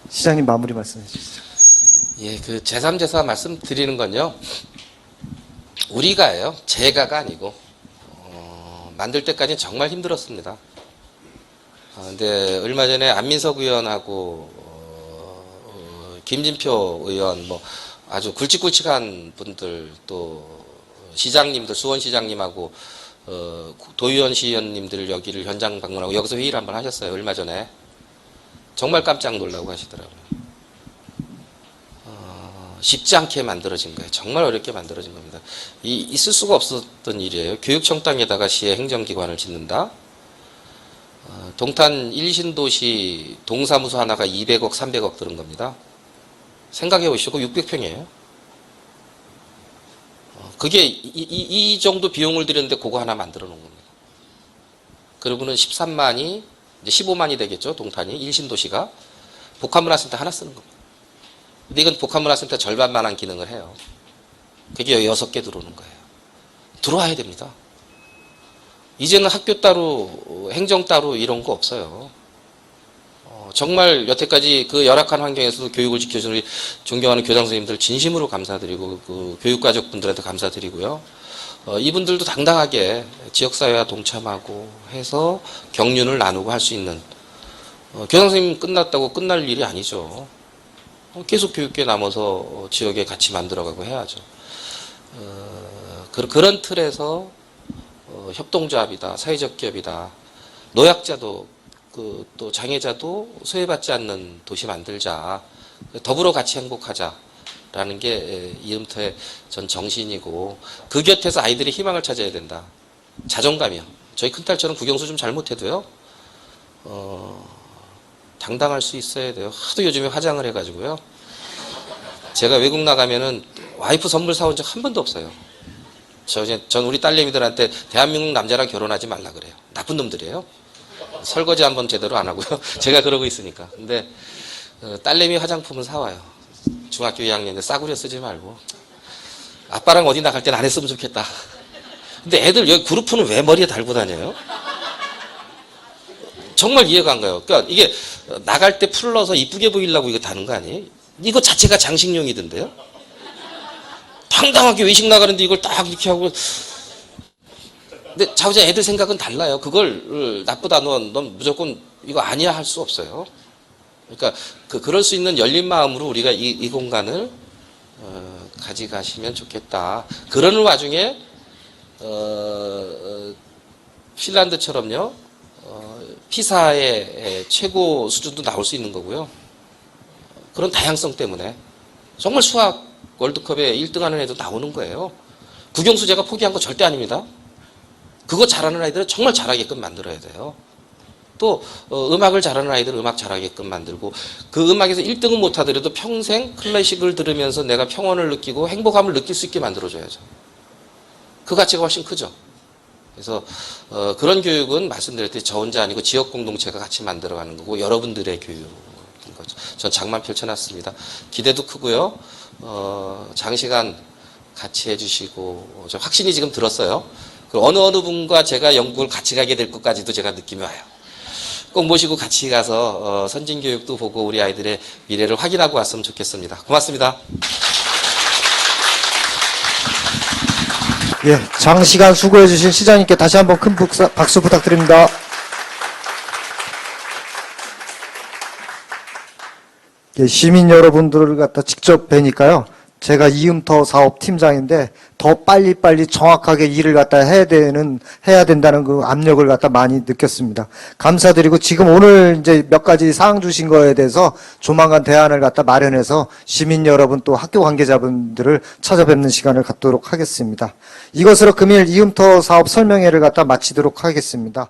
시장님 마무리 말씀해 주시죠. 예, 그 제3제사 말씀드리는 건요. 우리가예요. 제가가 아니고 만들 때까지는 정말 힘들었습니다. 근데 얼마 전에 안민석 의원하고 김진표 의원 뭐 아주 굵직굵직한 분들 또 시장님들 수원시장님하고 도의원 시의원님들 여기를 현장 방문하고 여기서 회의를 한번 하셨어요. 얼마 전에 정말 깜짝 놀라고 하시더라고요. 쉽지 않게 만들어진 거예요. 정말 어렵게 만들어진 겁니다. 있을 수가 없었던 일이에요. 교육청 땅에다가 시의 행정기관을 짓는다. 동탄 1신도시 동사무소 하나가 200억, 300억 들은 겁니다. 생각해 보시고 600평이에요. 그게 이 정도 비용을 들였는데 그거 하나 만들어 놓은 겁니다. 그리고는 13만이 이제 15만이 되겠죠. 동탄이 1신도시가 복합문화센터 하나 쓰는 겁니다. 근데 이건 복합문화센터 절반만한 기능을 해요. 그게 6개 들어오는 거예요. 들어와야 됩니다. 이제는 학교 따로 행정 따로 이런 거 없어요. 정말 여태까지 그 열악한 환경에서도 교육을 지켜주는 우리 존경하는 교장 선생님들 진심으로 감사드리고 그 교육가족분들한테 감사드리고요. 이분들도 당당하게 지역사회와 동참하고 해서 경륜을 나누고 할 수 있는 교장 선생님 끝났다고 끝날 일이 아니죠. 계속 교육계 남아서 지역에 같이 만들어가고 해야죠. 그런 틀에서 협동조합이다, 사회적 기업이다, 노약자도 또 장애자도 소외받지 않는 도시 만들자, 더불어 같이 행복하자라는 게 이음터의 전 정신이고 그 곁에서 아이들이 희망을 찾아야 된다. 자존감이요. 저희 큰딸처럼 국영수 좀 잘못해도요. 당당할 수 있어야 돼요. 하도 요즘에 화장을 해가지고요. 제가 외국 나가면은 와이프 선물 사온 적 한 번도 없어요. 전 우리 딸내미들한테 대한민국 남자랑 결혼하지 말라 그래요. 나쁜 놈들이에요. 설거지 한번 제대로 안 하고요. 제가 그러고 있으니까. 근데 딸내미 화장품은 사와요. 중학교 2학년인데 싸구려 쓰지 말고. 아빠랑 어디 나갈 땐 안 했으면 좋겠다. 근데 애들 여기 그루프는 왜 머리에 달고 다녀요? 정말 이해가 안 가요. 그러니까 이게 나갈 때 풀러서 이쁘게 보이려고 이거 다는 거 아니에요? 이거 자체가 장식용이던데요? 당당하게 외식 나가는데 이걸 딱 이렇게 하고. 근데 자우자 애들 생각은 달라요. 그걸 나쁘다, 넌 무조건 이거 아니야 할 수 없어요. 그러니까 그럴 수 있는 열린 마음으로 우리가 이 공간을 가져가시면 좋겠다. 그러는 와중에 핀란드처럼요, 피사의 최고 수준도 나올 수 있는 거고요. 그런 다양성 때문에 정말 수학 월드컵에 1등하는 애도 나오는 거예요. 국영수제가 포기한 거 절대 아닙니다. 그거 잘하는 아이들은 정말 잘하게끔 만들어야 돼요. 또 음악을 잘하는 아이들은 음악 잘하게끔 만들고, 그 음악에서 1등은 못하더라도 평생 클래식을 들으면서 내가 평온을 느끼고 행복함을 느낄 수 있게 만들어줘야죠. 그 가치가 훨씬 크죠. 그래서 그런 교육은 말씀드릴 때 저 혼자 아니고 지역 공동체가 같이 만들어가는 거고, 여러분들의 교육인 거죠. 전 장만 펼쳐놨습니다. 기대도 크고요. 장시간 같이 해주시고, 저 확신이 지금 들었어요. 어느 분과 제가 영국을 같이 가게 될 것까지도 제가 느낌이 와요. 꼭 모시고 같이 가서 선진교육도 보고 우리 아이들의 미래를 확인하고 왔으면 좋겠습니다. 고맙습니다. 예, 장시간 수고해주신 시장님께 다시 한번 큰 박수 부탁드립니다. 예, 시민 여러분들을 갖다 직접 뵈니까요, 제가 이음터 사업 팀장인데 더 빨리빨리 정확하게 일을 갖다 해야 된다는 그 압력을 갖다 많이 느꼈습니다. 감사드리고, 지금 오늘 이제 몇 가지 사항 주신 거에 대해서 조만간 대안을 갖다 마련해서 시민 여러분 또 학교 관계자분들을 찾아뵙는 시간을 갖도록 하겠습니다. 이것으로 금일 이음터 사업 설명회를 갖다 마치도록 하겠습니다.